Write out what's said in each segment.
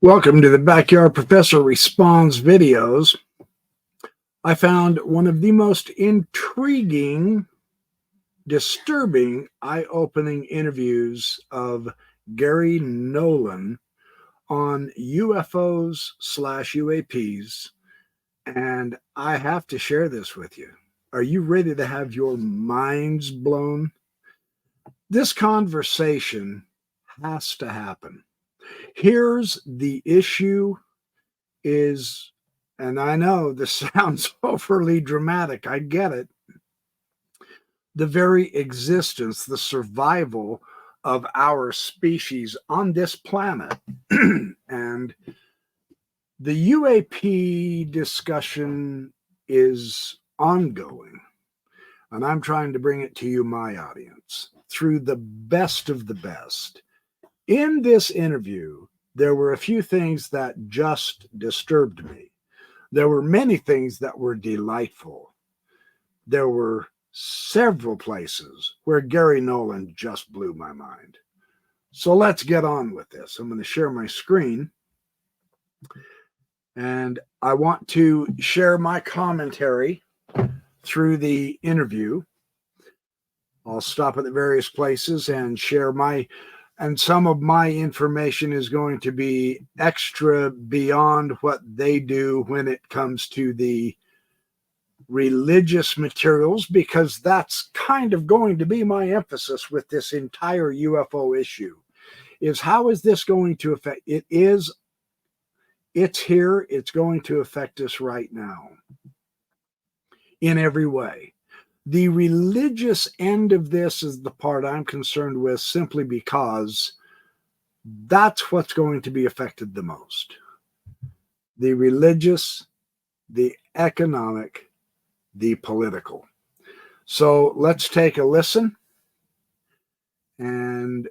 Welcome to the Backyard Professor Responds videos. I found one of the most intriguing, disturbing, eye-opening interviews of Garry Nolan on UFOs/UAPs, and I have to share this with you. Are you ready to have your minds blown? This conversation has to happen. Here's the issue is, and I know this sounds overly dramatic, I get it, the very existence, the survival of our species on this planet. And the UAP discussion is ongoing, and I'm trying to bring it to you, my audience, through the best of the best. In this interview, there were a few things that just disturbed me. There were many things that were delightful. There were several places where Garry Nolan just blew my mind. So let's get on with this. I'm going to share my screen. And I want to share my commentary through the interview. I'll stop at the various places and share and some of my information is going to be extra beyond what they do when it comes to the religious materials, because that's kind of going to be my emphasis with this entire UFO issue, is how is this going to affect, it's here, it's going to affect us right now in every way. The religious end of this is the part I'm concerned with, simply because that's what's going to be affected the most. The religious, the economic, the political. So let's take a listen and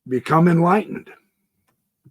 become enlightened.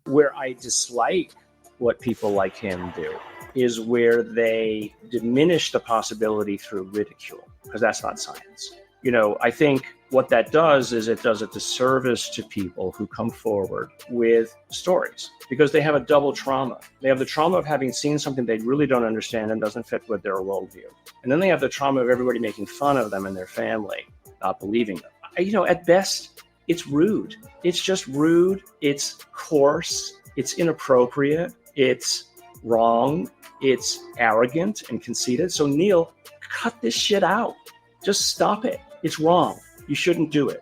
Where I dislike what people like him do is where they diminish the possibility through ridicule, because that's not science. You know, I think what that does is it does a disservice to people who come forward with stories, because they have a double trauma. They have the trauma of having seen something they really don't understand and doesn't fit with their worldview. And then they have the trauma of everybody making fun of them and their family, not believing them. You know, at best, it's rude. It's just rude. It's coarse. It's inappropriate. It's wrong. It's arrogant and conceited. So Neil, cut this shit out. Just stop it. It's wrong. You shouldn't do it.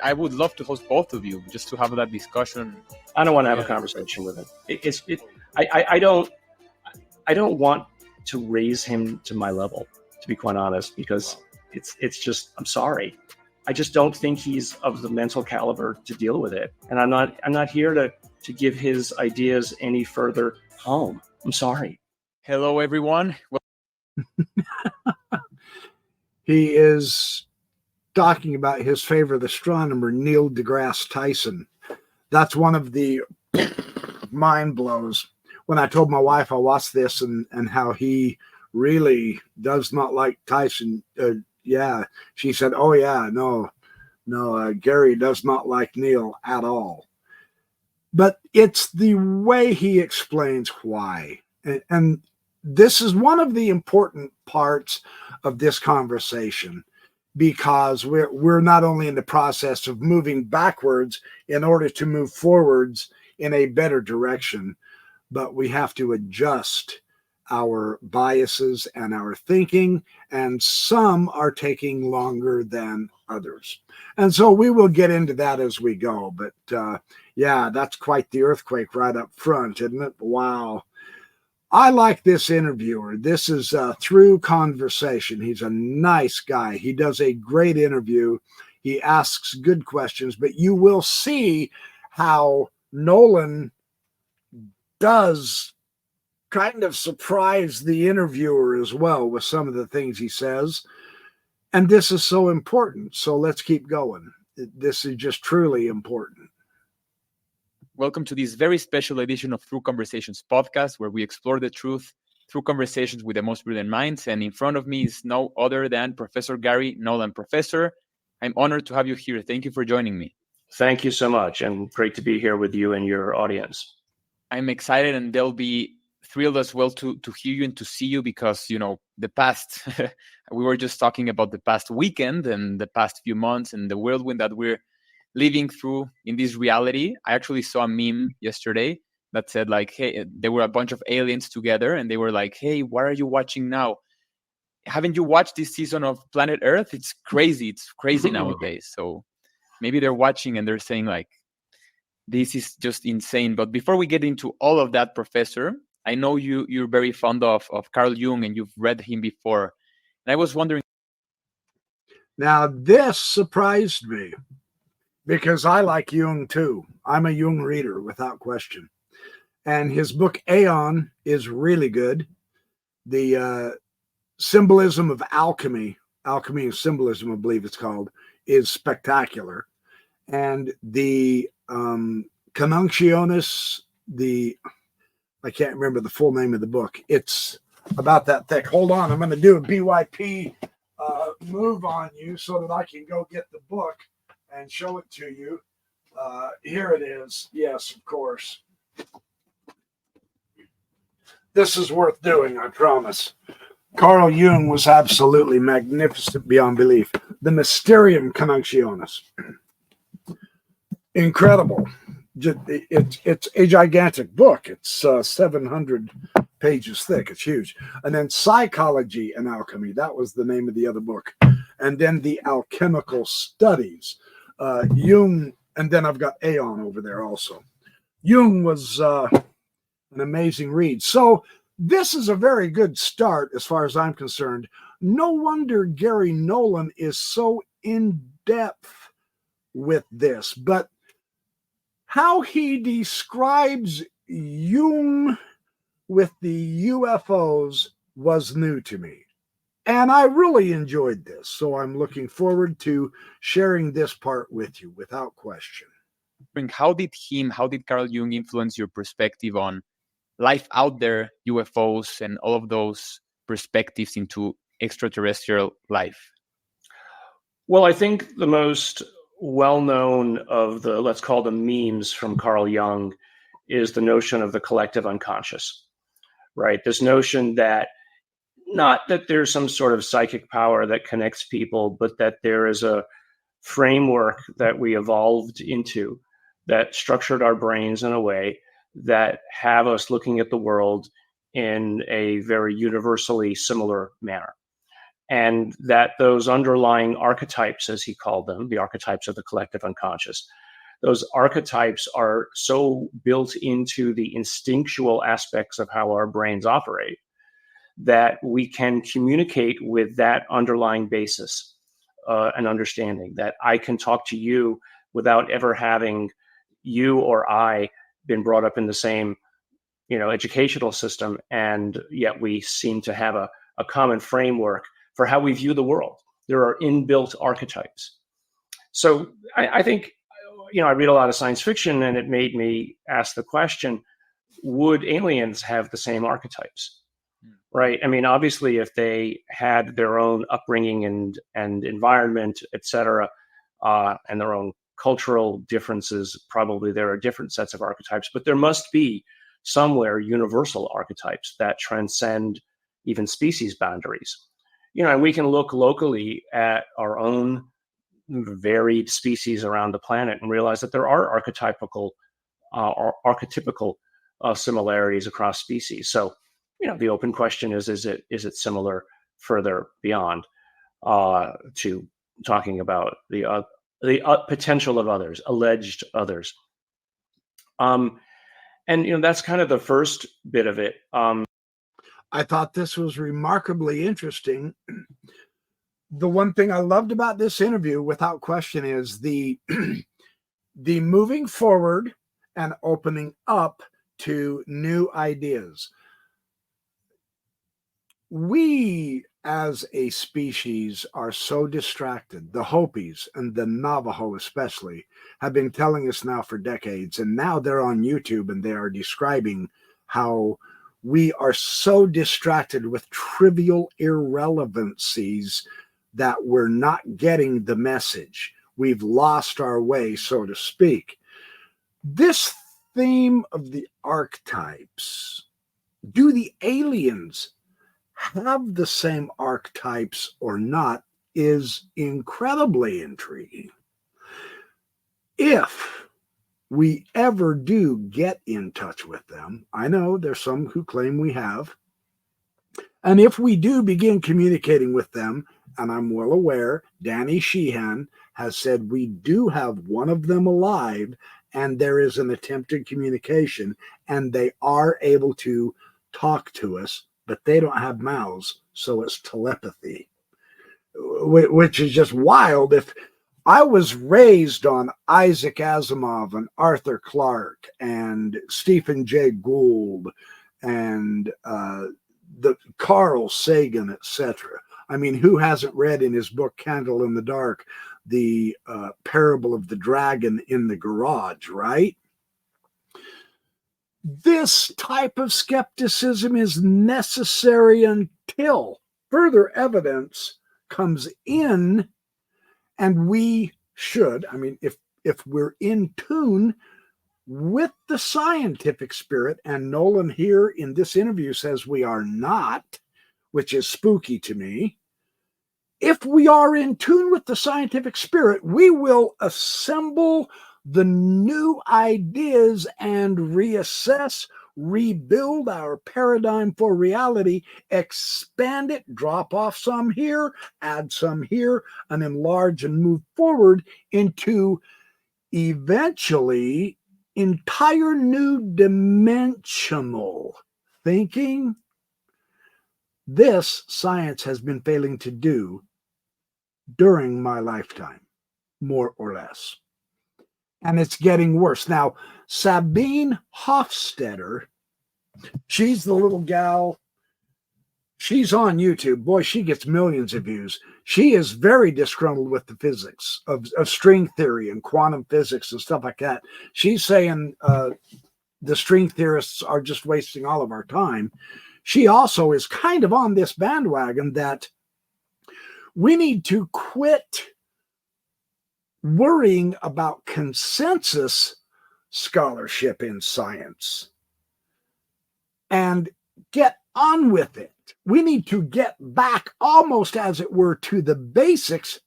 I would love to host both of you just to have that discussion. I don't want to have a conversation with him. I don't want to raise him to my level, to be quite honest, because it's just, I'm sorry. I just don't think he's of the mental caliber to deal with it. And I'm not here to give his ideas any further home. I'm sorry. Hello, everyone. He is talking about his favorite astronomer, Neil deGrasse Tyson. That's one of the mind blows. When I told my wife I watched this and how he really does not like Tyson, she said, oh yeah, no, Garry does not like Neil at all. But it's the way he explains why. And this is one of the important parts of this conversation, because we're not only in the process of moving backwards in order to move forwards in a better direction, but we have to adjust our biases and our thinking, and some are taking longer than others. And so we will get into that as we go. But yeah, that's quite the earthquake right up front, isn't it? Wow. I like this interviewer. This is through conversation. He's a nice guy. He does a great interview. He asks good questions, but you will see how Nolan does kind of surprise the interviewer as well with some of the things he says. And this is so important. So let's keep going. This is just truly important. Welcome to this very special edition of Through Conversations podcast, where we explore the truth through conversations with the most brilliant minds. And in front of me is no other than Professor Garry Nolan. Professor, I'm honored to have you here. Thank you for joining me. Thank you so much, and great to be here with you and your audience. I'm excited, and they'll be thrilled as well to hear you and to see you, because the past we were just talking about the past weekend and the past few months and the whirlwind that we're living through in this reality. I actually saw a meme yesterday that said, like, hey, there were a bunch of aliens together and they were like, hey, what are you watching now? Haven't you watched this season of Planet Earth? It's crazy nowadays. So maybe they're watching and they're saying, like, this is just insane. But before we get into all of that, Professor, I know you're very fond of Carl Jung, and you've read him before. And I was wondering. Now, this surprised me because I like Jung too. I'm a Jung reader without question. And his book Aeon is really good. The symbolism of alchemy and symbolism, I believe it's called, is spectacular. And the Conjunctionis, I can't remember the full name of the book. It's about that thick. Hold on, I'm going to do a BYP move on you so that I can go get the book and show it to you. Here it is. Yes, of course. This is worth doing, I promise. Carl Jung was absolutely magnificent beyond belief. The Mysterium Conjunctionis. Incredible. It's a gigantic book. It's 700 pages thick. It's huge. And then Psychology and Alchemy. That was the name of the other book. And then the Alchemical Studies. Jung, and then I've got Aeon over there also. Jung was an amazing read. So this is a very good start as far as I'm concerned. No wonder Garry Nolan is so in-depth with this. But how he describes Jung with the UFOs was new to me. And I really enjoyed this. So I'm looking forward to sharing this part with you without question. How did Carl Jung influence your perspective on life out there, UFOs, and all of those perspectives into extraterrestrial life? Well, I think the most well-known of the, let's call them memes from Carl Jung, is the notion of the collective unconscious, right? This notion that not that there's some sort of psychic power that connects people, but that there is a framework that we evolved into that structured our brains in a way that have us looking at the world in a very universally similar manner. And that those underlying archetypes, as he called them, the archetypes of the collective unconscious, those archetypes are so built into the instinctual aspects of how our brains operate that we can communicate with that underlying basis and understanding, that I can talk to you without ever having you or I been brought up in the same, educational system, and yet we seem to have a common framework for how we view the world. There are inbuilt archetypes. So I think, I read a lot of science fiction, and it made me ask the question, would aliens have the same archetypes? Right? I mean, obviously, if they had their own upbringing and environment, et cetera, and their own cultural differences, probably there are different sets of archetypes, but there must be somewhere universal archetypes that transcend even species boundaries. And we can look locally at our own varied species around the planet and realize that there are archetypical similarities across species. So, the open question is it similar further beyond to talking about the potential of others, alleged others. And that's kind of the first bit of it. I thought this was remarkably interesting. The one thing I loved about this interview, without question, is the the moving forward and opening up to new ideas. We, as a species, are so distracted. The Hopis and the Navajo especially have been telling us now for decades, and now they're on YouTube and they are describing how we are so distracted with trivial irrelevancies that we're not getting the message. we've lost our way, so to speak. This theme of the archetypes, do the aliens have the same archetypes or not, is incredibly intriguing. If we ever do get in touch with them, I know there's some who claim we have, and if we do begin communicating with them, and I'm well aware, Danny Sheehan has said we do have one of them alive, and there is an attempted communication, and they are able to talk to us, but they don't have mouths, so it's telepathy, which is just wild. If I was raised on Isaac Asimov and Arthur Clarke and Stephen Jay Gould and the Carl Sagan, etc. I mean, who hasn't read in his book Candle in the Dark the parable of the dragon in the garage, right? This type of skepticism is necessary until further evidence comes in, and we should, I mean, if we're in tune with the scientific spirit, and Nolan here in this interview says we are not, which is spooky to me. If we are in tune with the scientific spirit, we will assemble the new ideas and reassess, rebuild our paradigm for reality, expand it, drop off some here, add some here, and enlarge and move forward into eventually entire new dimensional thinking. This science has been failing to do during my lifetime, more or less. And it's getting worse. Now, Sabine Hofstetter, she's the little gal. She's on YouTube. Boy, she gets millions of views. She is very disgruntled with the physics of string theory and quantum physics and stuff like that. She's saying the string theorists are just wasting all of our time. She also is kind of on this bandwagon that we need to quit worrying about consensus scholarship in science and get on with it. We need to get back almost, as it were, to the basics.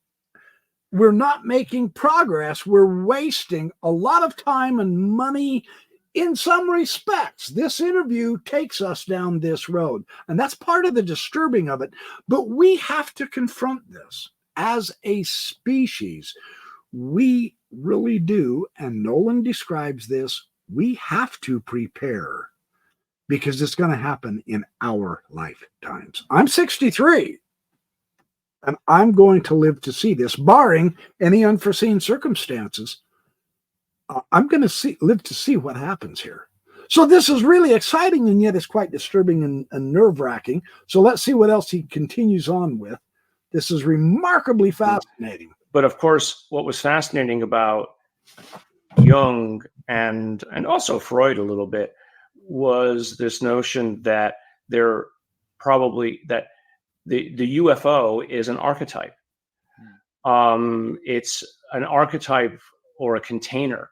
We're not making progress. We're wasting a lot of time and money in some respects. This interview takes us down this road, and that's part of the disturbing of it. But we have to confront this as a species. We really do, and Nolan describes this, we have to prepare because it's going to happen in our lifetimes. I'm 63, and I'm going to live to see this, barring any unforeseen circumstances. I'm going to live to see what happens here. So this is really exciting, and yet it's quite disturbing and nerve-wracking. So let's see what else he continues on with. This is remarkably fascinating. But of course, what was fascinating about Jung and also Freud a little bit was this notion that the UFO is an archetype. It's an archetype or a container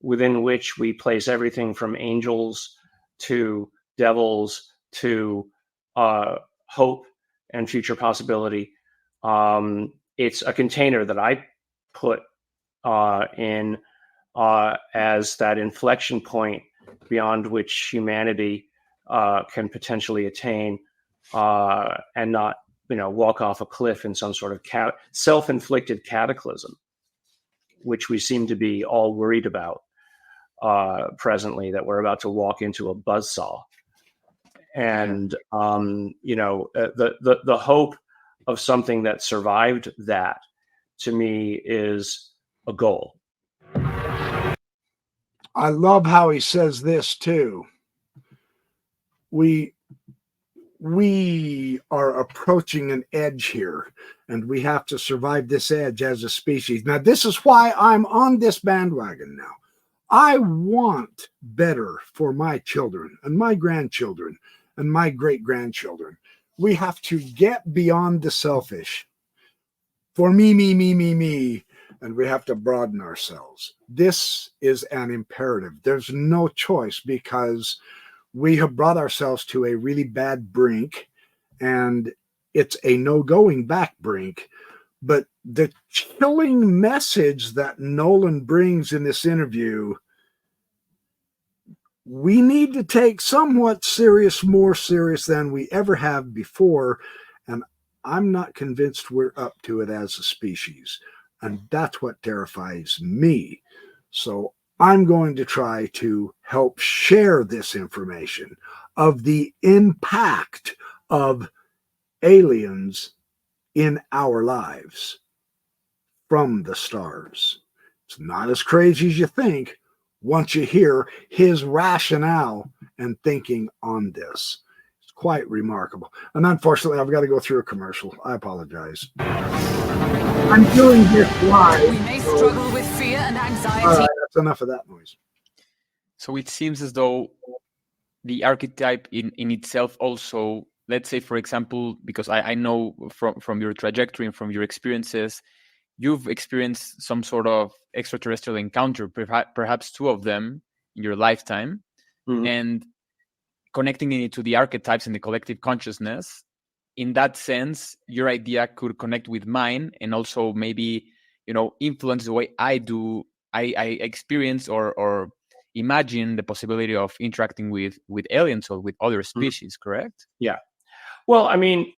within which we place everything from angels to devils to hope and future possibility. It's a container that I put in as that inflection point beyond which humanity can potentially attain and not, walk off a cliff in some sort of self-inflicted cataclysm, which we seem to be all worried about presently, that we're about to walk into a buzzsaw. And, the hope of something that survived that, to me, is a goal. I love how he says this too. We are approaching an edge here, and we have to survive this edge as a species. Now, this is why I'm on this bandwagon now. I want better for my children and my grandchildren and my great-grandchildren. We have to get beyond the selfish. For me, and we have to broaden ourselves. This is an imperative. There's no choice, because we have brought ourselves to a really bad brink, and it's a no going back brink. But the chilling message that Nolan brings in this interview, we need to take somewhat serious, more serious than we ever have before. And I'm not convinced we're up to it as a species. And that's what terrifies me. So I'm going to try to help share this information of the impact of aliens in our lives from the stars. It's not as crazy as you think once you hear his rationale and thinking on this. It's quite remarkable. And unfortunately, I've got to go through a commercial. I apologize. I'm doing this live. We may struggle with fear and anxiety. All right, that's enough of that noise. So it seems as though the archetype in itself also, let's say, for example, because I know from your trajectory and from your experiences, you've experienced some sort of extraterrestrial encounter, perhaps two of them in your lifetime, and connecting it to the archetypes and the collective consciousness. In that sense, your idea could connect with mine, and also maybe, influence the way I experience or imagine the possibility of interacting with aliens or with other species, correct? Yeah. Well, I mean,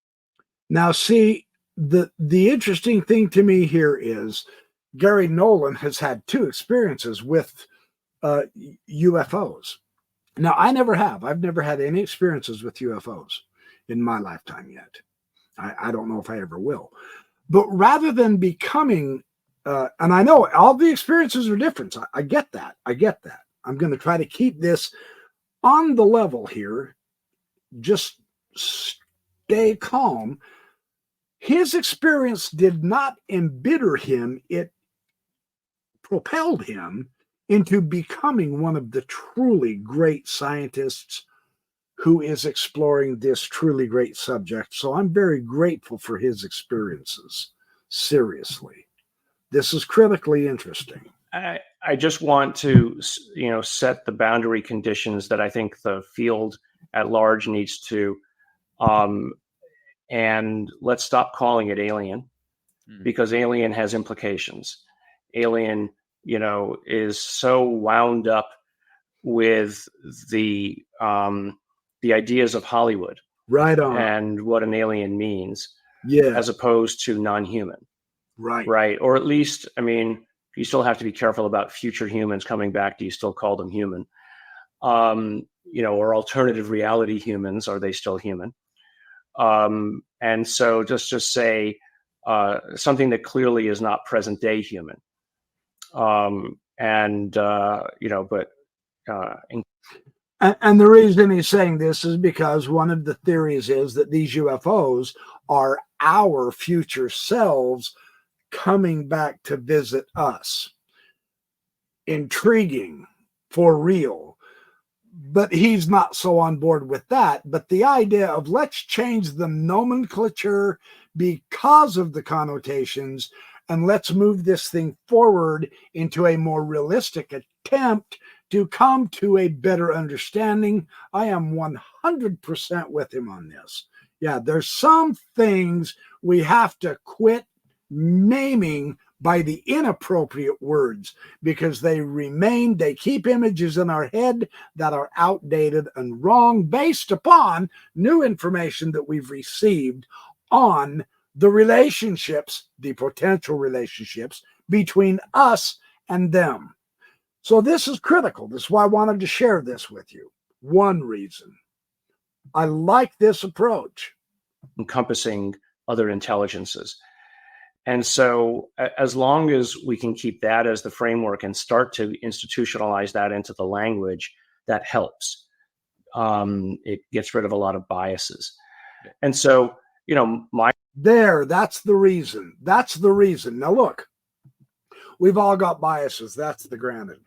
now see, the interesting thing to me here is Garry Nolan has had two experiences with UFOs. Now, I never have. I've never had any experiences with UFOs in my lifetime yet. I don't know if I ever will. But rather than becoming, and I know all the experiences are different. I get that. I'm going to try to keep this on the level here. Just stay calm. His experience did not embitter him. It propelled him into becoming one of the truly great scientists who is exploring this truly great subject. So I'm very grateful for his experiences. Seriously. This is critically interesting. I just want to, set the boundary conditions that I think the field at large needs to, and let's stop calling it alien, because alien has implications. Alien, is so wound up with the ideas of Hollywood, right on, and what an alien means, as opposed to non-human, right? Or at least, I mean, you still have to be careful about future humans coming back. Do you still call them human? Or alternative reality humans, are they still human? And so just say something that clearly is not present day human. And the reason he's saying this is because one of the theories is that these UFOs are our future selves coming back to visit us. Intriguing, for real. But he's not so on board with that. But the idea of let's change the nomenclature because of the connotations, and let's move this thing forward into a more realistic attempt to come to a better understanding. I am 100% with him on this. Yeah, there's some things we have to quit naming by the inappropriate words, because they keep images in our head that are outdated and wrong based upon new information that we've received on the relationships, the potential relationships between us and them. So this is critical. This is why I wanted to share this with you. One reason. I like this approach. Encompassing other intelligences. And so as long as we can keep that as the framework and start to institutionalize that into the language, that helps. It gets rid of a lot of biases. And so, that's the reason. Now look, we've all got biases. That's the granted.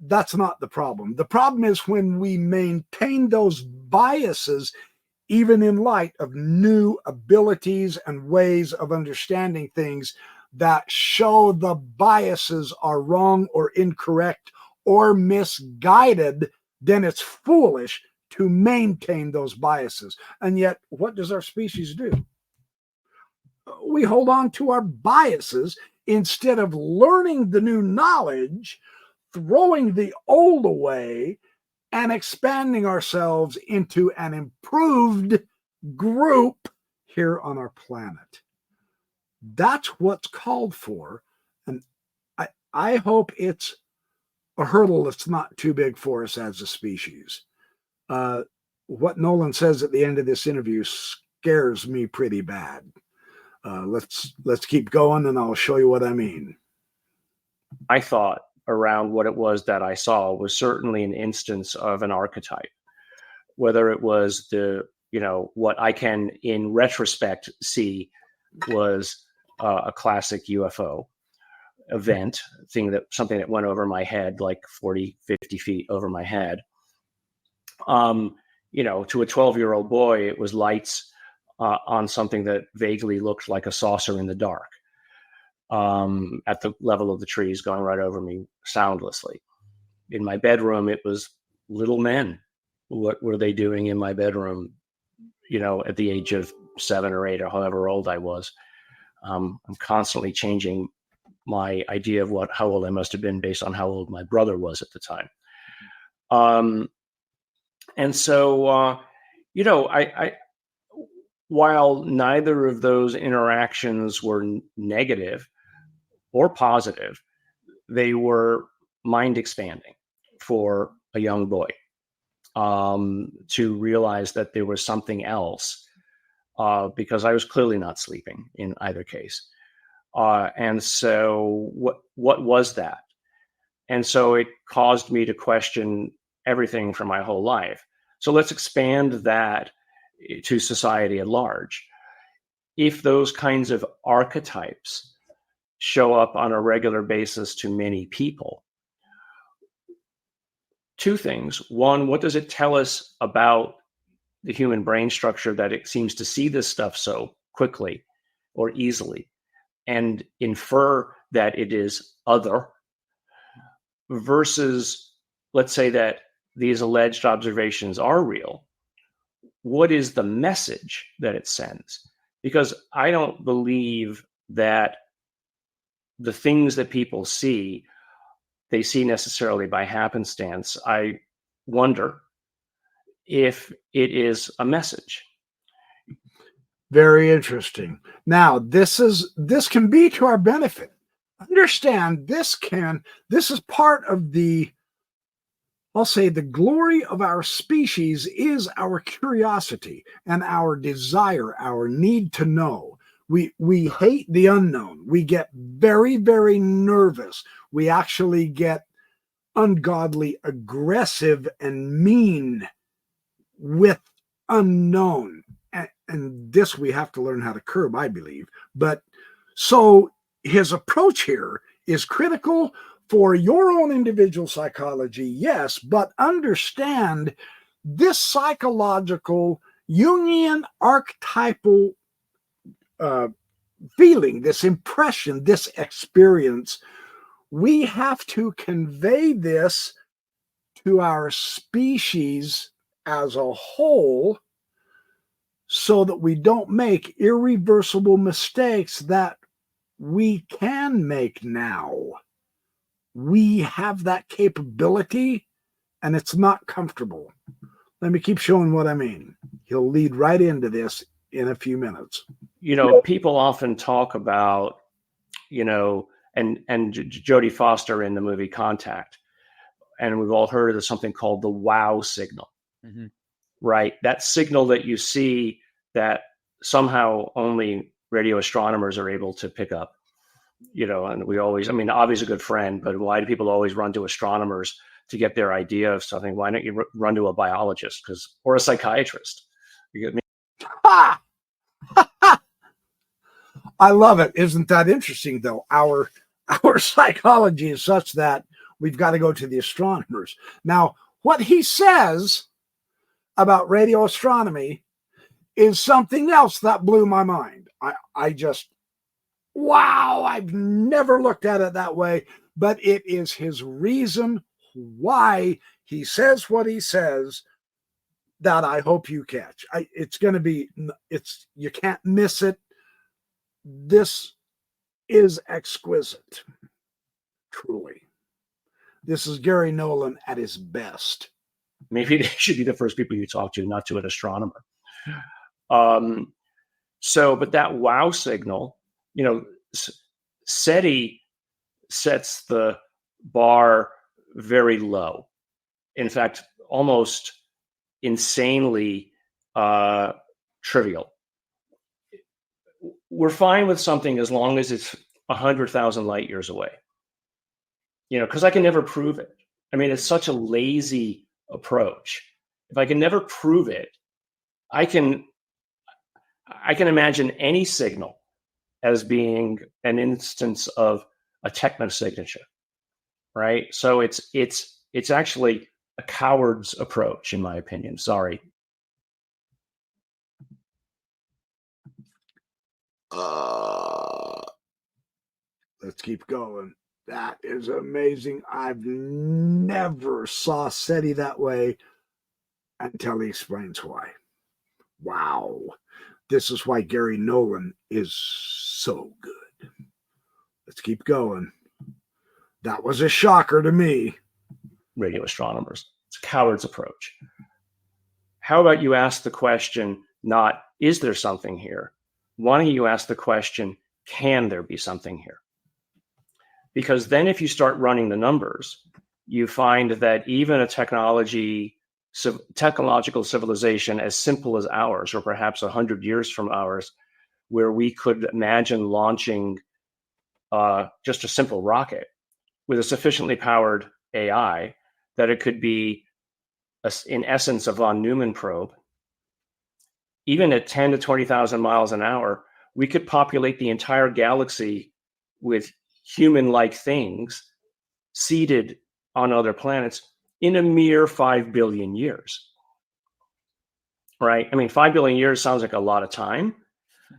That's not the problem. The problem is when we maintain those biases, even in light of new abilities and ways of understanding things that show the biases are wrong or incorrect or misguided, then it's foolish to maintain those biases. And yet, what does our species do? We hold on to our biases instead of learning the new knowledge, throwing the old away, and expanding ourselves into an improved group here on our planet. That's what's called for. And I hope it's a hurdle that's not too big for us as a species. What Nolan says at the end of this interview scares me pretty bad. Let's keep going, and I'll show you what I mean. I thought around what it was that I saw was certainly an instance of an archetype, whether it was what I can in retrospect see was a classic UFO event, something that went over my head, like 40, 50 feet over my head. To a 12-year-old boy, it was lights on something that vaguely looked like a saucer in the dark. At the level of the trees going right over me soundlessly. In my bedroom, it was little men. What were they doing in my bedroom, at the age of 7 or 8 or however old I was? I'm constantly changing my idea of how old I must have been based on how old my brother was at the time. And so, while neither of those interactions were negative or positive, they were mind expanding for a young boy to realize that there was something else, because I was clearly not sleeping in either case. And so what was that? And so it caused me to question everything for my whole life. So let's expand that to society at large. If those kinds of archetypes show up on a regular basis to many people, two things. One, what does it tell us about the human brain structure that it seems to see this stuff so quickly or easily and infer that it is other, versus, let's say that these alleged observations are real? What is the message that it sends? Because I don't believe that the things that people see, they see necessarily by happenstance. I wonder if it is a message. Very interesting. Now, this can be to our benefit. Understand, this is part of I'll say the glory of our species is our curiosity and our desire, our need to know. We hate the unknown. We get very, very nervous. We actually get ungodly aggressive and mean with unknown. And this we have to learn how to curb, I believe. But so his approach here is critical for your own individual psychology, yes, but understand this psychological Jungian archetypal feeling, this impression, this experience. We have to convey this to our species as a whole so that we don't make irreversible mistakes that we can make now. We have that capability, and it's not comfortable. Let me keep showing what I mean. He'll lead right into this in a few minutes. People often talk about, and Jodie Foster in the movie Contact, and we've all heard of something called the wow signal, right? That signal that you see that somehow only radio astronomers are able to pick up. And we always, Avi's a good friend, but why do people always run to astronomers to get their idea of something? Why don't you run to a biologist or a psychiatrist? You get me? Ha! I love it. Isn't that interesting, though? Our psychology is such that we've got to go to the astronomers. Now, what he says about radio astronomy is something else that blew my mind. I just, Wow, I've never looked at it that way, but it is his reason why he says what he says that I hope you catch. It's going to be, you can't miss it. This is exquisite, truly. This is Garry Nolan at his best. Maybe they should be the first people you talk to, not to an astronomer. But that wow signal, SETI sets the bar very low. In fact, almost insanely trivial. We're fine with something as long as it's 100,000 light years away. Because I can never prove it. I mean, it's such a lazy approach. If I can never prove it, I can imagine any signal as being an instance of a technosignature, right? So it's actually a coward's approach, in my opinion. Sorry. Let's keep going. That is amazing. I've never saw SETI that way until he explains why. Wow. This is why Garry Nolan is so good. Let's keep going. That was a shocker to me. Radio astronomers. It's a coward's approach. How about you ask the question, not, is there something here? Why don't you ask the question, can there be something here? Because then if you start running the numbers, you find that even a technological civilization as simple as ours, or perhaps 100 years from ours, where we could imagine launching just a simple rocket with a sufficiently powered AI that it could be, in essence, a von Neumann probe, even at 10 to 20,000 miles an hour, we could populate the entire galaxy with human-like things seeded on other planets in a mere 5 billion years, right? I mean, 5 billion years sounds like a lot of time,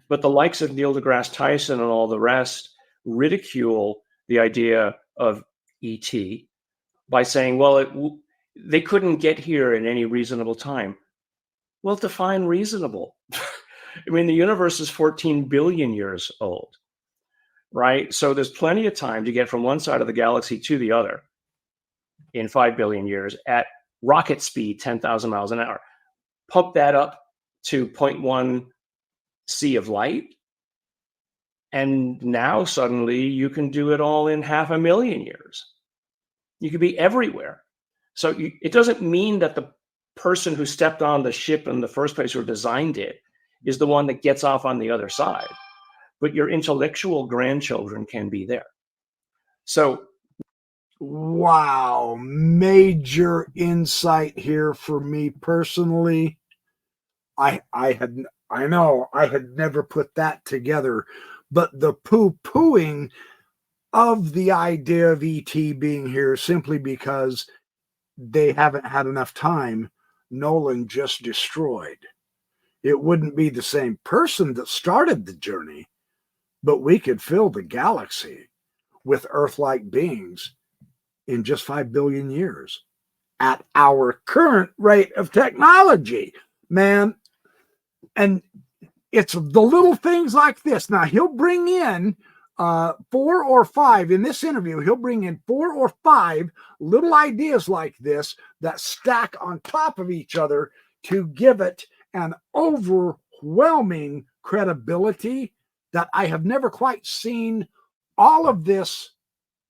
but the likes of Neil deGrasse Tyson and all the rest ridicule the idea of ET by saying, well, they couldn't get here in any reasonable time. Well, define reasonable. I mean, the universe is 14 billion years old, right? So there's plenty of time to get from one side of the galaxy to the other in 5 billion years at rocket speed, 10,000 miles an hour. Pump that up to 0.1 C of light, and now suddenly you can do it all in 500,000 years. You could be everywhere. So it doesn't mean that the person who stepped on the ship in the first place or designed it is the one that gets off on the other side, but your intellectual grandchildren can be there. So, wow, major insight here for me personally. I had never put that together, but the poo-pooing of the idea of ET being here simply because they haven't had enough time, Nolan just destroyed. It wouldn't be the same person that started the journey, but we could fill the galaxy with Earth-like beings in just 5 billion years at our current rate of technology, man. And it's the little things like this. Now, he'll bring in 4 or 5 in this interview. He'll bring in 4 or 5 little ideas like this that stack on top of each other to give it an overwhelming credibility that I have never quite seen all of this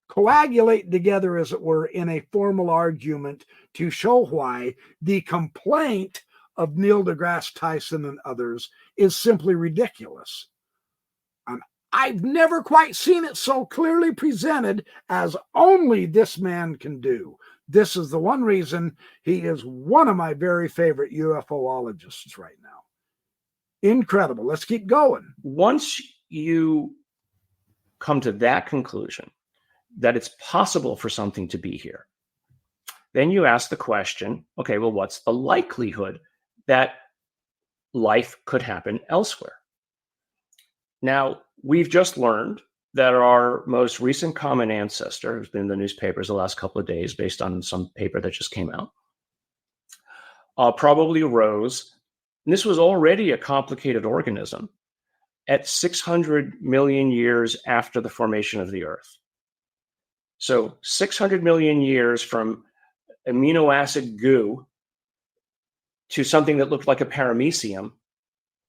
coagulate together, as it were, in a formal argument to show why the complaint of Neil deGrasse Tyson and others is simply ridiculous. I've never quite seen it so clearly presented as only this man can do. This is the one reason he is one of my very favorite UFOologists right now. Incredible. Let's keep going. Once you come to that conclusion, that it's possible for something to be here, then you ask the question, okay, well, what's the likelihood that life could happen elsewhere? Now, we've just learned that our most recent common ancestor, who's been in the newspapers the last couple of days based on some paper that just came out, probably rose, and this was already a complicated organism, at 600 million years after the formation of the Earth. So 600 million years from amino acid goo to something that looked like a paramecium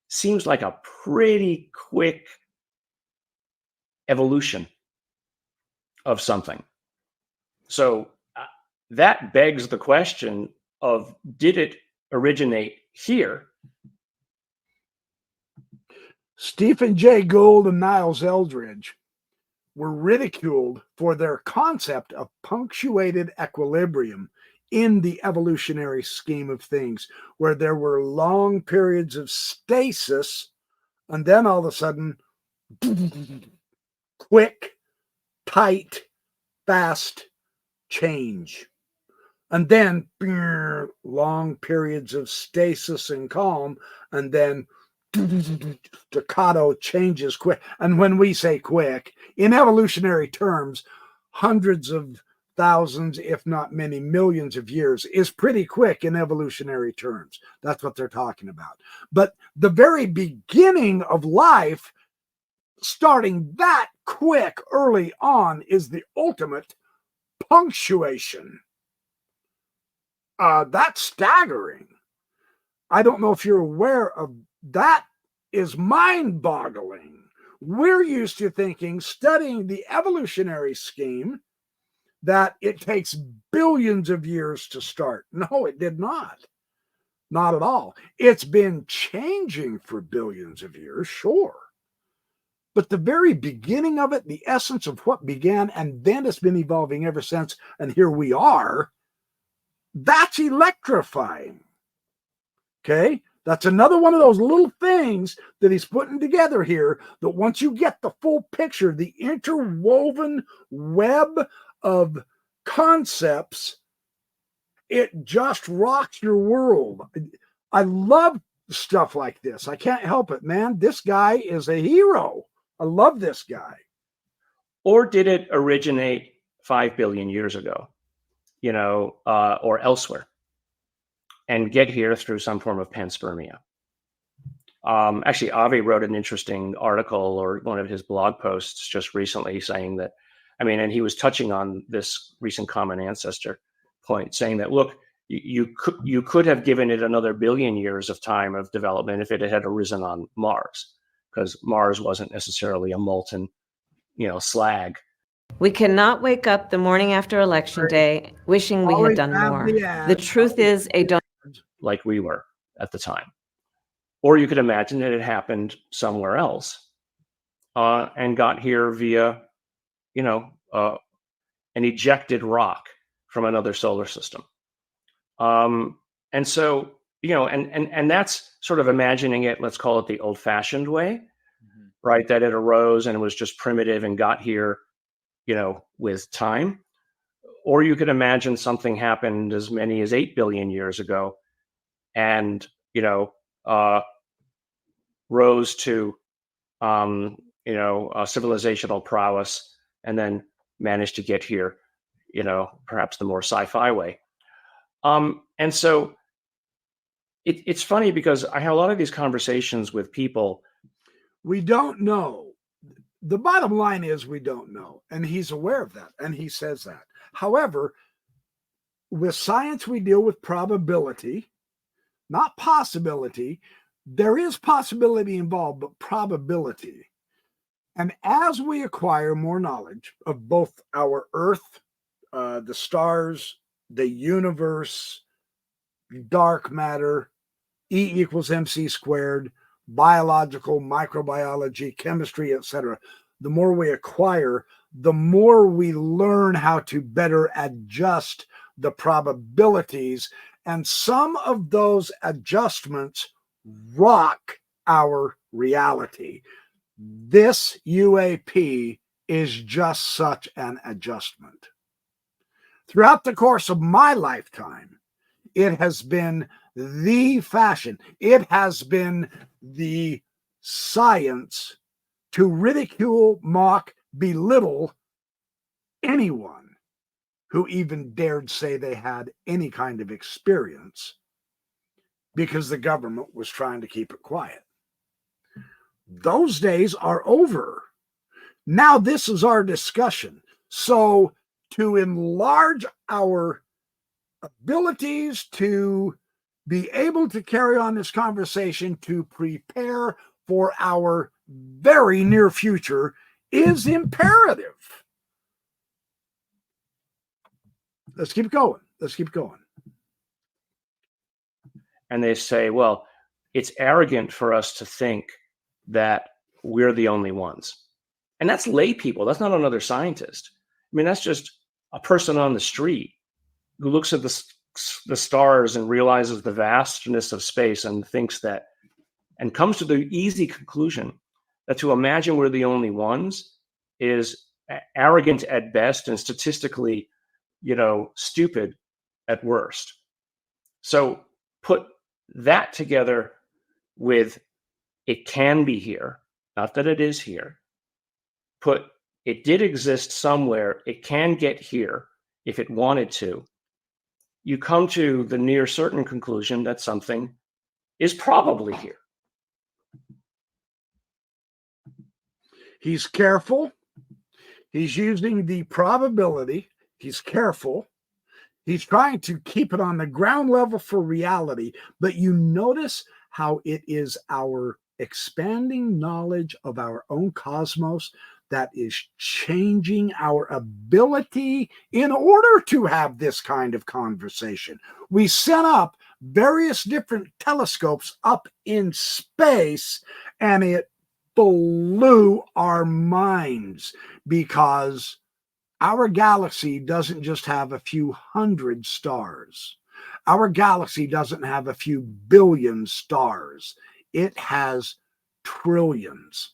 seems like a pretty quick evolution of something. So that begs the question of, did it originate here? Stephen Jay Gould and Niles Eldridge were ridiculed for their concept of punctuated equilibrium in the evolutionary scheme of things, where there were long periods of stasis and then all of a sudden quick, tight, fast change. And then long periods of stasis and calm, and then staccato changes quick. And when we say quick, in evolutionary terms, hundreds of thousands, if not many millions of years is pretty quick in evolutionary terms. That's what they're talking about. But the very beginning of life, starting that quick early on, is the ultimate punctuation. That's staggering. I don't know if you're aware of that. Is mind-boggling. We're used to thinking, studying the evolutionary scheme, that it takes billions of years to start. No, it did not. Not at all. It's been changing for billions of years, sure. But the very beginning of it, the essence of what began, and then it's been evolving ever since, and here we are, that's electrifying. Okay? That's another one of those little things that he's putting together here, that once you get the full picture, the interwoven web of concepts, it just rocks your world. I love stuff like this. I can't help it, man. This guy is a hero. I love this guy. Or did it originate 5 billion years ago, or elsewhere, and get here through some form of panspermia? Actually, Avi wrote an interesting article, or one of his blog posts just recently, saying that, and he was touching on this recent common ancestor point, saying that, look, you could have given it another billion years of time of development if it had arisen on Mars, because Mars wasn't necessarily a molten, slag. We cannot wake up the morning after Election Day wishing we had done more. The truth is, like we were at the time. Or you could imagine that it happened somewhere else and got here via, an ejected rock from another solar system. And so, and that's sort of imagining it, let's call it the old-fashioned way, right? That it arose and was just primitive and got here, with time. Or you could imagine something happened as many as 8 billion years ago and, rose to, civilizational prowess, and then managed to get here, perhaps the more sci-fi way. And so it's funny because I have a lot of these conversations with people. We don't know. The bottom line is we don't know. And he's aware of that. And he says that. However, with science, we deal with probability, not possibility. There is possibility involved, but probability. And as we acquire more knowledge of both our Earth, the stars, the universe, dark matter, E equals MC squared, biological, microbiology, chemistry, etc., the more we acquire, the more we learn how to better adjust the probabilities. And some of those adjustments rock our reality. This UAP is just such an adjustment. Throughout the course of my lifetime, it has been the fashion. It has been the science to ridicule, mock, belittle anyone who even dared say they had any kind of experience because the government was trying to keep it quiet. Those days are over. Now this is our discussion. So to enlarge our abilities to be able to carry on this conversation, to prepare for our very near future is imperative. Let's keep going. Let's keep going. And they say, well, it's arrogant for us to think that we're the only ones. And that's lay people. That's not another scientist. I mean, that's just a person on the street who looks at the stars and realizes the vastness of space and thinks that, and comes to the easy conclusion that to imagine we're the only ones is arrogant at best and statistically, stupid at worst. So put that together with it can be here, not that it is here. Put it did exist somewhere, it can get here if it wanted to. You come to the near certain conclusion that something is probably here. He's careful. He's using the probability. He's careful. He's trying to keep it on the ground level for reality. But you notice how it is our expanding knowledge of our own cosmos that is changing our ability in order to have this kind of conversation. We set up various different telescopes up in space, and it blew our minds because our galaxy doesn't just have a few hundred stars. Our galaxy doesn't have a few billion stars. It has trillions.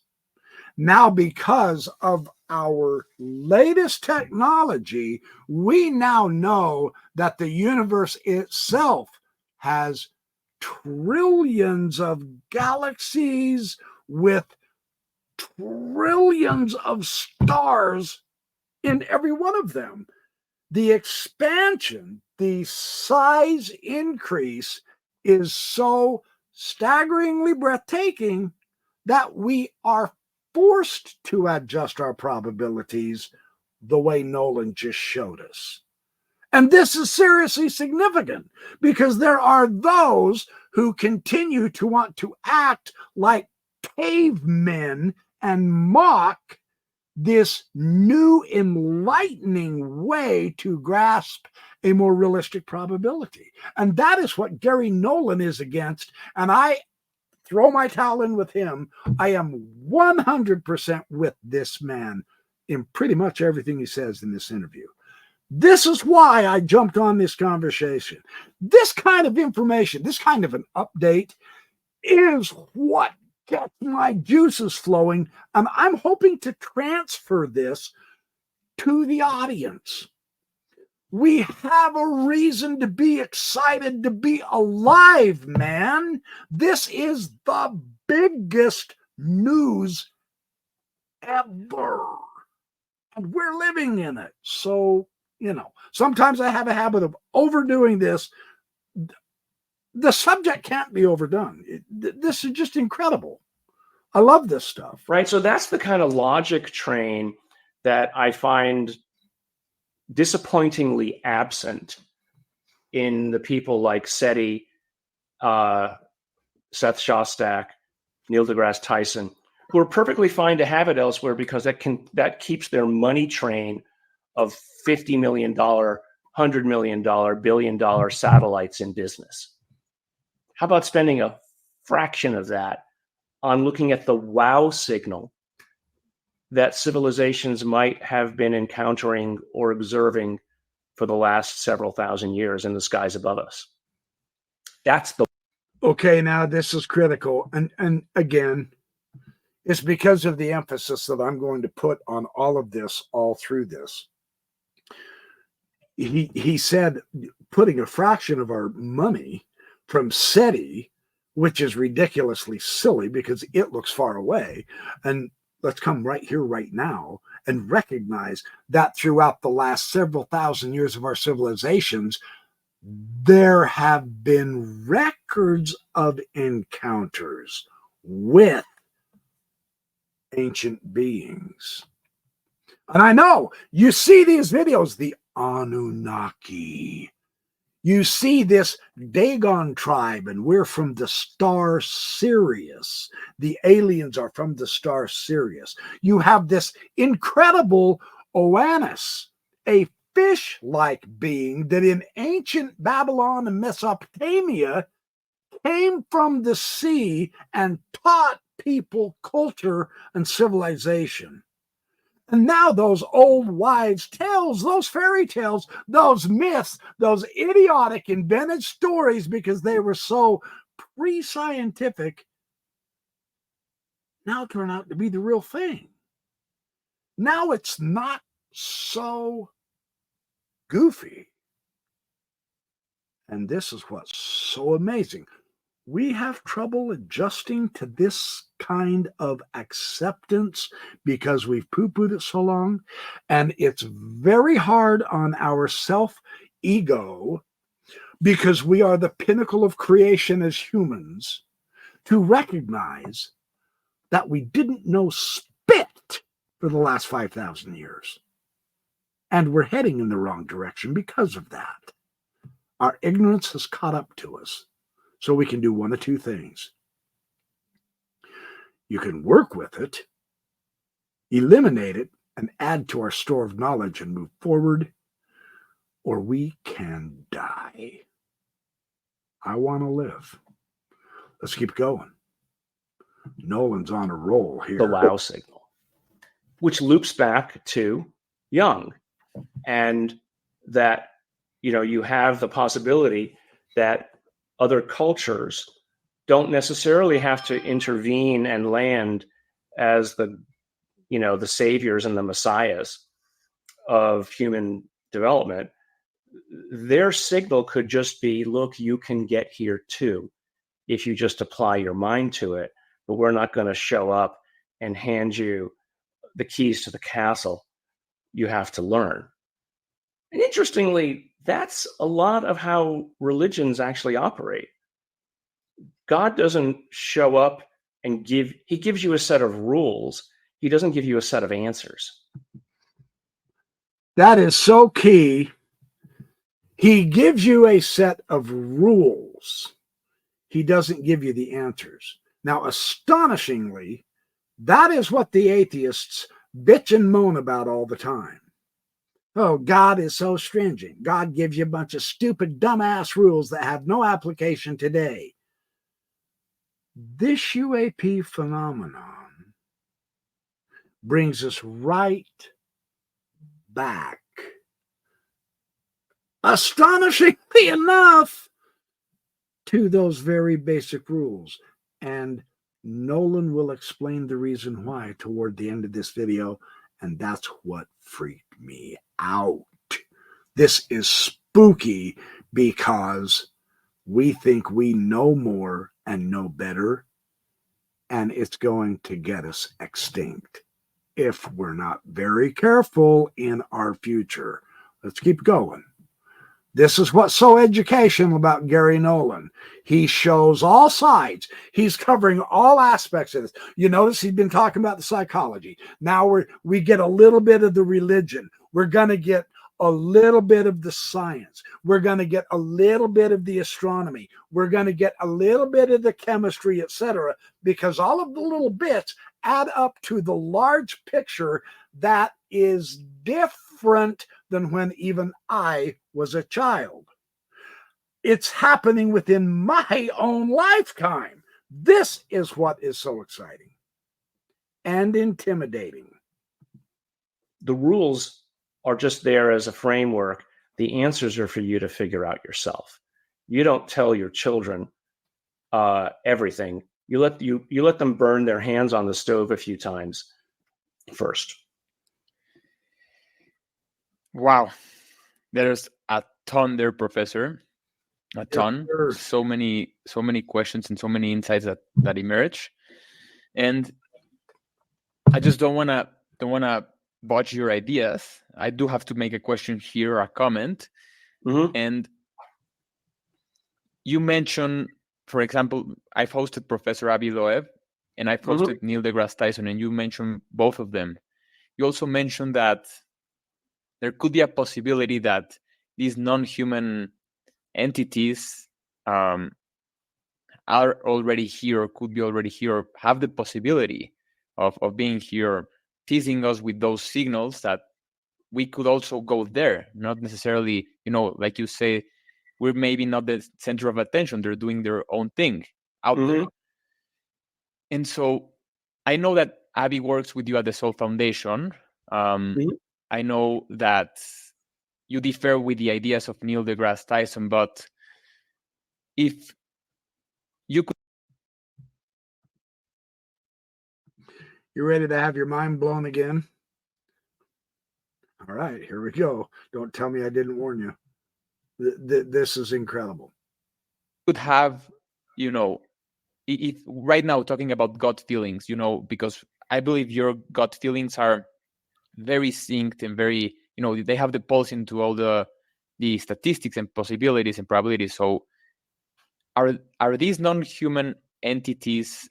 Now, because of our latest technology, we now know that the universe itself has trillions of galaxies with trillions of stars in every one of them. The expansion, the size increase is so staggeringly breathtaking that we are forced to adjust our probabilities the way Nolan just showed us. And this is seriously significant because there are those who continue to want to act like cavemen and mock this new enlightening way to grasp a more realistic probability. And that is what Garry Nolan is against. And I throw my towel in with him. I am 100% with this man in pretty much everything he says in this interview. This is why I jumped on this conversation. This kind of information, this kind of an update is what gets my juices flowing. And I'm hoping to transfer this to the audience. We have a reason to be excited to be alive, man. This is the biggest news ever. And we're living in it. So, sometimes I have a habit of overdoing this. The subject can't be overdone. This is just incredible. I love this stuff. Right. So that's the kind of logic train that I find disappointingly absent in the people like SETI, Seth Shostak, Neil deGrasse Tyson, who are perfectly fine to have it elsewhere because that keeps their money train of $50 million, $100 million, $1 billion satellites in business. How about spending a fraction of that on looking at the wow signal that civilizations might have been encountering or observing for the last several thousand years in the skies above us? That's the... Okay, now this is critical. And again, it's because of the emphasis that I'm going to put on all of this, all through this. He said putting a fraction of our money from SETI, which is ridiculously silly because it looks far away, and let's come right here, right now, and recognize that throughout the last several thousand years of our civilizations, there have been records of encounters with ancient beings. And I know you see these videos, the Anunnaki. You see this Dagon tribe, and we're from the star Sirius. The aliens are from the star Sirius. You have this incredible Oannes, a fish-like being that in ancient Babylon and Mesopotamia came from the sea and taught people culture and civilization. And now those old wives' tales, those fairy tales, those myths, those idiotic invented stories because they were so pre-scientific, now turn out to be the real thing. Now it's not so goofy. And this is what's so amazing. We have trouble adjusting to this kind of acceptance because we've poo-pooed it so long. And it's very hard on our self-ego, because we are the pinnacle of creation as humans, to recognize that we didn't know spit for the last 5,000 years. And we're heading in the wrong direction because of that. Our ignorance has caught up to us. So we can do one of two things. You can work with it, eliminate it, and add to our store of knowledge and move forward, or we can die. I want to live. Let's keep going. Nolan's on a roll here. The Lao signal, which loops back to Jung, and that, you have the possibility that other cultures don't necessarily have to intervene and land as the saviors and the messiahs of human development. Their signal could just be, look, you can get here too, if you just apply your mind to it, but we're not going to show up and hand you the keys to the castle. You have to learn. And interestingly, that's a lot of how religions actually operate. God doesn't show up and he gives you a set of rules. He doesn't give you a set of answers. That is so key. He gives you a set of rules. He doesn't give you the answers. Now, astonishingly, that is what the atheists bitch and moan about all the time. Oh, God is so stringent. God gives you a bunch of stupid, dumbass rules that have no application today. This UAP phenomenon brings us right back, astonishingly enough, to those very basic rules. And Nolan will explain the reason why toward the end of this video, and that's what freaked me out. This is spooky because we think we know more and know better, and it's going to get us extinct if we're not very careful in our future. Let's keep going. This is what's so educational about Garry Nolan. He shows all sides. He's covering all aspects of this. You notice he's been talking about the psychology. Now we get a little bit of the religion. We're going to get a little bit of the science. We're going to get a little bit of the astronomy. We're going to get a little bit of the chemistry, etc., because all of the little bits add up to the large picture that is different than when even I was a child. It's happening within my own lifetime. This is what is so exciting and intimidating. The rules are just there as a framework. The answers are for you to figure out yourself. You don't tell your children everything. You let them burn their hands on the stove a few times first. Wow. There's a ton there, Professor. A ton. Sure. So many questions and so many insights that emerge. And I just don't wanna botch your ideas. I do have to make a question here or a comment. And you mentioned, for example, I've hosted Professor Avi Loeb and I've hosted Neil deGrasse Tyson, and you mentioned both of them. You also mentioned that there could be a possibility that these non-human entities are already here, or could be already here, or have the possibility of being here, teasing us with those signals that we could also go there. Not necessarily, like you say, we're maybe not the center of attention. They're doing their own thing out there. And so I know that Abby works with you at the Soul Foundation. I know that you differ with the ideas of Neil deGrasse Tyson, but if you could... You ready to have your mind blown again? All right, here we go. Don't tell me I didn't warn you. This is incredible. Could have, if right now talking about gut feelings, because I believe your gut feelings are very synced and very, they have the pulse into all the statistics and possibilities and probabilities. So are these non-human entities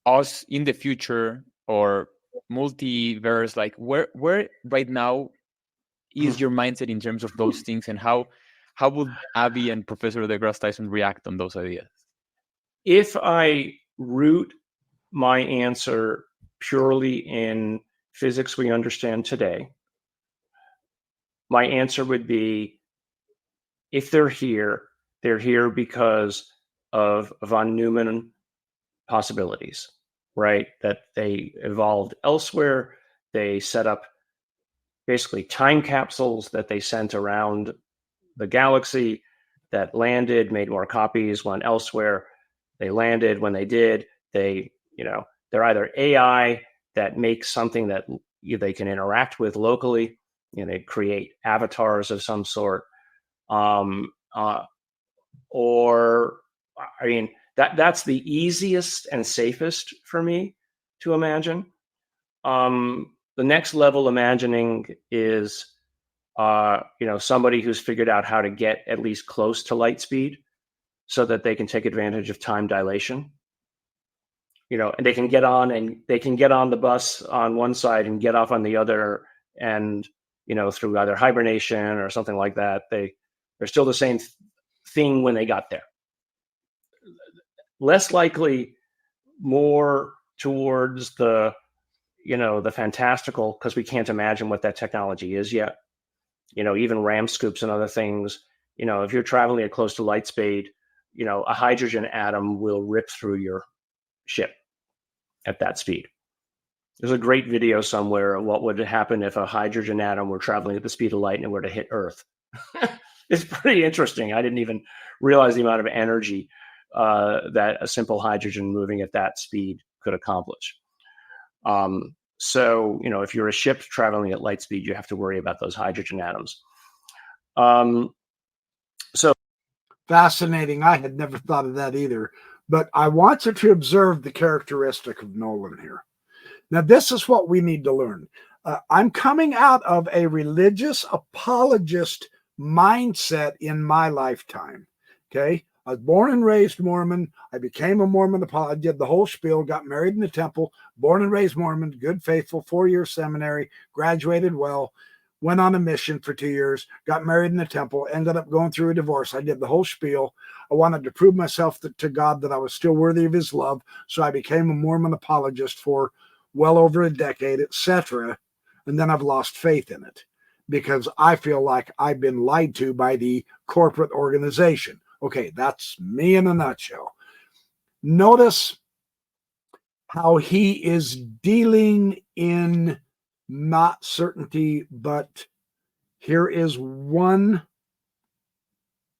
us in the future, or multiverse? Like where right now is your mindset in terms of those things, and how would Abby and Professor deGrasse Tyson react on those ideas? If I root my answer purely in physics we understand today, my answer would be, if they're here because of von Neumann possibilities, right? That they evolved elsewhere. They set up basically time capsules that they sent around the galaxy that landed, made more copies, went elsewhere. They landed. When they did, they're either AI that makes something that they can interact with locally. They create avatars of some sort. Or, I mean, that's the easiest and safest for me to imagine. The next level imagining is, somebody who's figured out how to get at least close to light speed so that they can take advantage of time dilation. And they can get on the bus on one side and get off on the other, and through either hibernation or something like that, they're still the same thing when they got there. Less likely, more towards the fantastical, because we can't imagine what that technology is yet. Even RAM scoops and other things. If you're traveling at close to light speed, a hydrogen atom will rip through your ship at that speed. There's a great video somewhere of what would happen if a hydrogen atom were traveling at the speed of light and were to hit Earth. It's pretty interesting. I didn't even realize the amount of energy that a simple hydrogen moving at that speed could accomplish. So, if you're a ship traveling at light speed, you have to worry about those hydrogen atoms. So fascinating. I had never thought of that either. But I want you to observe the characteristic of Nolan here. Now, this is what we need to learn. I'm coming out of a religious apologist mindset in my lifetime. Okay. I was born and raised Mormon. I became a Mormon apologist. I did the whole spiel, got married in the temple, born and raised Mormon, good, faithful, 4-year seminary, graduated well, went on a mission for 2 years, got married in the temple, ended up going through a divorce. I did the whole spiel. I wanted to prove myself to God that I was still worthy of his love. So I became a Mormon apologist for well over a decade, etc. And then I've lost faith in it because I feel like I've been lied to by the corporate organization. Okay, that's me in a nutshell. Notice how he is dealing in not certainty, but here is one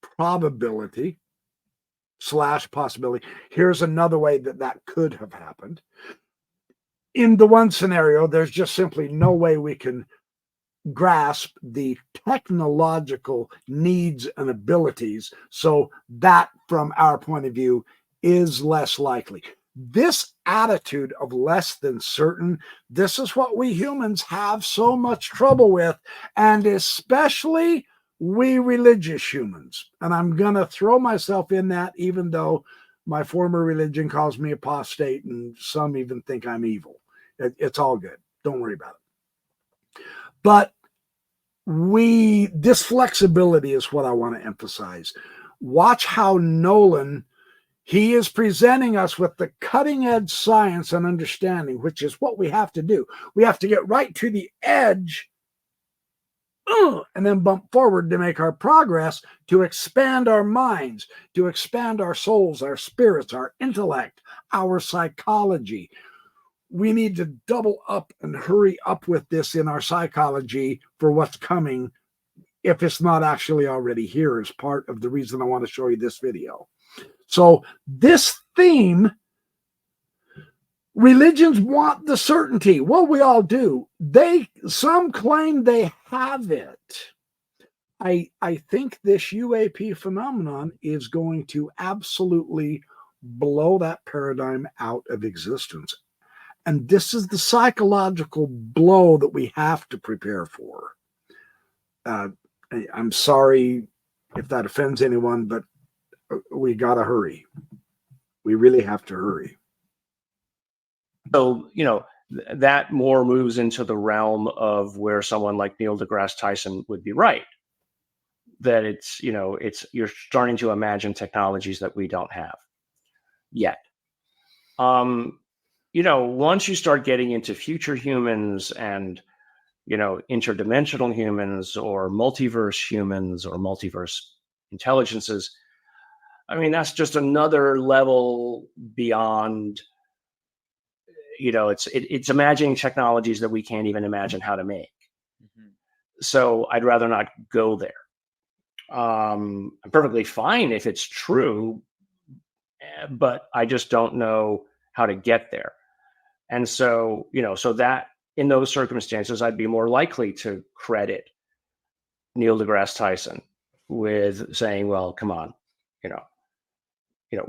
probability / possibility. Here's another way that could have happened. In the one scenario, there's just simply no way we can grasp the technological needs and abilities. So that, from our point of view, is less likely. This attitude of less than certain, this is what we humans have so much trouble with, and especially we religious humans. And I'm going to throw myself in that, even though my former religion calls me apostate and some even think I'm evil. It's all good. Don't worry about it. But this flexibility is what I want to emphasize. Watch how Nolan, he is presenting us with the cutting edge science and understanding, which is what we have to do. We have to get right to the edge and then bump forward to make our progress, to expand our minds, to expand our souls, our spirits, our intellect, our psychology. We need to double up and hurry up with this in our psychology for what's coming, if it's not actually already here, as part of the reason I want to show you this video. So this theme, religions want the certainty. Well, we all do. Some claim they have it. I think this UAP phenomenon is going to absolutely blow that paradigm out of existence. And this is the psychological blow that we have to prepare for. I'm sorry if that offends anyone, but we got to hurry. We really have to hurry. So, that more moves into the realm of where someone like Neil deGrasse Tyson would be right. That you're starting to imagine technologies that we don't have yet. Once you start getting into future humans and, interdimensional humans or multiverse humans or multiverse intelligences, I mean, that's just another level beyond, it's imagining technologies that we can't even imagine how to make. Mm-hmm. So I'd rather not go there. I'm perfectly fine if it's true, but I just don't know how to get there. And so, so that in those circumstances, I'd be more likely to credit Neil deGrasse Tyson with saying, well, come on,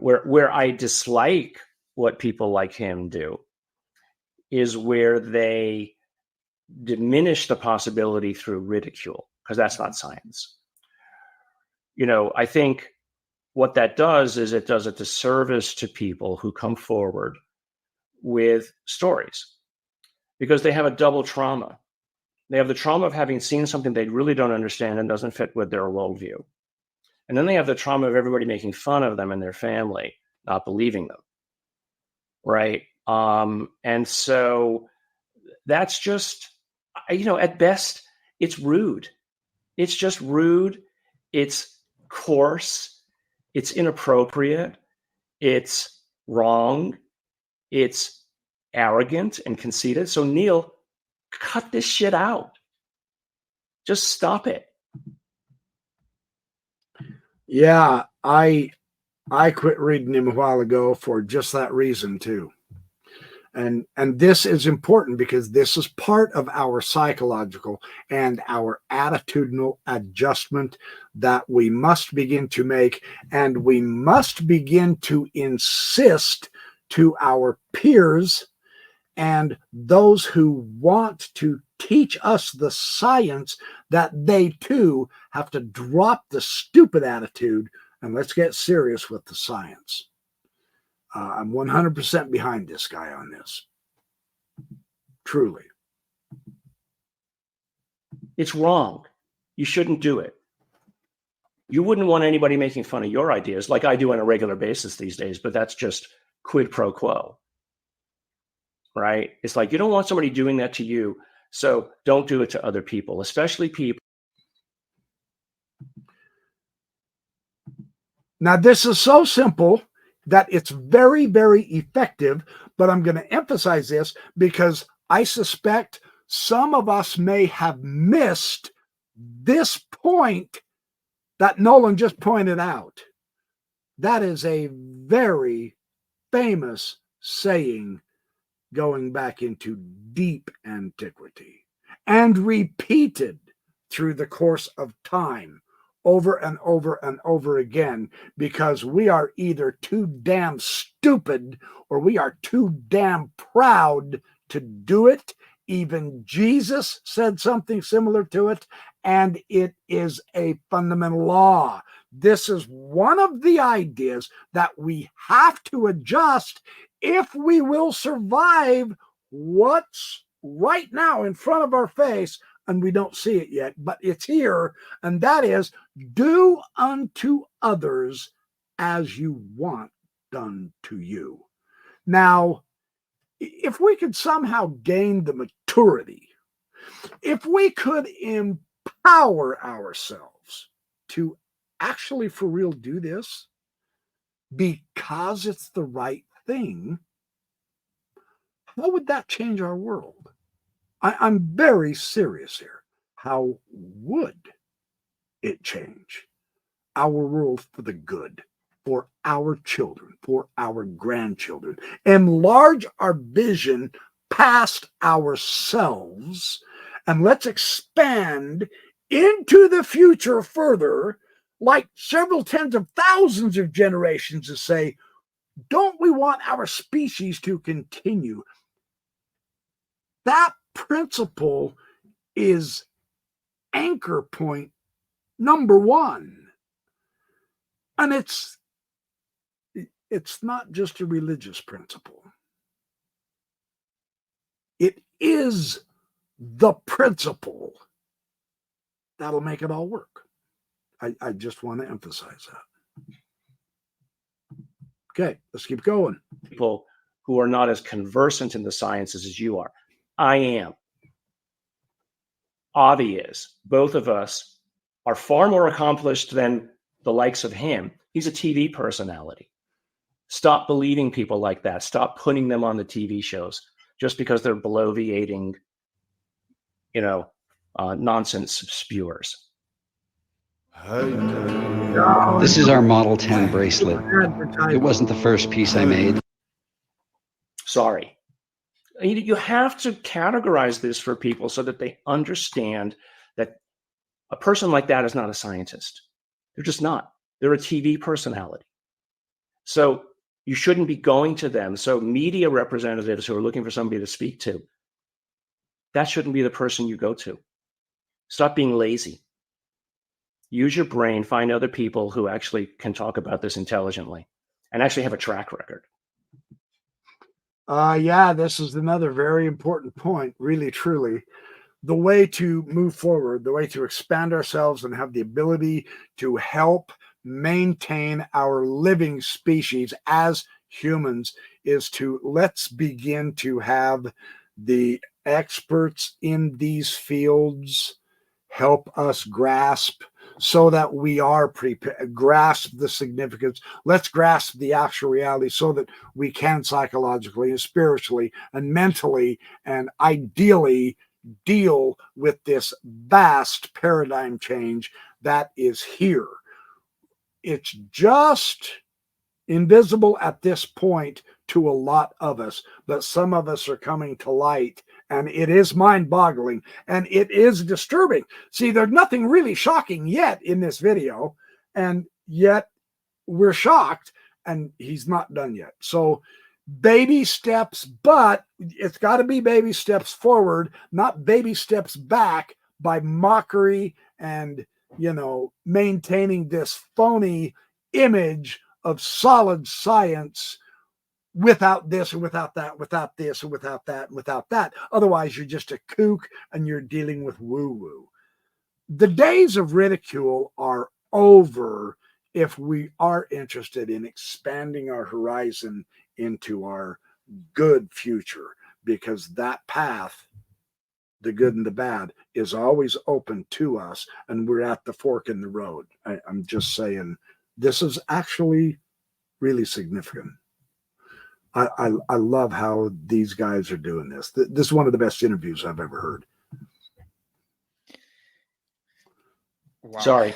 where I dislike what people like him do is where they diminish the possibility through ridicule, because that's not science. I think what that does is it does a disservice to people who come forward with stories, because they have a double trauma. They have the trauma of having seen something they really don't understand and doesn't fit with their worldview. And then they have the trauma of everybody making fun of them and their family, not believing them. Right. And so that's just, at best, it's rude. It's just rude. It's coarse. It's inappropriate. It's wrong. It's arrogant and conceited. So Neil, cut this shit out. Just stop it. Yeah, I quit reading him a while ago for just that reason too. And this is important because this is part of our psychological and our attitudinal adjustment that we must begin to make, and we must begin to insist to our peers and those who want to teach us the science that they too have to drop the stupid attitude and let's get serious with the science. I'm 100% behind this guy on this. Truly. It's wrong. You shouldn't do it. You wouldn't want anybody making fun of your ideas like I do on a regular basis these days, but that's just quid pro quo. Right? It's like you don't want somebody doing that to you, so don't do it to other people, especially people. Now, this is so simple that it's very, very effective, but I'm going to emphasize this because I suspect some of us may have missed this point that Nolan just pointed out. That is a very famous saying going back into deep antiquity and repeated through the course of time over and over and over again, because we are either too damn stupid or we are too damn proud to do it. Even Jesus said something similar to it, and it is a fundamental law. This is one of the ideas that we have to adjust if we will survive what's right now in front of our face, and we don't see it yet, but it's here, and that is, do unto others as you want done to you. Now, if we could somehow gain the maturity, if we could empower ourselves to actually for real do this because it's the right thing, how would that change our world? I'm very serious here. How would it change our world for the good, for our children, for our grandchildren? Enlarge our vision past ourselves, and let's expand into the future further, like several tens of thousands of generations, to say, don't we want our species to continue? That principle is anchor point number one. And it's not just a religious principle. It is the principle that'll make it all work. I just want to emphasize that. Okay, let's keep going. People who are not as conversant in the sciences as you are. I am. Avi is. Both of us are far more accomplished than the likes of him. He's a TV personality. Stop believing people like that. Stop putting them on the TV shows just because they're bloviating, nonsense spewers. This is our Model 10 bracelet. It wasn't the first piece I made. Sorry. You have to categorize this for people so that they understand that a person like that is not a scientist. They're just not. They're a TV personality. So you shouldn't be going to them. So media representatives who are looking for somebody to speak to, that shouldn't be the person you go to. Stop being lazy. Use your brain, find other people who actually can talk about this intelligently and actually have a track record. Yeah, this is another very important point, really, truly. The way to move forward, the way to expand ourselves and have the ability to help maintain our living species as humans is to let's begin to have the experts in these fields help us grasp, so that we are prepared, grasp the significance. Let's grasp the actual reality so that we can psychologically and spiritually and mentally and ideally deal with this vast paradigm change that is here. It's just invisible at this point to a lot of us, but some of us are coming to light, and it is mind-boggling and it is disturbing. See, there's nothing really shocking yet in this video, and yet we're shocked, and he's not done yet. So baby steps, but it's got to be baby steps forward, not baby steps back by mockery and, maintaining this phony image of solid science without this or without that, without this or without that, without that. Otherwise, you're just a kook and you're dealing with woo-woo. The days of ridicule are over if we are interested in expanding our horizon into our good future, because that path, the good and the bad, is always open to us, and we're at the fork in the road. I'm just saying, this is actually really significant. I love how these guys are doing this. This is one of the best interviews I've ever heard. Wow. Sorry.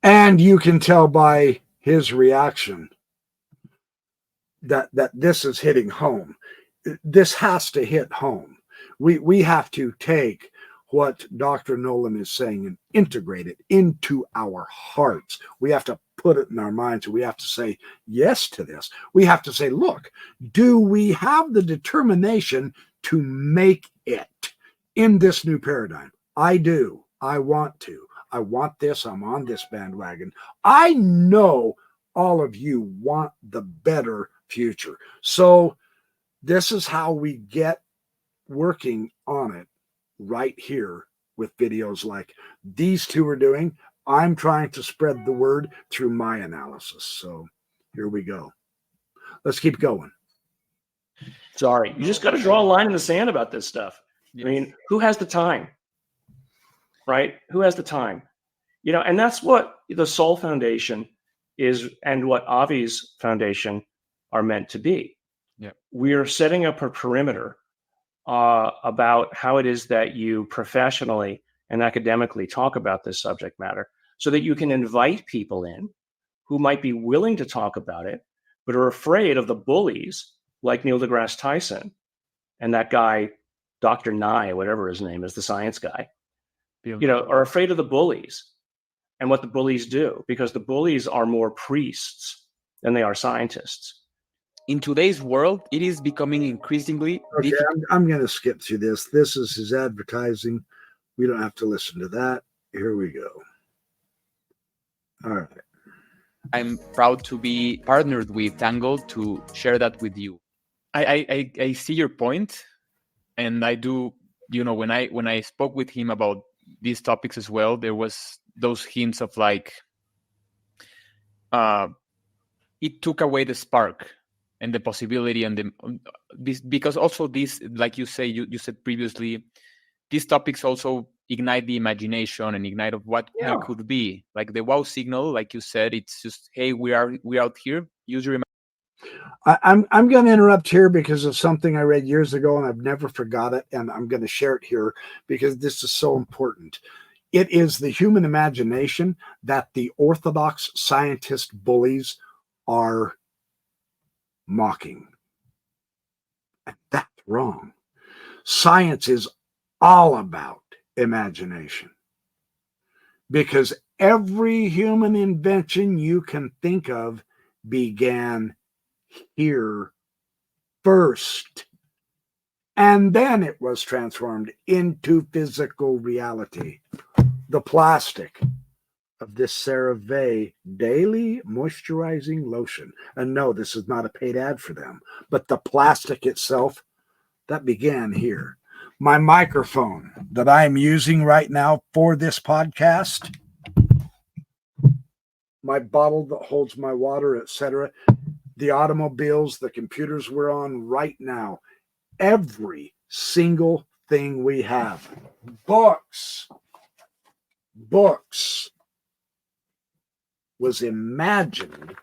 And you can tell by his reaction that this is hitting home. This has to hit home. We have to take what Dr. Nolan is saying and integrate it into our hearts. We have to put it in our minds. We have to say yes to this. We have to say, look, do we have the determination to make it in this new paradigm? I do. I want to. I want this. I'm on this bandwagon. I know all of you want the better future. So this is how we get working on it right here with videos like these two are doing. I'm trying to spread the word through my analysis. So here we go. Let's keep going. Sorry, you just got to draw a line in the sand about this stuff. Yes. I mean, who has the time? Right? Who has the time? You know, and that's what the Soul Foundation is, and what Avi's foundation are meant to be. Yeah. We are setting up a perimeter about how it is that you professionally and academically talk about this subject matter, so that you can invite people in who might be willing to talk about it, but are afraid of the bullies like Neil deGrasse Tyson and that guy, Dr. Nye, whatever his name is, the science guy, you know, are afraid of the bullies and what the bullies do, because the bullies are more priests than they are scientists. In today's world, it is becoming increasingly difficult. I'm going to skip through this. This is his advertising. We don't have to listen to that. Here we go. All right. I'm proud to be partnered with Tangle to share that with you. I see your point, and I do. You know, when I spoke with him about these topics as well, there was those hints of like, it took away the spark and the possibility, and because also this, like you say, you said previously, these topics also ignite the imagination and ignite of what we could be. Like the wow signal, like you said, it's just, hey, we're out here. Use your imagination. I'm going to interrupt here because of something I read years ago, and I've never forgot it, and I'm going to share it here because this is so important. It is the human imagination that the orthodox scientist bullies are mocking. And that's wrong. Science is all about imagination, because every human invention you can think of began here first, and then it was transformed into physical reality. The plastic of this CeraVe daily moisturizing lotion, and no, this is not a paid ad for them, but the plastic itself, that began here. My microphone that I'm using right now for this podcast, my bottle that holds my water, etc., the automobiles, the computers we're on right now, every single thing we have, books, was imagined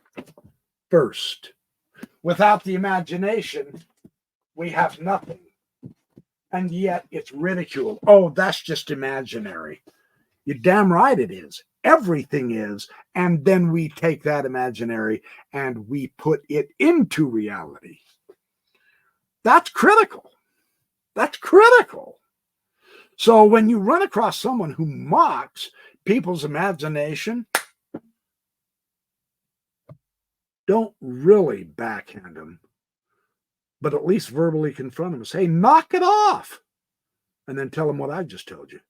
first. Without the imagination, we have nothing. And yet it's ridiculed. Oh, that's just imaginary. You're damn right it is. Everything is. And then we take that imaginary and we put it into reality. That's critical. That's critical. So when you run across someone who mocks people's imagination, don't really backhand them, but at least verbally confront them and say, knock it off. And then tell them what I just told you.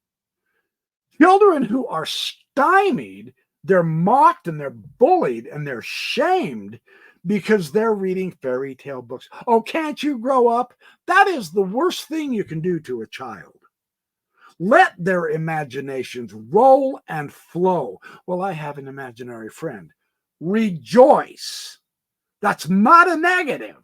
Children who are stymied, they're mocked and they're bullied and they're shamed because they're reading fairy tale books. Oh, can't you grow up? That is the worst thing you can do to a child. Let their imaginations roll and flow. Well, I have an imaginary friend. Rejoice. That's not a negative.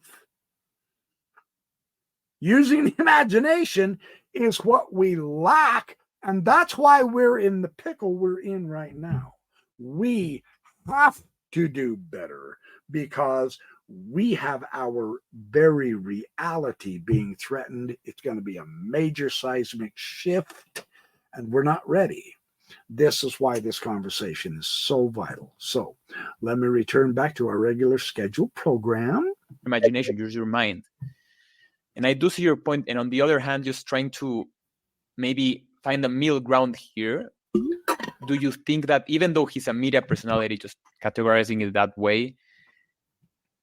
Using the imagination is what we lack, and that's why we're in the pickle we're in right now. We have to do better because we have our very reality being threatened. It's going to be a major seismic shift, and we're not ready. This is why this conversation is so vital. So let me return back to our regular scheduled program. Imagination, use your mind. And I do see your point. And on the other hand, just trying to maybe find a middle ground here. Do you think that even though he's a media personality, just categorizing it that way,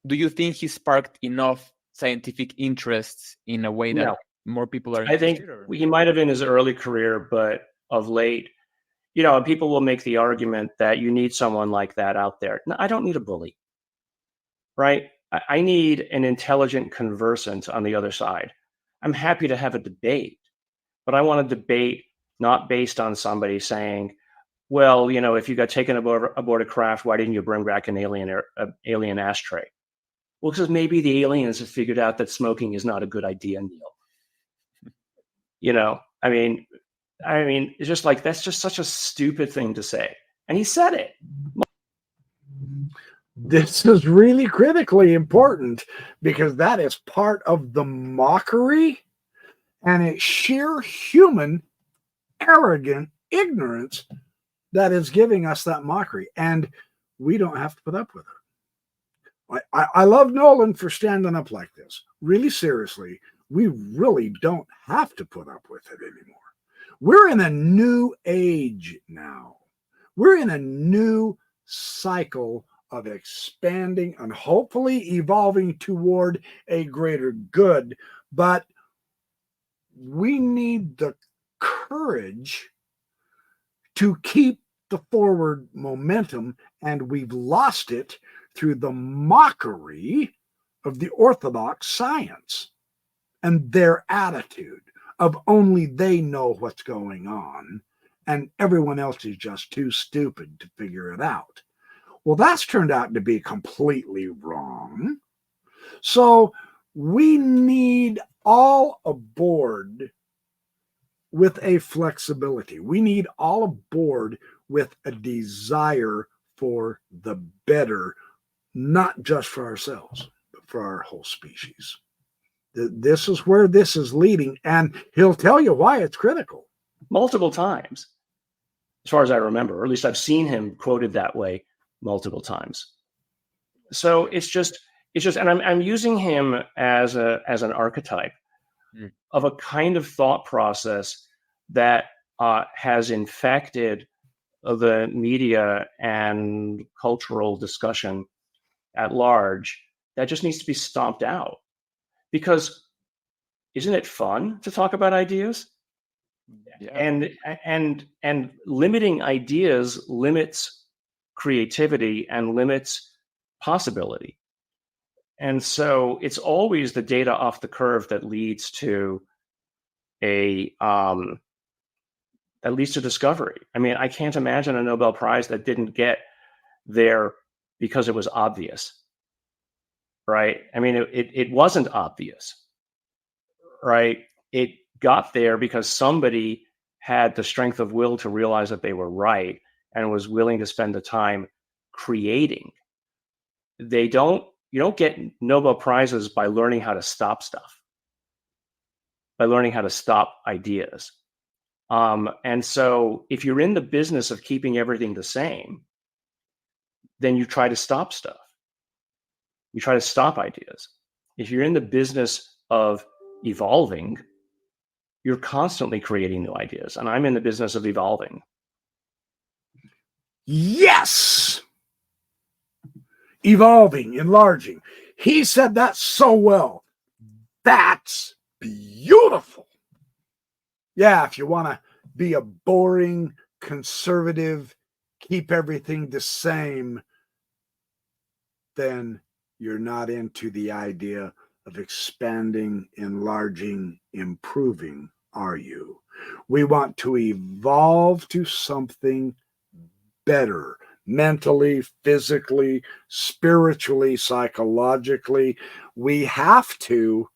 do you think he sparked enough scientific interests in a way that No. more people are I think interested? he might have in his early career, but of late, people will make the argument that you need someone like that out there. No, I don't need a bully, right? I need an intelligent conversant on the other side. I'm happy to have a debate, but I want a debate not based on somebody saying, well, if you got taken aboard a craft, why didn't you bring back an alien ashtray? Well, because maybe the aliens have figured out that smoking is not a good idea, Neil. I mean, it's just like, that's just such a stupid thing to say. And he said it. This is really critically important because that is part of the mockery and it's sheer human, arrogant ignorance that is giving us that mockery. And we don't have to put up with it. I love Nolan for standing up like this. Really seriously, we really don't have to put up with it anymore. We're in a new age now. We're in a new cycle of expanding and hopefully evolving toward a greater good. But we need the courage to keep the forward momentum, and we've lost it through the mockery of the orthodox science and their attitude of only they know what's going on and everyone else is just too stupid to figure it out. Well, that's turned out to be completely wrong. So we need all aboard with a flexibility. We need all aboard with a desire for the better, not just for ourselves, but for our whole species. This is where this is leading, and he'll tell you why it's critical. Multiple times, as far as I remember, or at least I've seen him quoted that way multiple times. So it's just, and I'm using him as an archetype of a kind of thought process that has infected the media and cultural discussion at large that just needs to be stomped out. Because isn't it fun to talk about ideas? Yeah. And limiting ideas limits creativity and limits possibility. And so it's always the data off the curve that leads to discovery. I mean, I can't imagine a Nobel Prize that didn't get there because it was obvious, right? I mean, it wasn't obvious, right? It got there because somebody had the strength of will to realize that they were right and was willing to spend the time creating. You don't get Nobel Prizes by learning how to stop stuff, by learning how to stop ideas. And so if you're in the business of keeping everything the same, then you try to stop stuff. You try to stop ideas. If you're in the business of evolving, you're constantly creating new ideas. And I'm in the business of evolving. Yes! Evolving, enlarging. He said that so well. That's beautiful. Yeah, if you want to be a boring, conservative, keep everything the same, then you're not into the idea of expanding, enlarging, improving, are you? We want to evolve to something better, mentally, physically, spiritually, psychologically. We have to.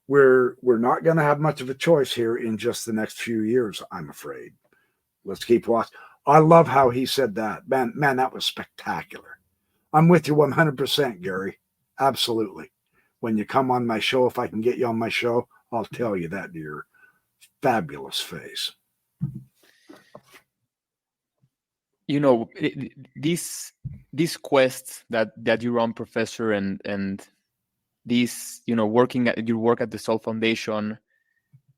We're not going to have much of a choice here in just the next few years, I'm afraid. Let's keep watching. I love how he said that. Man, that was spectacular. I'm with you 100%, Gary. Absolutely. When you come on my show, if I can get you on my show, I'll tell you that to your fabulous face. You know, these quests that you run, Professor, and these, you know, your work at the Sol Foundation,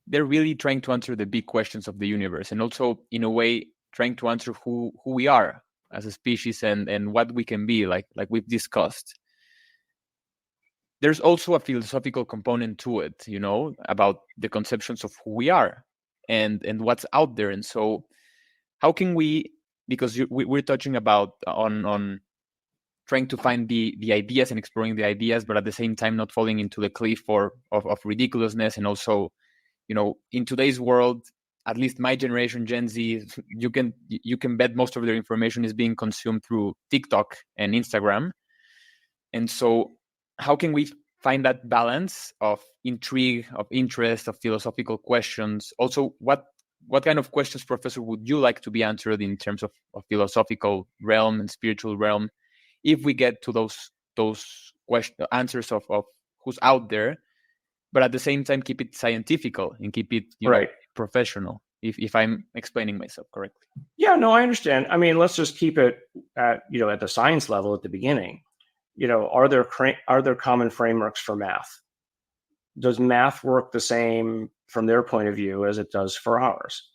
they're really trying to answer the big questions of the universe, and also in a way trying to answer who we are as a species and what we can be, like we've discussed. There's also a philosophical component to it, about the conceptions of who we are and what's out there. And so how can we, because we're touching about on trying to find the ideas and exploring the ideas, but at the same time not falling into the cliff of ridiculousness. And also, in today's world, at least my generation, Gen Z, you can bet most of their information is being consumed through TikTok and Instagram. And so how can we find that balance of intrigue, of interest, of philosophical questions? Also, what kind of questions, Professor, would you like to be answered in terms of philosophical realm and spiritual realm, if we get to those answers of who's out there, but at the same time keep it scientifical and keep it right, professional, if I'm explaining myself correctly? Yeah, no, I understand. I mean, let's just keep it at the science level at the beginning. Are there common frameworks for math? Does math work the same from their point of view as it does for ours?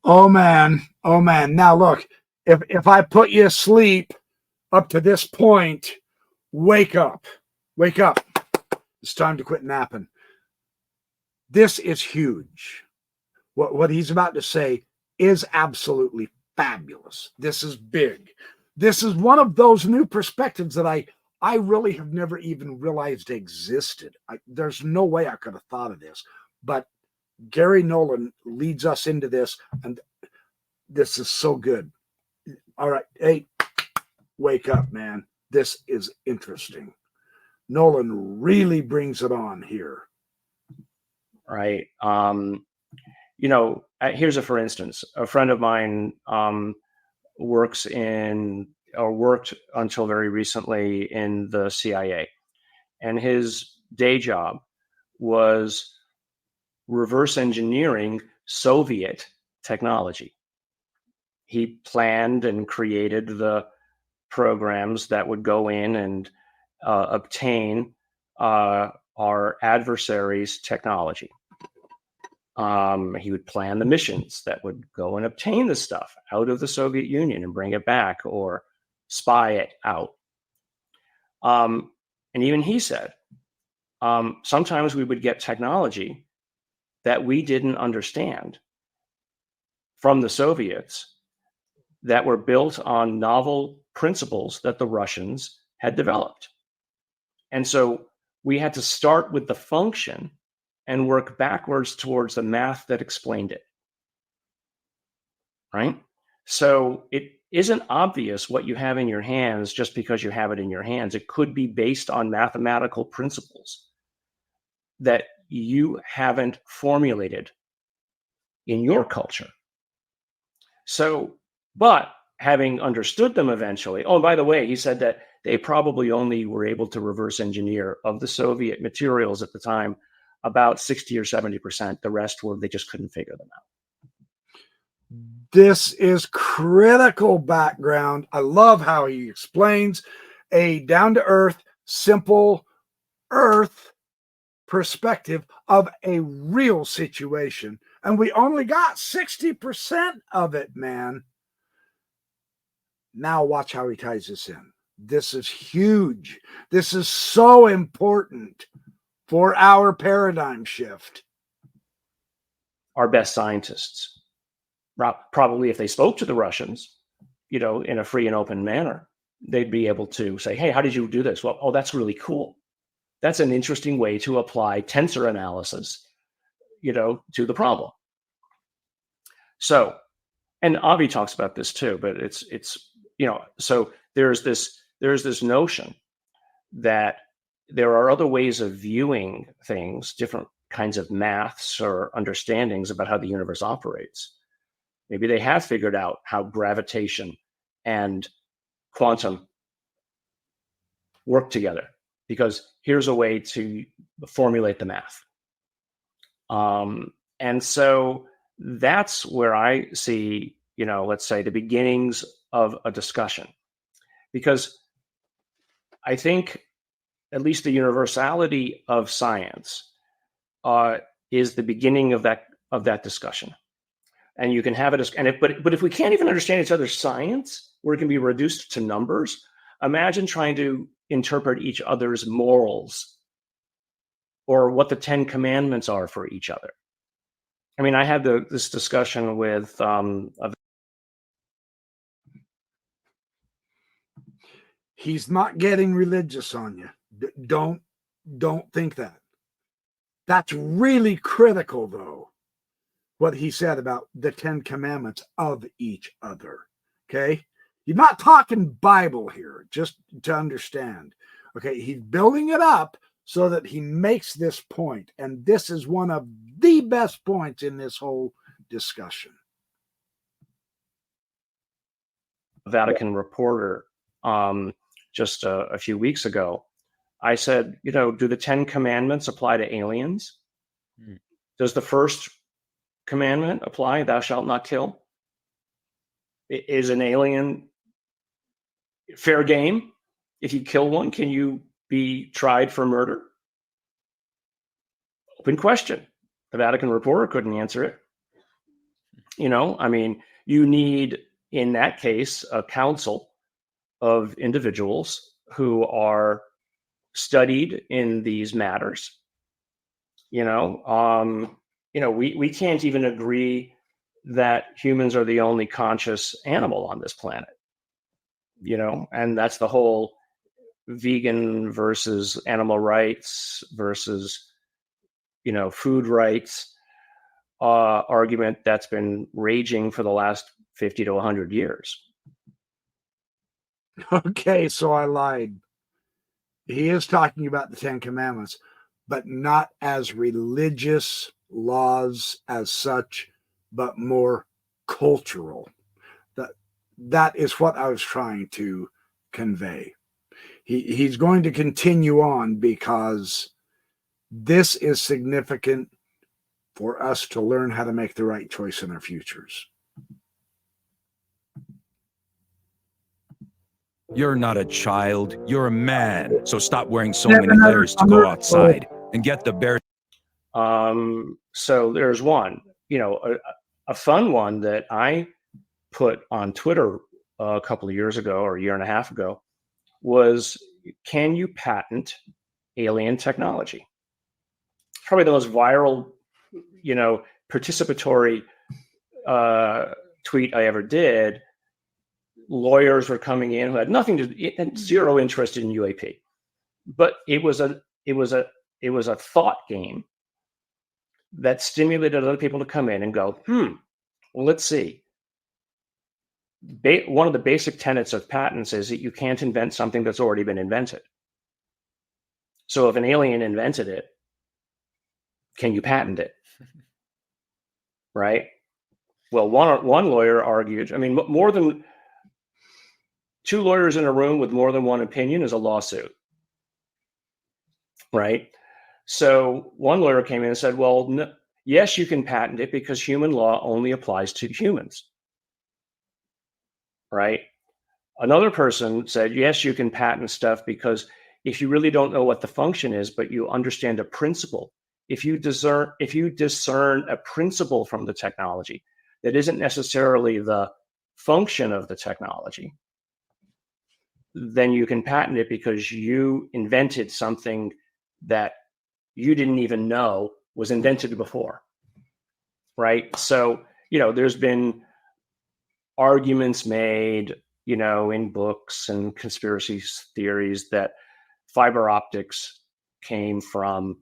Oh man. Now look, if I put you asleep up to this point, wake up. It's time to quit napping. This is huge. What he's about to say is absolutely fabulous. This is big. This is one of those new perspectives that I really have never even realized existed. There's no way I could have thought of this, but Garry Nolan leads us into this, and this is so good. All right, hey, wake up, man. This is interesting. Nolan really brings it on here. Right. Here's for instance, a friend of mine worked until very recently in the CIA, and his day job was reverse engineering Soviet technology. He planned and created the programs that would go in and obtain our adversaries' technology. He would plan the missions that would go and obtain the stuff out of the Soviet Union and bring it back, or spy it out. And even he said, sometimes we would get technology that we didn't understand from the Soviets that were built on novel principles that the Russians had developed. And so we had to start with the function and work backwards towards the math that explained it. Right? So it isn't obvious what you have in your hands just because you have it in your hands. It could be based on mathematical principles that you haven't formulated in your culture. So, but having understood them eventually, oh, by the way, he said that they probably only were able to reverse engineer of the Soviet materials at the time about 60 or 70%. The rest they just couldn't figure them out. This is critical background. I love how he explains a down-to-earth, simple earth perspective of a real situation. And we only got 60% of it, man. Now watch how he ties this in. This is huge. This is so important for our paradigm shift. Our best scientists, probably if they spoke to the Russians, in a free and open manner, they'd be able to say, hey, how did you do this? Well, oh, that's really cool. That's an interesting way to apply tensor analysis, to the problem. So, and Avi talks about this too, but it's so there's this notion that there are other ways of viewing things, different kinds of maths or understandings about how the universe operates. Maybe they have figured out how gravitation and quantum work together, because here's a way to formulate the math. And so that's where I see, let's say the beginnings of a discussion, because I think at least the universality of science is the beginning of that discussion. And you can have it as, but if we can't even understand each other's science, where it can be reduced to numbers, imagine trying to interpret each other's morals or what the 10 commandments are for each other. I mean, I had this discussion with he's not getting religious on you. Don't think that. That's really critical, though, what he said about the 10 commandments of each other. Okay? You're not talking Bible here, just to understand. Okay, he's building it up so that he makes this point, and this is one of the best points in this whole discussion. Vatican reporter just a few weeks ago. I said, do the 10 commandments apply to aliens? Does the first commandment apply, thou shalt not kill? Is an alien fair game? If you kill one, can you be tried for murder? Open question. The Vatican reporter couldn't answer it. I mean, you need, in that case, a council of individuals who are studied in these matters. We can't even agree that humans are the only conscious animal on this planet. And that's the whole vegan versus animal rights versus food rights argument that's been raging for the last 50 to 100 years. Okay, so I lied. He is talking about the 10 commandments, but not as religious laws as such, but more cultural. That is what I was trying to convey. He's going to continue on because this is significant for us to learn how to make the right choice in our futures. You're not a child, you're a man. So stop wearing so many layers to go outside and get the bare. So there's one, a fun one that I put on Twitter a couple of years ago or a year and a half ago was, can you patent alien technology? Probably the most viral, participatory tweet I ever did. Lawyers were coming in who had zero interest in UAP, but it was a thought game that stimulated other people to come in and go, well, let's see. One of the basic tenets of patents is that you can't invent something that's already been invented. So if an alien invented it, can you patent it? Right? Well, one lawyer argued, more than two lawyers in a room with more than one opinion is a lawsuit. Right? So one lawyer came in and said, well, no, yes, you can patent it because human law only applies to humans. Right? Another person said, yes, you can patent stuff because if you really don't know what the function is, but you understand a principle, if you discern a principle from the technology that isn't necessarily the function of the technology, then you can patent it because you invented something that you didn't even know was invented before. Right? So, there's been arguments made, in books and conspiracy theories that fiber optics came from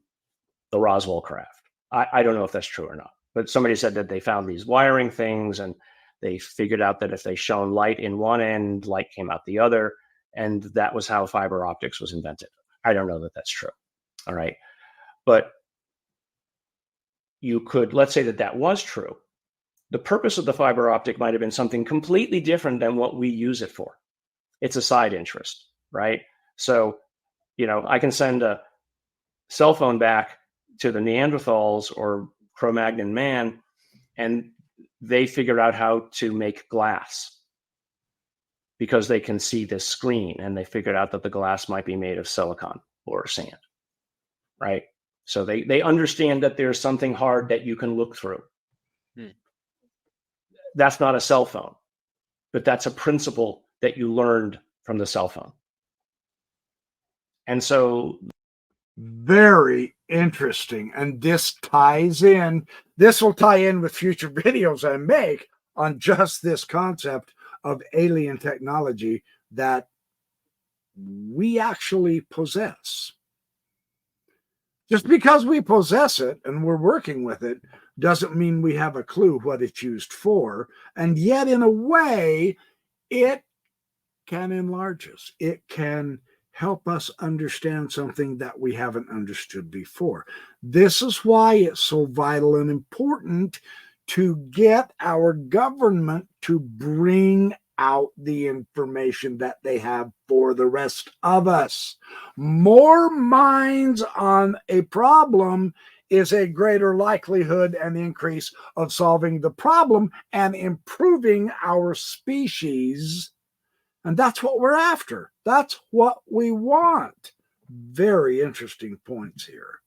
the Roswell craft. I don't know if that's true or not, but somebody said that they found these wiring things and they figured out that if they shone light in one end, light came out the other. And that was how fiber optics was invented. I don't know that that's true. All right. But you could, let's say that was true. The purpose of the fiber optic might have been something completely different than what we use it for. It's a side interest, right? So, I can send a cell phone back to the Neanderthals or Cro-Magnon man, and they figured out how to make glass because they can see this screen, and they figured out that the glass might be made of silicon or sand, right? So they understand that there's something hard that you can look through. That's not a cell phone, but that's a principle that you learned from the cell phone. And so, very interesting. And this ties in, this will tie in with future videos I make on just this concept of alien technology that we actually possess. Just because we possess it and we're working with it doesn't mean we have a clue what it's used for. And yet, in a way, it can enlarge us. It can help us understand something that we haven't understood before. This is why it's so vital and important to get our government to bring out the information that they have for the rest of us. More minds on a problem is a greater likelihood and increase of solving the problem and improving our species. And that's what we're after. That's what we want. Very interesting points here.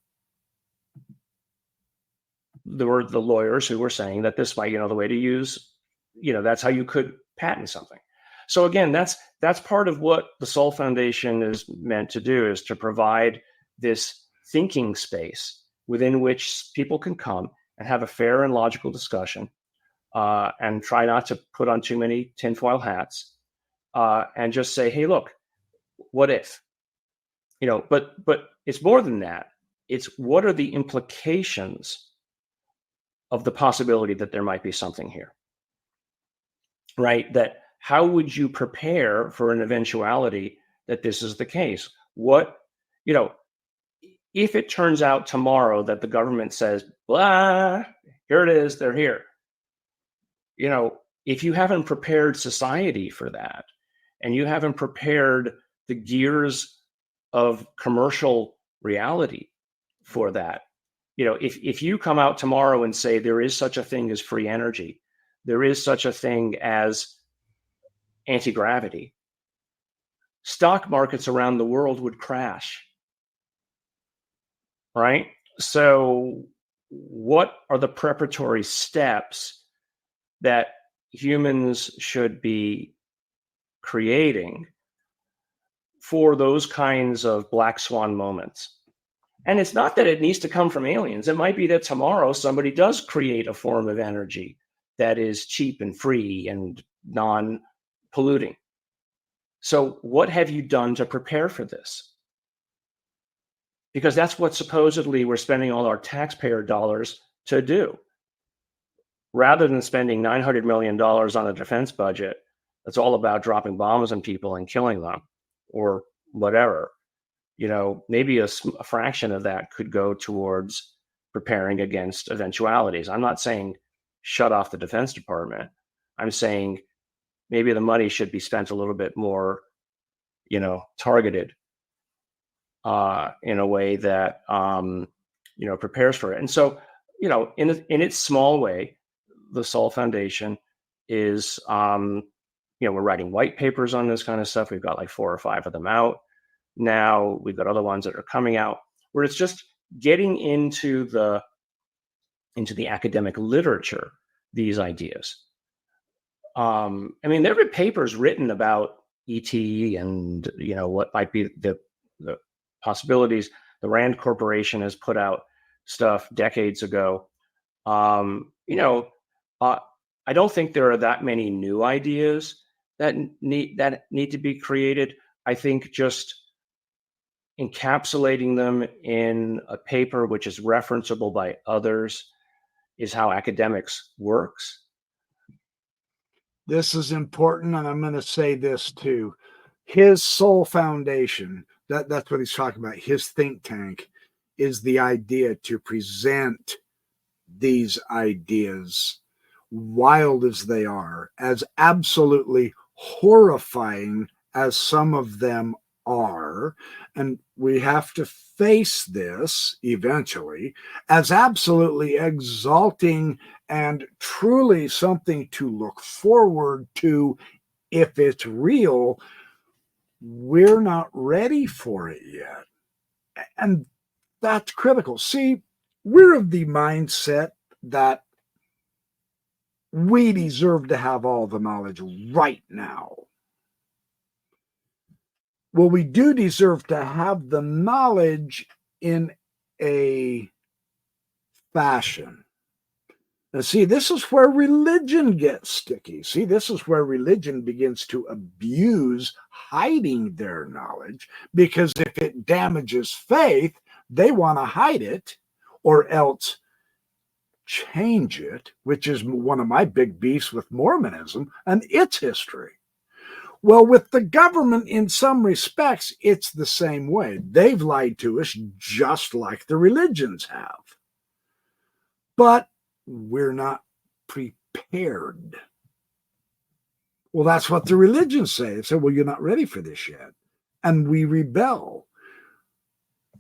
there were the lawyers who were saying that this might, the way to use, that's how you could patent something. So again, that's part of what the Soul Foundation is meant to do, is to provide this thinking space within which people can come and have a fair and logical discussion, and try not to put on too many tinfoil hats, and just say, hey, look, what if? But it's more than that. It's what are the implications of the possibility that there might be something here, right? That how would you prepare for an eventuality that this is the case? What, if it turns out tomorrow that the government says, blah, here it is, they're here. If you haven't prepared society for that, and you haven't prepared the gears of commercial reality for that, if you come out tomorrow and say there is such a thing as free energy, there is such a thing as anti-gravity, stock markets around the world would crash, right? So what are the preparatory steps that humans should be creating for those kinds of black swan moments? And it's not that it needs to come from aliens. It might be that tomorrow somebody does create a form of energy that is cheap and free and non-polluting. So what have you done to prepare for this? Because that's what supposedly we're spending all our taxpayer dollars to do. Rather than spending $900 million on a defense budget that's all about dropping bombs on people and killing them or whatever, maybe a fraction of that could go towards preparing against eventualities. I'm not saying shut off the Defense Department. I'm saying maybe the money should be spent a little bit more, targeted in a way that, prepares for it. And so, in its small way, the Soul Foundation is, we're writing white papers on this kind of stuff. We've got like 4 or 5 of them out now. We've got other ones that are coming out, where it's just getting into the academic literature, these ideas. There have been papers written about ET and, what might be the possibilities. The Rand Corporation has put out stuff decades ago. I don't think there are that many new ideas that need to be created. I think just encapsulating them in a paper which is referenceable by others is how academics works. This is important, and I'm going to say this too. His Soul Foundation, that's what he's talking about. His think tank is the idea to present these ideas, wild as they are, as absolutely horrifying as some of them are, and we have to face this eventually, as absolutely exalting and truly something to look forward to. If it's real, we're not ready for it yet. And that's critical. See, we're of the mindset that we deserve to have all the knowledge right now. Well, we do deserve to have the knowledge in a fashion. Now, see, this is where religion gets sticky. See, this is where religion begins to abuse hiding their knowledge, because if it damages faith, they want to hide it or else change it, which is one of my big beefs with Mormonism and its history. Well, with the government, in some respects, it's the same way. They've lied to us just like the religions have. But we're not prepared. Well, that's what the religions say. They say, well, you're not ready for this yet. And we rebel.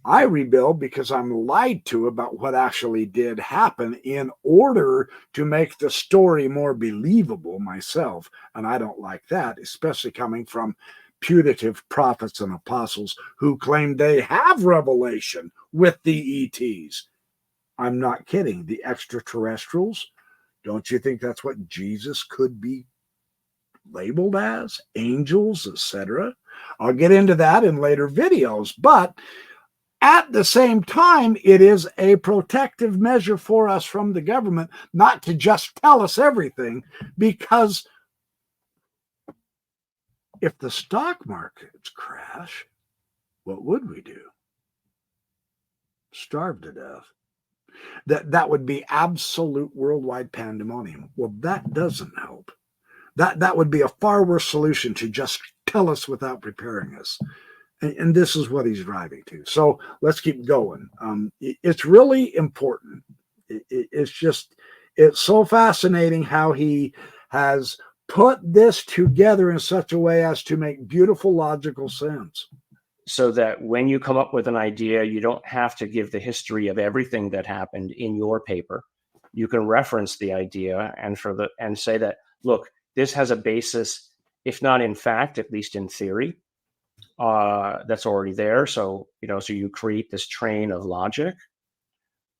I rebel because I'm lied to about what actually did happen in order to make the story more believable myself. And I don't like that, especially coming from putative prophets and apostles who claim they have revelation with the ETs. I'm not kidding. The extraterrestrials, don't you think that's what Jesus could be labeled as? Angels, etc. I'll get into that in later videos, but at the same time, it is a protective measure for us from the government not to just tell us everything, because if the stock markets crash, what would we do? Starve to death. That would be absolute worldwide pandemonium. Well, that doesn't help. That would be a far worse solution to just tell us without preparing us. And this is what he's driving to. So let's keep going. It's really important. It's so fascinating how he has put this together in such a way as to make beautiful, logical sense. So that when you come up with an idea, you don't have to give the history of everything that happened in your paper. You can reference the idea and say that, look, this has a basis, if not in fact, at least in theory. That's already there. So you create this train of logic.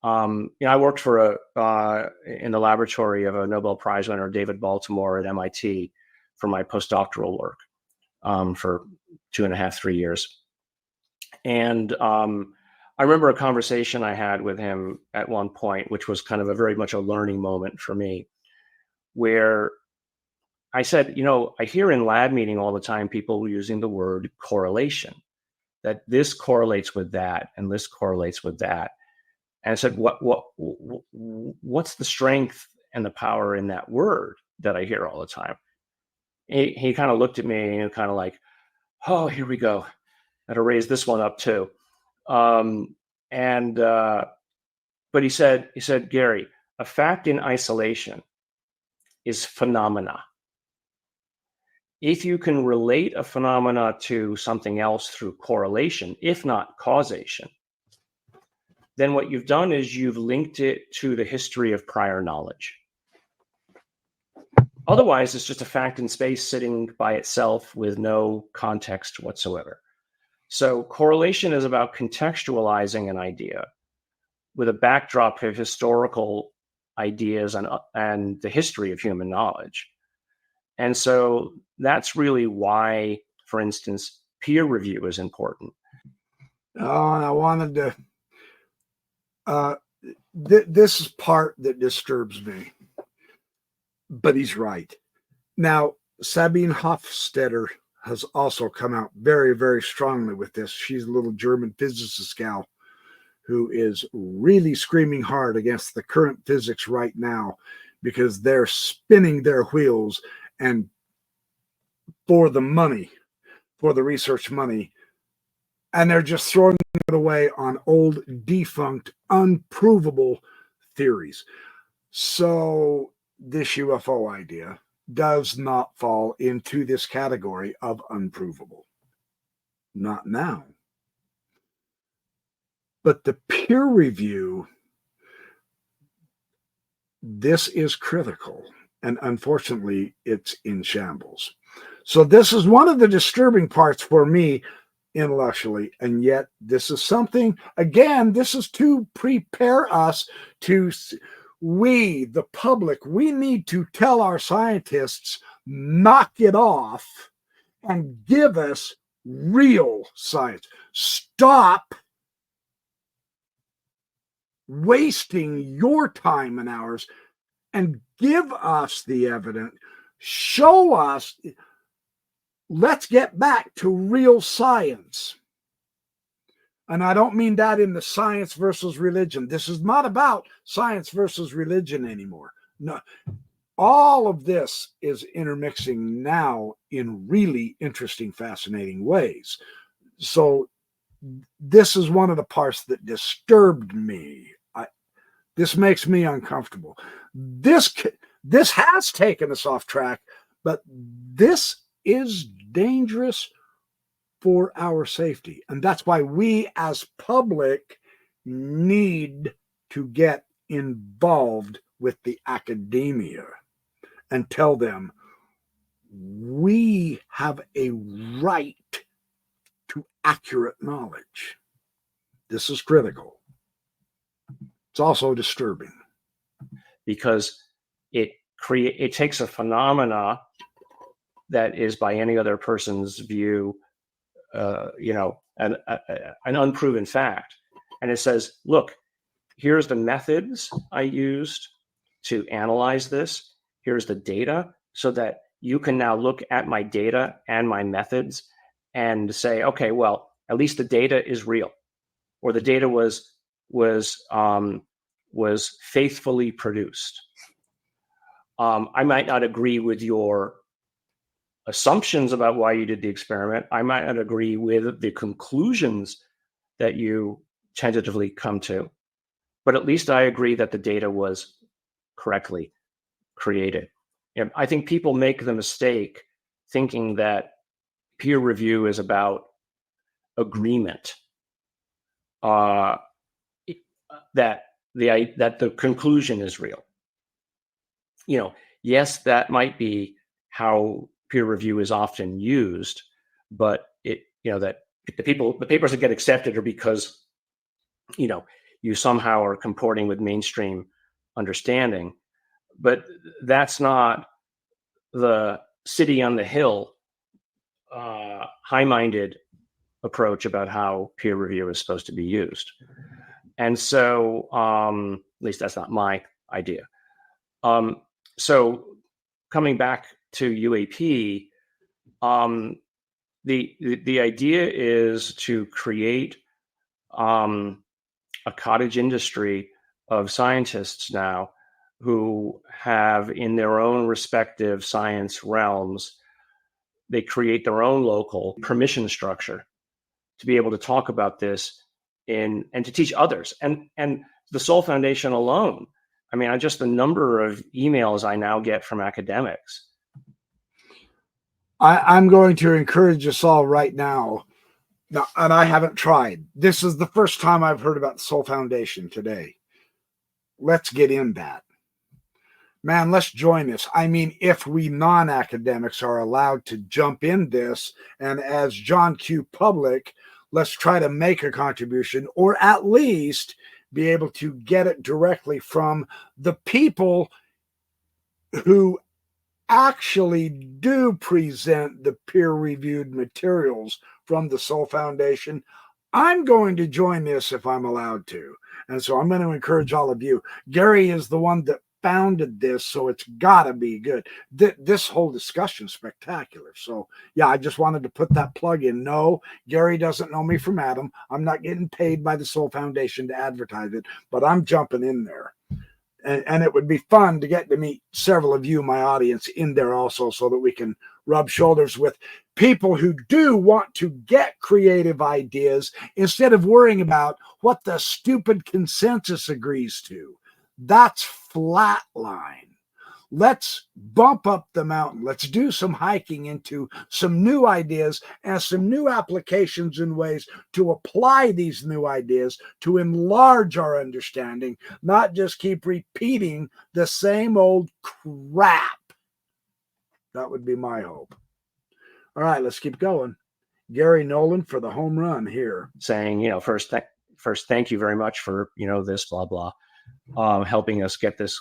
I worked in the laboratory of a Nobel Prize winner, David Baltimore at MIT, for my postdoctoral work for 2.5, 3 years. And I remember a conversation I had with him at one point, which was kind of very much a learning moment for me, where I said, I hear in lab meeting all the time people using the word correlation, that this correlates with that and this correlates with that. And I said, what's the strength and the power in that word that I hear all the time? He kind of looked at me and kind of like, oh, here we go. Got to raise this one up too. But he said, Garry, a fact in isolation is phenomena. If you can relate a phenomena to something else through correlation, if not causation, then what you've done is you've linked it to the history of prior knowledge. Otherwise, it's just a fact in space sitting by itself with no context whatsoever. So correlation is about contextualizing an idea with a backdrop of historical ideas and the history of human knowledge. And so that's really why, for instance, peer review is important. Oh, and I wanted to, this is part that disturbs me, but he's right. Now, Sabine Hofstadter has also come out very, very strongly with this. She's a little German physicist gal who is really screaming hard against the current physics right now, because they're spinning their wheels and for the money, for the research money, and they're just throwing it away on old, defunct, unprovable theories. So this UFO idea does not fall into this category of unprovable. Not now. But the peer review, this is critical. And unfortunately, it's in shambles. So this is one of the disturbing parts for me intellectually. And yet this is something, again, this is to prepare us to, we, the public, we need to tell our scientists, knock it off and give us real science. Stop wasting your time and ours and give us the evidence. Show us. Let's get back to real science. And I don't mean that in the science versus religion. This is not about science versus religion anymore. No, all of this is intermixing now in really interesting, fascinating ways. So this is one of the parts that disturbed me. This makes me uncomfortable. This has taken us off track, but this is dangerous for our safety. And that's why we as public need to get involved with the academia and tell them we have a right to accurate knowledge. This is critical. It's also disturbing. Because it takes a phenomena that is by any other person's view, an unproven fact. And it says, look, here's the methods I used to analyze this. Here's the data, so that you can now look at my data and my methods and say, okay, well, at least the data is real, or the data was faithfully produced. I might not agree with your assumptions about why you did the experiment. I might not agree with the conclusions that you tentatively come to, but at least I agree that the data was correctly created. And I think people make the mistake thinking that peer review is about agreement, that the conclusion is real. Yes, that might be how peer review is often used, but that the papers that get accepted are because you somehow are comporting with mainstream understanding. But that's not the city on the hill, high-minded approach about how peer review is supposed to be used. And so, at least that's not my idea. So coming back to UAP, the idea is to create a cottage industry of scientists now who have, in their own respective science realms, they create their own local permission structure to be able to talk about this and to teach others. And the Soul Foundation alone, I mean, just the number of emails I now get from academics. I'm going to encourage us all right now. Now, and I haven't tried. This is the first time I've heard about the Soul Foundation today. Let's get in that. Man, let's join this. I mean, if we non-academics are allowed to jump in this, and as John Q. Public, let's try to make a contribution, or at least be able to get it directly from the people who actually do present the peer-reviewed materials from the Soul Foundation. I'm going to join this if I'm allowed to. And so I'm going to encourage all of you. Garry is the one that founded this, so it's got to be good. This whole discussion is spectacular. So, yeah, I just wanted to put that plug in. No, Garry doesn't know me from Adam. I'm not getting paid by the Soul Foundation to advertise it, but I'm jumping in there. And it would be fun to get to meet several of you, my audience, in there also, so that we can rub shoulders with people who do want to get creative ideas instead of worrying about what the stupid consensus agrees to. That's flatline. Let's bump up the mountain. Let's do some hiking into some new ideas and some new applications and ways to apply these new ideas to enlarge our understanding, not just keep repeating the same old crap. That would be my hope. All right, let's keep going. Garry Nolan for the home run here. Saying, first, thank you very much for, this, blah, blah, helping us get this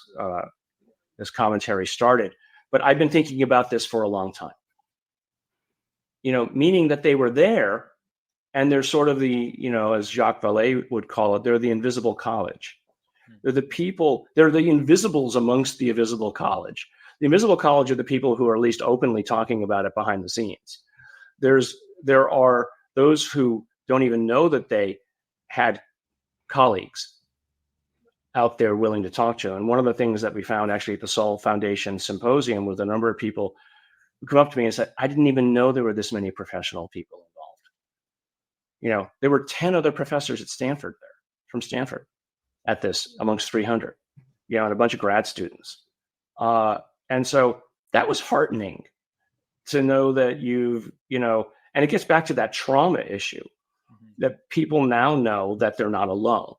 commentary started. But I've been thinking about this for a long time. Meaning that they were there, and they're sort of the, as Jacques Vallée would call it, they're the invisible college. They're the people, they're the invisibles amongst the invisible college. The invisible college are the people who are at least openly talking about it behind the scenes. There are those who don't even know that they had colleagues out there willing to talk to. And one of the things that we found actually at the Sol Foundation Symposium was a number of people who come up to me and said, I didn't even know there were this many professional people involved. There were 10 other professors at Stanford from Stanford at this amongst 300, and a bunch of grad students. And so that was heartening to know that and it gets back to that trauma issue, that people now know that they're not alone.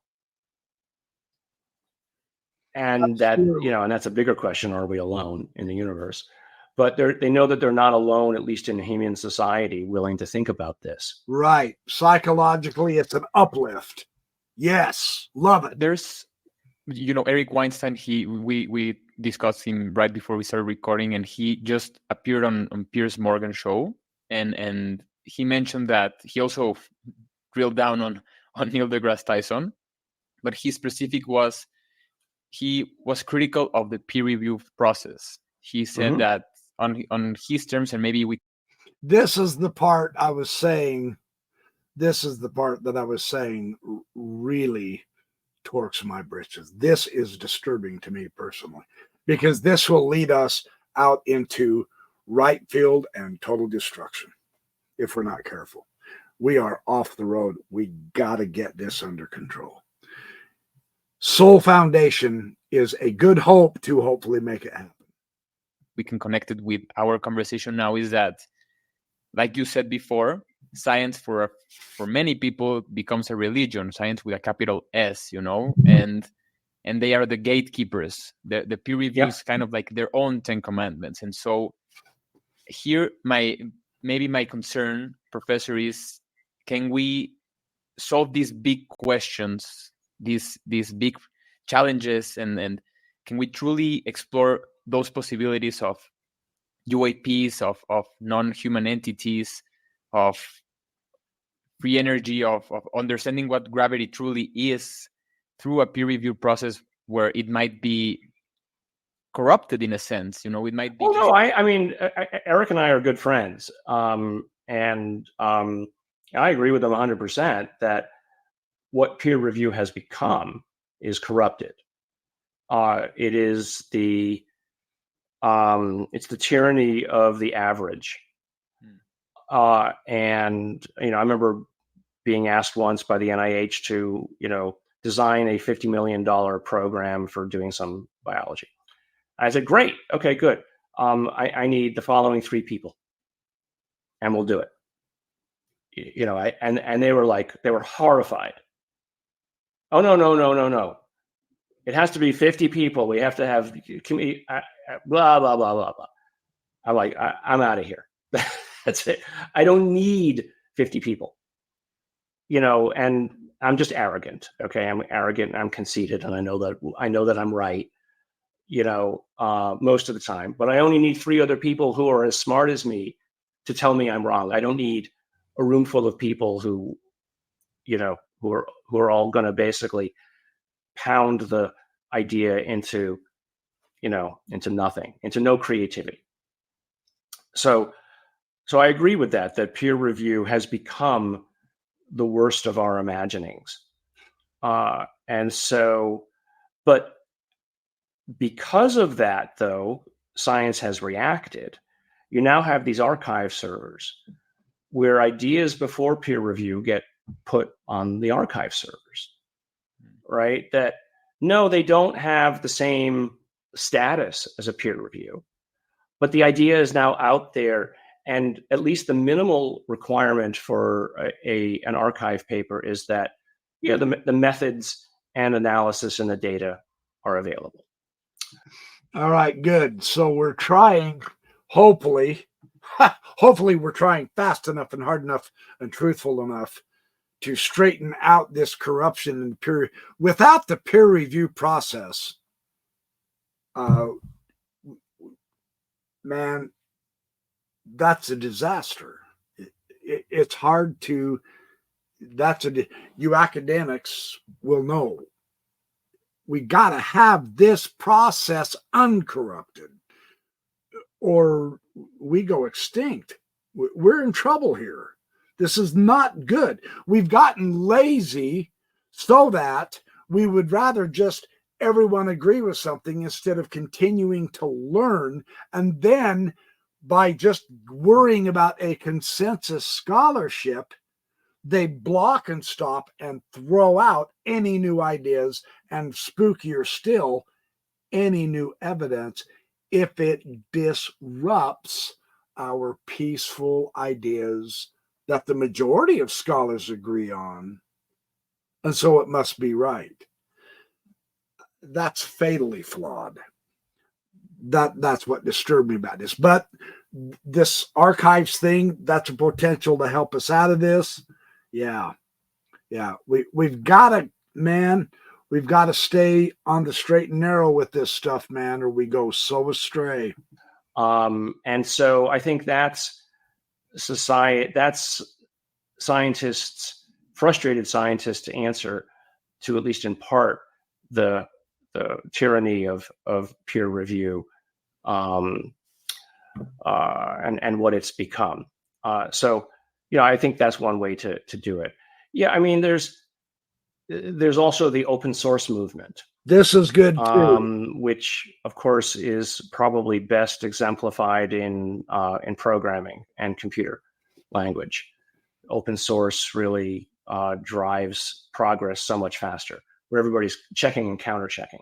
And that, and that's a bigger question, are we alone in the universe? But they know that they're not alone, at least in human society, willing to think about this. Right. Psychologically, it's an uplift. Yes. Love it. There's, Eric Weinstein, we discussed him right before we started recording, and he just appeared on Piers Morgan's show. And he mentioned that he also drilled down on Neil deGrasse Tyson, but his specific was, he was critical of the peer review process. He said that on his terms, and maybe this is the part I was saying. This is the part that I was saying really torques my britches. This is disturbing to me personally, because this will lead us out into right field and total destruction if we're not careful. We are off the road. We got to get this under control. Sol Foundation is a good hope to hopefully make it happen. We can connect it with our conversation now is that, like you said before, science for many people becomes a religion, science with a capital S, and they are the gatekeepers. The peer review is kind of like their own 10 commandments. And so here, my concern, Professor, is, can we solve these big questions, these big challenges, and can we truly explore those possibilities of UAPs, of non-human entities, of free energy, of understanding what gravity truly is through a peer review process where it might be corrupted in a sense, it might be. Well, no, I mean, Eric and I are good friends, and I agree with him 100% that what peer review has become is corrupted. It is it's the tyranny of the average. And I remember being asked once by the NIH to design a $50 million program for doing some biology. I said, great, okay, good. I need the following 3 people, and we'll do it. And they were horrified. Oh, no. It has to be 50 people. We have to have, blah, blah, blah, blah, blah. I'm like, I'm out of here. That's it. I don't need 50 people, and I'm just arrogant. Okay. I'm arrogant and I'm conceited, and I know that I'm right, most of the time, but I only need 3 other people who are as smart as me to tell me I'm wrong. I don't need a room full of people who are all going to basically pound the idea into nothing, into no creativity. So I agree with that peer review has become the worst of our imaginings. And so, but because of that, though, science has reacted. You now have these archive servers where ideas before peer review get put on the archive servers, right? That, no, they don't have the same status as a peer review, but the idea is now out there. And at least the minimal requirement for an archive paper is that the methods and analysis and the data are available. All right, good. So we're trying, hopefully, hopefully we're trying fast enough and hard enough and truthful enough to straighten out this corruption and peer. Without the peer review process, man, that's a disaster. It's hard to. You academics will know. We got to have this process uncorrupted, or we go extinct. We're in trouble here. This is not good. We've gotten lazy so that we would rather just everyone agree with something instead of continuing to learn. And then by just worrying about a consensus scholarship, they block and stop and throw out any new ideas, and spookier still, any new evidence if it disrupts our peaceful ideas that the majority of scholars agree on. And so it must be right. That's fatally flawed. That's what disturbed me about this. But this archives thing, that's a potential to help us out of this. Yeah. We've got to, man, we've got to stay on the straight and narrow with this stuff, man, or we go so astray. And so I think that's society, that's scientists, frustrated scientists, to answer to, at least in part, the tyranny of peer review and what it's become. So, I think that's one way to do it. Yeah, I mean, there's also the open source movement. This is good too. Which, of course, is probably best exemplified in programming and computer language. Open source really drives progress so much faster, where everybody's checking and counter-checking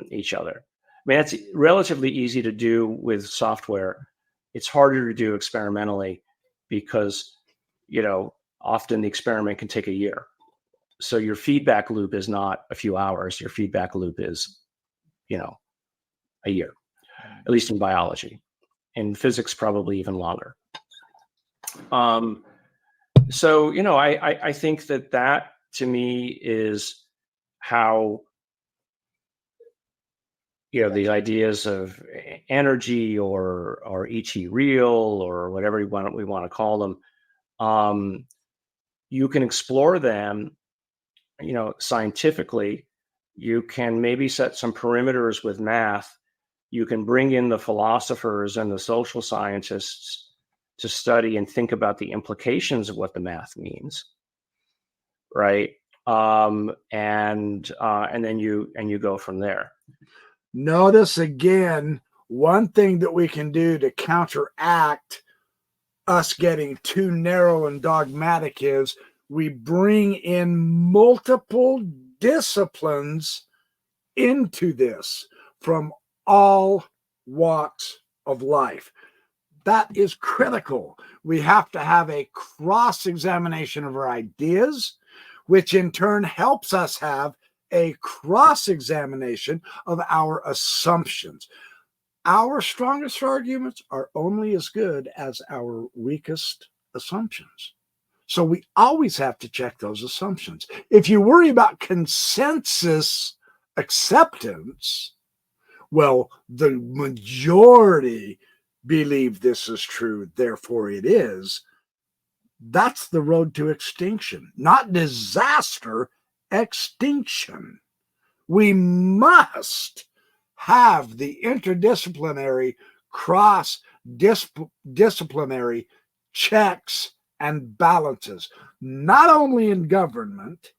each other. I mean, that's relatively easy to do with software. It's harder to do experimentally because, often the experiment can take a year. So your feedback loop is not a few hours. Your feedback loop is, a year, at least in biology. In physics, probably even longer. So, I think that to me is how, these ideas of energy or ET real or whatever we want to call them, you can explore them, scientifically. You can maybe set some perimeters with math. You can bring in the philosophers and the social scientists to study and think about the implications of what the math means, right? And then you go from there. Notice again, one thing that we can do to counteract us getting too narrow and dogmatic is we bring in multiple disciplines into this from all walks of life. That is critical. We have to have a cross-examination of our ideas, which in turn helps us have a cross-examination of our assumptions. Our strongest arguments are only as good as our weakest assumptions. So we always have to check those assumptions. If you worry about consensus acceptance, well, the majority believe this is true, therefore it is. That's the road to extinction, not disaster, extinction. We must have the interdisciplinary, cross-disciplinary checks and balances, not only in government,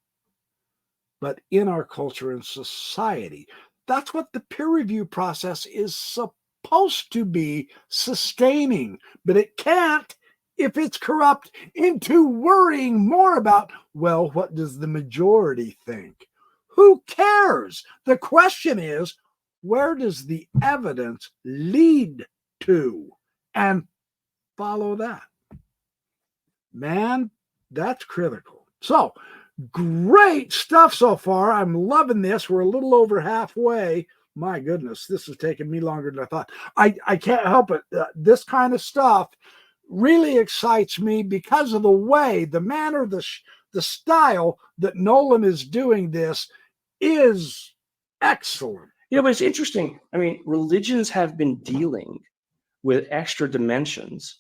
but in our culture and society. That's what the peer review process is supposed to be sustaining, but it can't if it's corrupt into worrying more about, well, what does the majority think? Who cares? The question is, where does the evidence lead to? And follow that. Man, that's critical. So, great stuff so far. I'm loving this. We're a little over halfway. my goodness, this has taken me longer than I thought. I can't help it. This kind of stuff really excites me because of the way, the manner, the style that Nolan is doing this is excellent. But it's interesting. I mean, religions have been dealing with extra dimensions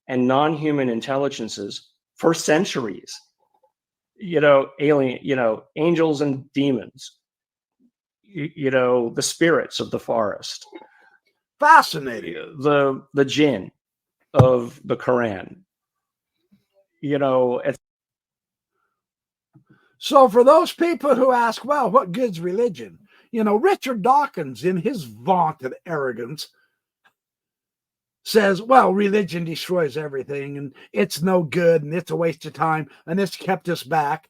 and non-human intelligences for centuries. Alien, angels and demons, the spirits of the forest. Fascinating. The jinn of the Quran. So for those people who ask, well, what good's religion? Richard Dawkins, in his vaunted arrogance, says, well, religion destroys everything and it's no good and it's a waste of time and it's kept us back.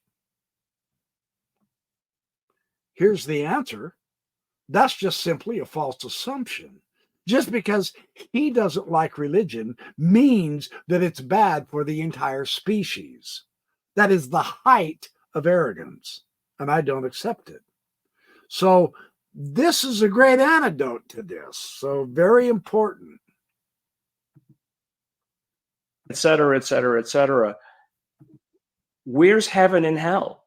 Here's the answer. That's just simply a false assumption. Just because he doesn't like religion means that it's bad for the entire species. That is the height of arrogance, and I don't accept it. So this is a great antidote to this. So very important. Et cetera, et cetera, et cetera. Where's heaven and hell?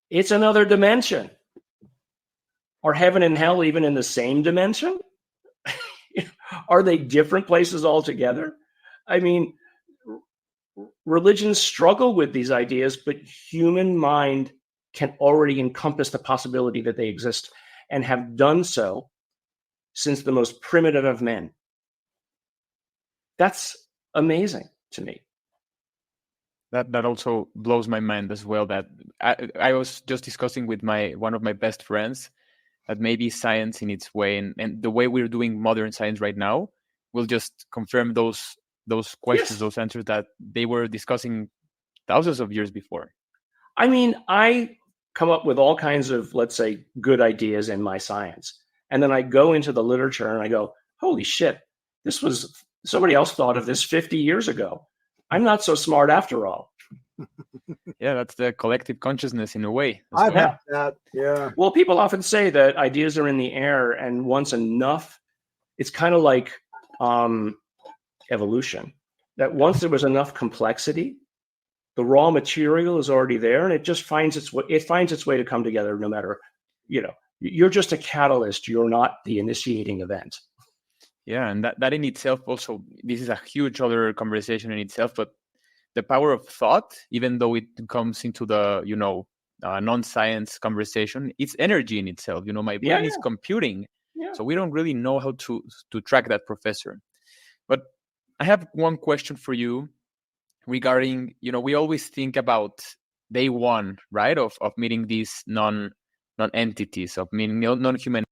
It's another dimension. Are heaven and hell even in the same dimension? Are they different places altogether? I mean, religions struggle with these ideas, but human mind can already encompass the possibility that they exist and have done so since the most primitive of men. That's amazing to me. That also blows my mind as well. That I was just discussing with one of my best friends that maybe science in its way and the way we're doing modern science right now will just confirm those questions, yes, those answers that they were discussing thousands of years before. I mean, I come up with all kinds of, let's say, good ideas in my science. And then I go into the literature and I go, holy shit, somebody else thought of this 50 years ago. I'm not so smart after all. Yeah, that's the collective consciousness in a way. I've had that, yeah. Well, people often say that ideas are in the air, and once enough, it's kind of like evolution, that once there was enough complexity, the raw material is already there, and it just finds its way to come together. No matter, you're just a catalyst. You're not the initiating event. Yeah, and that in itself also, this is a huge other conversation in itself, but the power of thought, even though it comes into the, non-science conversation, it's energy in itself. My brain is computing. Yeah. So we don't really know how to track that, Professor. But I have one question for you regarding, we always think about day one, right, of meeting these non-entities, of meeting non-human.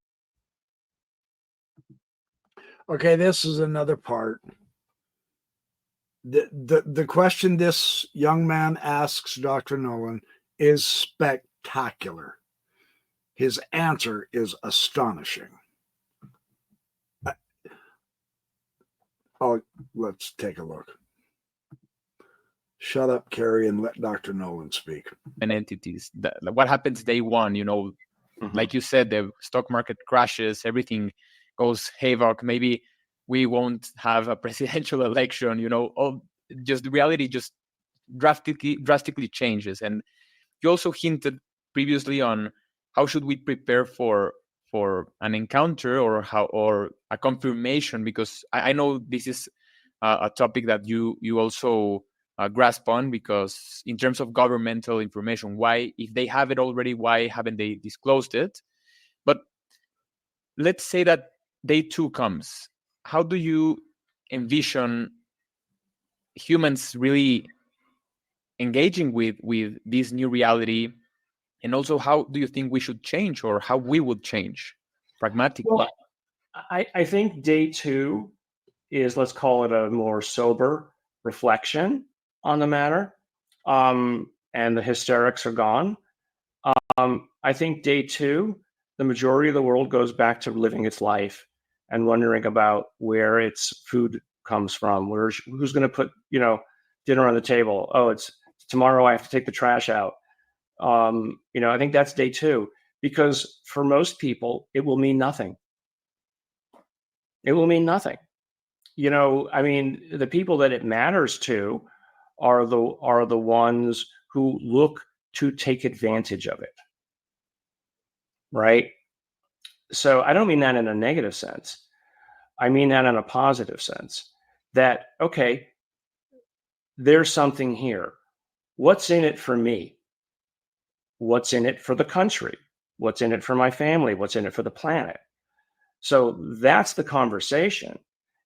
Okay, this is another part. The question this young man asks Dr. Nolan is spectacular. His answer is astonishing. Let's take a look. Shut up, Garry, and let Dr. Nolan speak. And entities. What happens day one? Mm-hmm. Like you said, the stock market crashes, everything goes havoc. Maybe we won't have a presidential election. Just the reality just drastically changes. And you also hinted previously on how should we prepare for an encounter or a confirmation, because I know this is a topic that you also grasp on, because in terms of governmental information, why, if they have it already, why haven't they disclosed it? But let's say that day two comes. How do you envision humans really engaging with this new reality? And also, how do you think we should change, or how we would change pragmatically? Well, I think day two is, let's call it, a more sober reflection on the matter, and the hysterics are gone. I think day two, the majority of the world goes back to living its life and wondering about where its food comes from, who's going to put dinner on the table. Oh, it's tomorrow. I have to take the trash out. I think that's day two. because for most people, it will mean nothing. It will mean nothing. I mean, the people that it matters to are the ones who look to take advantage of it, right? So I don't mean that in a negative sense. I mean that in a positive sense, that, okay, there's something here. What's in it for me? What's in it for the country? What's in it for my family? What's in it for the planet? So that's the conversation.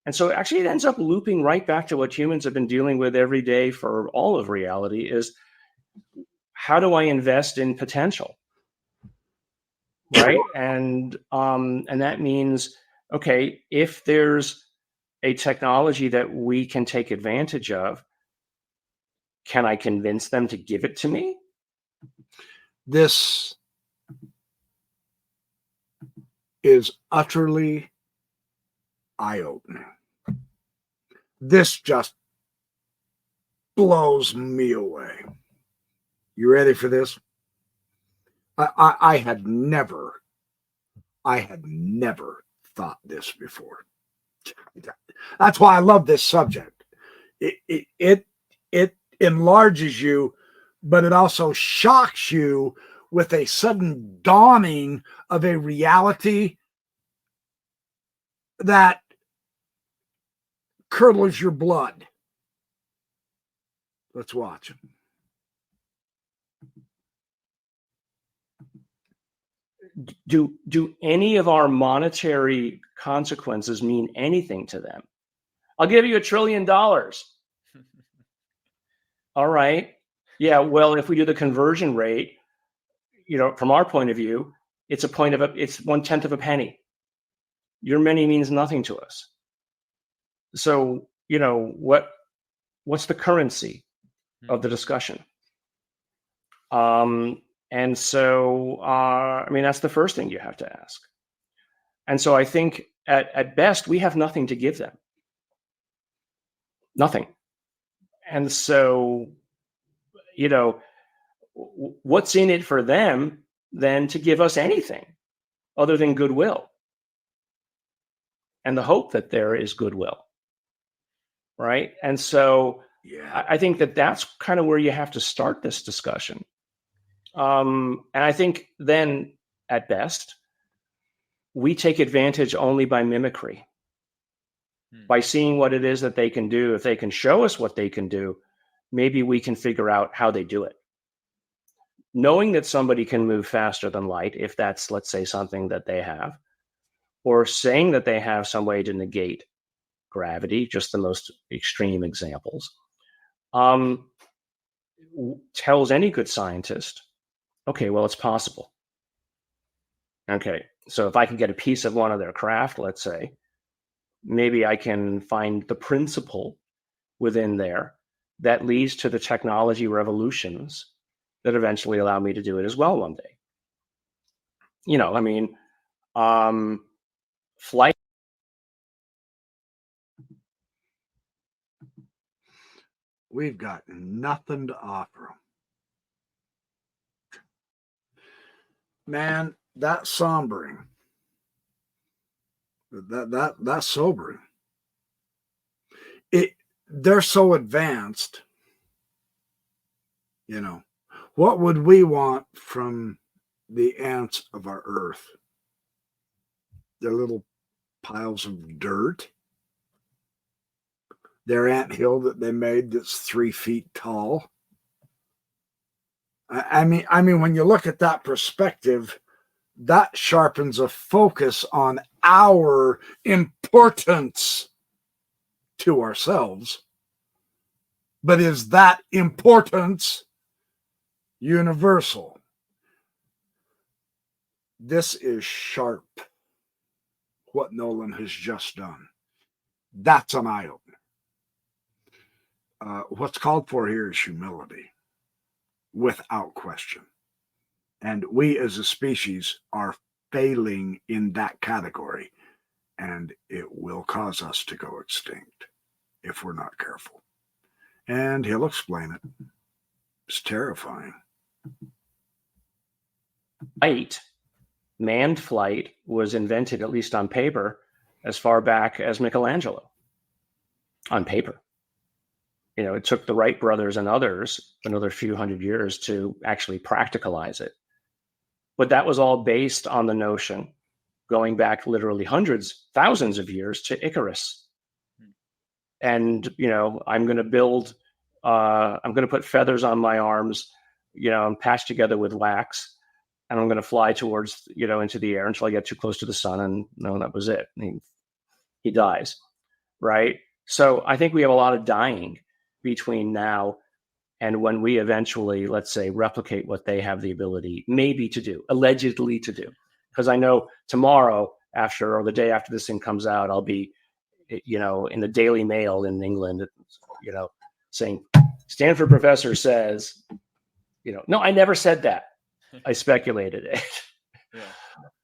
And so actually it ends up looping right back to what humans have been dealing with every day for all of reality is, how do I invest in potential? Right? And that means, okay, if there's a technology that we can take advantage of, can I convince them to give it to me? This is utterly eye-opening. This just blows me away. You ready for this? I had never thought this before. That's why I love this subject. It enlarges you, but it also shocks you with a sudden dawning of a reality that curdles your blood. Let's watch. Do any of our monetary consequences mean anything to them? I'll give you $1 trillion. All right. Yeah. Well, if we do the conversion rate, from our point of view, it's 1/10 of a penny. Your money means nothing to us. So, what's the currency of the discussion? And so, I mean, that's the first thing you have to ask. And so I think at best, we have nothing to give them. Nothing. And so, what's in it for them then to give us anything other than goodwill? And the hope that there is goodwill. Right. And so I think that's kind of where you have to start this discussion. And I think then at best, we take advantage only by mimicry, by seeing what it is that they can do. If they can show us what they can do, maybe we can figure out how they do it. Knowing that somebody can move faster than light, if that's, let's say, something that they have, or saying that they have some way to negate gravity, just the most extreme examples, tells any good scientist, okay, well, it's possible. Okay, so if I can get a piece of one of their craft, let's say, maybe I can find the principle within there that leads to the technology revolutions that eventually allow me to do it as well one day. I mean, flight. We've got nothing to offer them. Man, that's sombering. That's sobering. They're so advanced. What would we want from the ants of our earth? Their little piles of dirt. Their anthill that they made that's 3 feet tall. I mean, when you look at that perspective, that sharpens a focus on our importance to ourselves. But is that importance universal? This is sharp, what Nolan has just done. That's an eye-opener. What's called for here is humility, without question. And we as a species are failing in that category, and it will cause us to go extinct if we're not careful. And he'll explain it. It's terrifying. Light Manned flight was invented, at least on paper, as far back as Michelangelo. On paper. It took the Wright brothers and others another few hundred years to actually practicalize it. But that was all based on the notion, going back literally hundreds, thousands of years, to Icarus. And, I'm going to put feathers on my arms, and patched together with wax. And I'm going to fly towards, into the air until I get too close to the sun. And that was it. He dies. Right. So I think we have a lot of dying between now and when we eventually, let's say, replicate what they have the ability maybe to do, allegedly to do. Because I know tomorrow or the day after this thing comes out, I'll be, in the Daily Mail in England, saying, Stanford professor says, no, I never said that. I speculated it. Yeah.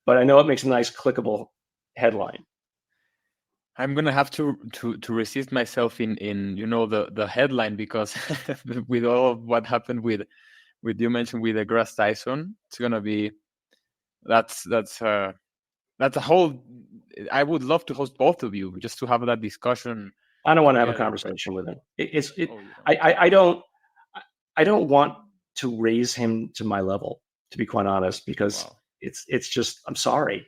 But I know it makes a nice clickable headline. I'm gonna have to resist myself in the headline, because with all of what happened with you mentioned with deGrasse Tyson, it's gonna be that's a whole. I would love to host both of you just to have that discussion. I don't want to have a conversation with him. I don't want to raise him to my level, to be quite honest, because it's just, I'm sorry.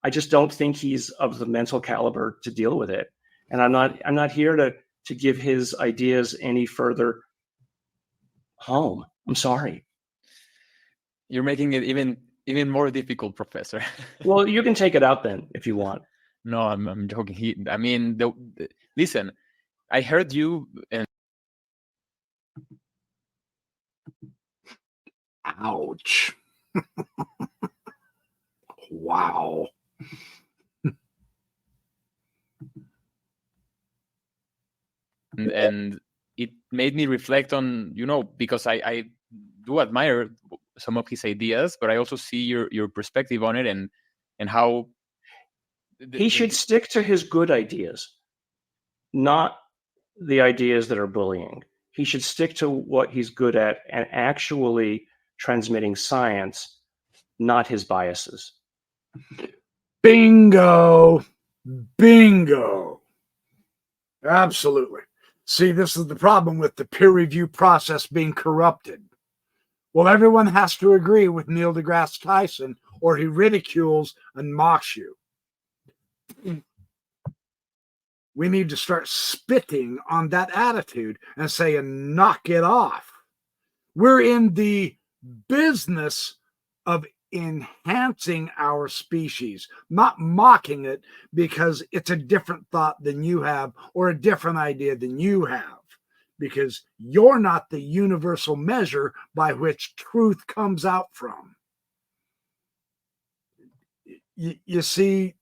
I just don't think he's of the mental caliber to deal with it. And I'm not here to give his ideas any further home. I'm sorry. You're making it even more difficult, Professor. Well, you can take it out then if you want. No, I'm joking. Listen, I heard you and ouch. Wow. And it made me reflect on, because I do admire some of his ideas, but I also see your perspective on it and how he should stick to his good ideas, not the ideas that are bullying. He should stick to what he's good at and actually transmitting science, not his biases. Bingo. Absolutely. See, this is the problem with the peer review process being corrupted. Well, everyone has to agree with Neil deGrasse Tyson, or he ridicules and mocks you. We need to start spitting on that attitude and saying, knock it off. We're in the business of enhancing our species, not mocking it because it's a different thought than you have or a different idea than you have, because you're not the universal measure by which truth comes out from. You see,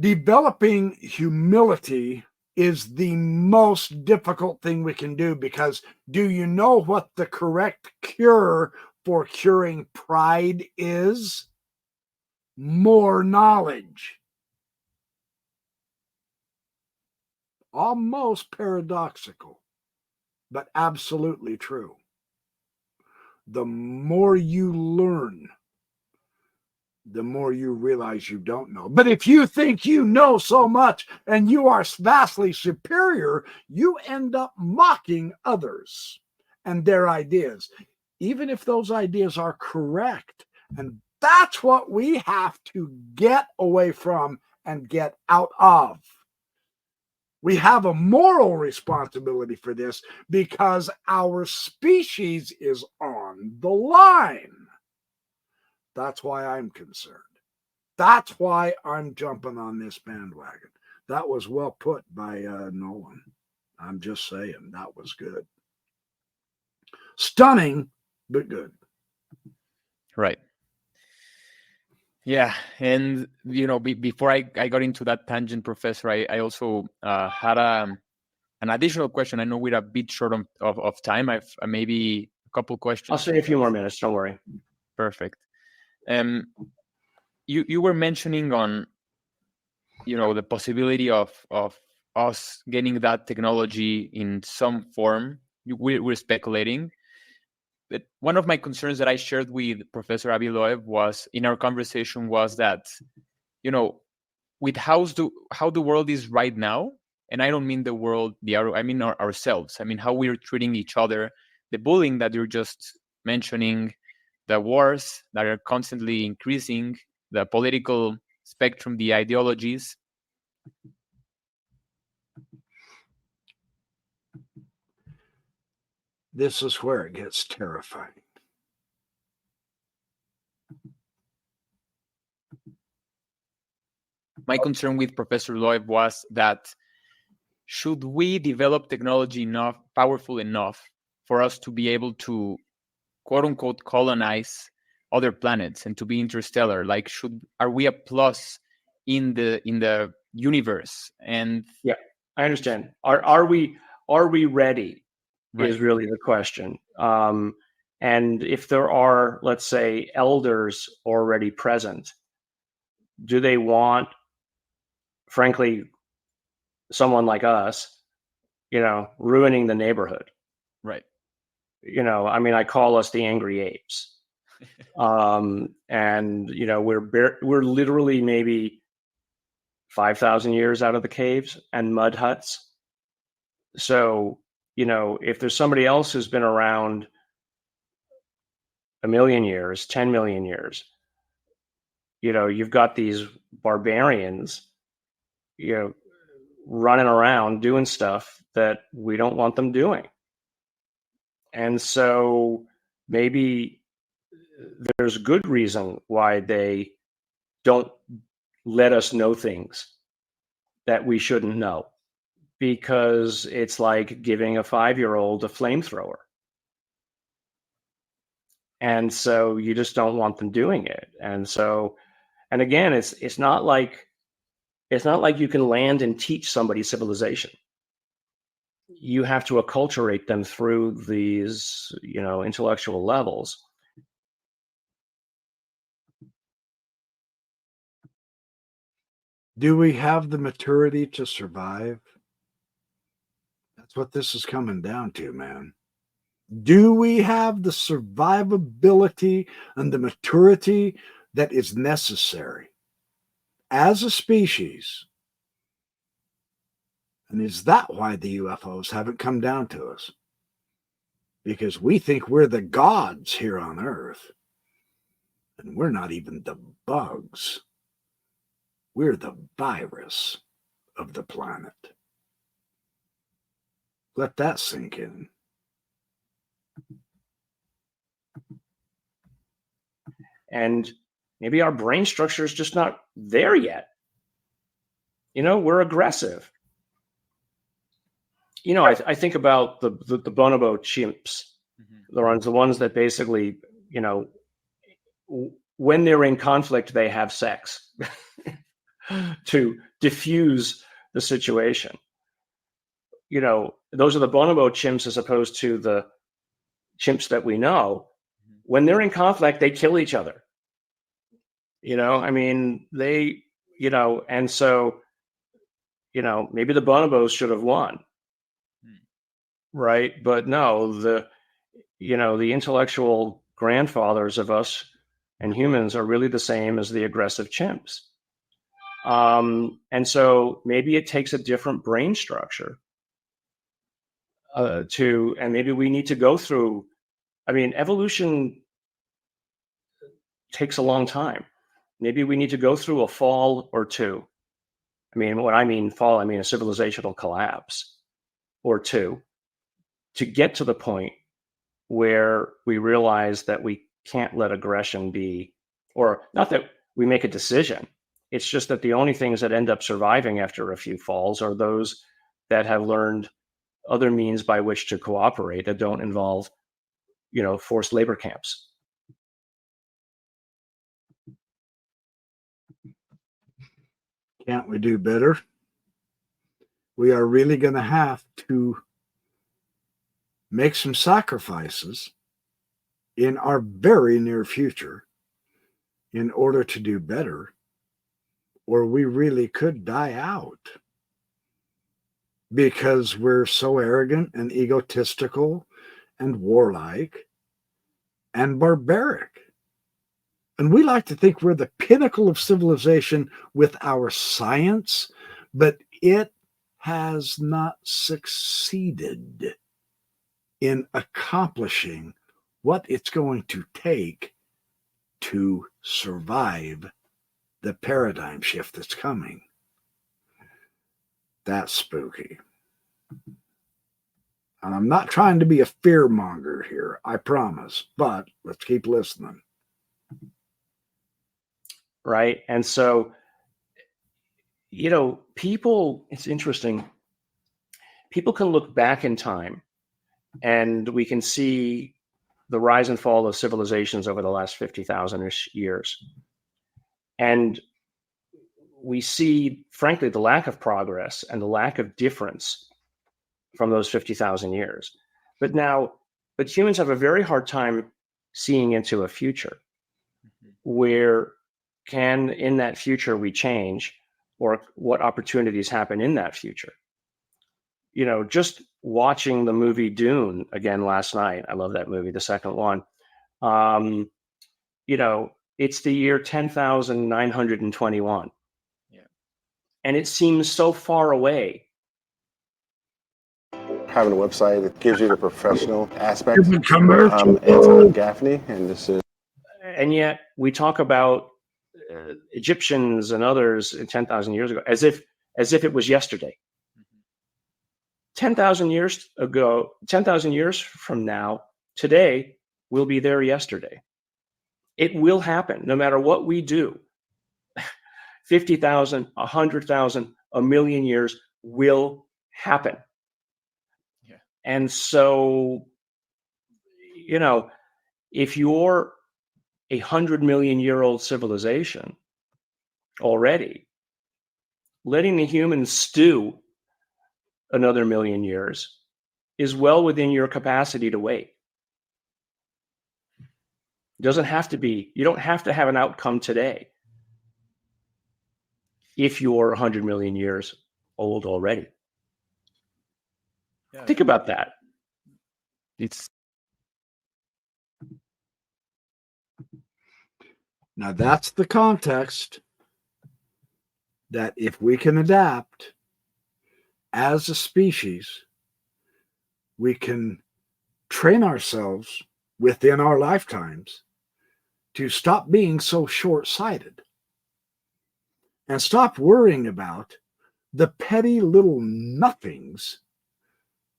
developing humility is the most difficult thing we can do, because do you know what the correct cure for curing pride is? More knowledge. Almost paradoxical, but absolutely true. The more you learn, the more you realize you don't know. But if you think you know so much and you are vastly superior, you end up mocking others and their ideas, even if those ideas are correct. And that's what we have to get away from and get out of. We have a moral responsibility for this because our species is on the line. That's why I'm concerned. That's why I'm jumping on this bandwagon. That was well put by Nolan. I'm just saying, that was good. Stunning, but good. Right. Yeah. And, before I got into that tangent, Professor, I also had an additional question. I know we're a bit short of time. I've maybe a couple questions. I'll say a few more minutes. Don't worry. Perfect. You were mentioning on, the possibility of us getting that technology in some form. We're speculating. one of my concerns that I shared with Professor Abiloev was in our conversation was that, with how the world is right now, and I don't mean the world, I mean ourselves. I mean how we're treating each other, the bullying that you're just mentioning, the wars that are constantly increasing, the political spectrum, the ideologies. This is where it gets terrifying. My concern with Professor Loeb was that should we develop technology powerful enough for us to be able to, quote unquote, colonize other planets and to be interstellar? Like, are we a plus in the universe? And yeah, I understand. Are we ready? Right. Is really the question. And if there are, let's say, elders already present, do they want, frankly, someone like us, ruining the neighborhood? Right. I mean, I call us the angry apes. And we're literally maybe 5,000 years out of the caves and mud huts. So, if there's somebody else who's been around 1 million years, 10 million years, you've got these barbarians, running around doing stuff that we don't want them doing. And so maybe there's good reason why they don't let us know things that we shouldn't know, because it's like giving a 5-year-old a flamethrower. And so you just don't want them doing it. And again, it's not like you can land and teach somebody civilization. You have to acculturate them through these, intellectual levels. Do we have the maturity to survive? That's what this is coming down to, man. Do we have the survivability and the maturity that is necessary as a species? And is that why the UFOs haven't come down to us? Because we think we're the gods here on Earth. And we're not even the bugs. We're the virus of the planet. Let that sink in. And maybe our brain structure is just not there yet. We're aggressive. I think about the bonobo chimps. Mm-hmm. The ones that basically, when they're in conflict, they have sex to diffuse the situation. Those are the bonobo chimps as opposed to the chimps that we know. When they're in conflict, they kill each other. I mean, they, and so, maybe the bonobos should have won. Right. But no, the intellectual grandfathers of us and humans are really the same as the aggressive chimps. And so maybe it takes a different brain structure and maybe we need to go through, evolution takes a long time. Maybe we need to go through a fall or two. When I mean fall, I mean a civilizational collapse or two, to get to the point where we realize that we can't let aggression be, or not that we make a decision. It's just that the only things that end up surviving after a few falls are those that have learned other means by which to cooperate that don't involve, forced labor camps. Can't we do better? We are really going to have to make some sacrifices in our very near future in order to do better, or we really could die out because we're so arrogant and egotistical and warlike and barbaric. And we like to think we're the pinnacle of civilization with our science, but it has not succeeded in accomplishing what it's going to take to survive the paradigm shift that's coming. That's spooky. And I'm not trying to be a fear monger here, I promise, but let's keep listening. Right. And so, people, it's interesting. People can look back in time and we can see the rise and fall of civilizations over the last 50,000-ish years. And we see, frankly, the lack of progress and the lack of difference from those 50,000 years. But humans have a very hard time seeing into a future where in that future we change, or what opportunities happen in that future. Just watching the movie Dune again last night. I love that movie, the second one. It's the year 10,921. Yeah. And it seems so far away. Having a website, it gives you the professional aspect. Commercial. Anton Gaffney, and this is. And yet we talk about Egyptians and others 10,000 years ago as if it was yesterday. 10,000 years ago, 10,000 years from now, today will be there yesterday. It will happen no matter what we do. 50,000, 100,000, a million years will happen. Yeah. And so, if you're 100 million year old civilization already, letting the humans stew another million years is well within your capacity to wait. It doesn't have to be, you don't have to have an outcome today if you're 100 million years old already. Yeah. Think about that. Now that's the context that if we can adapt as a species, we can train ourselves within our lifetimes to stop being so short-sighted and stop worrying about the petty little nothings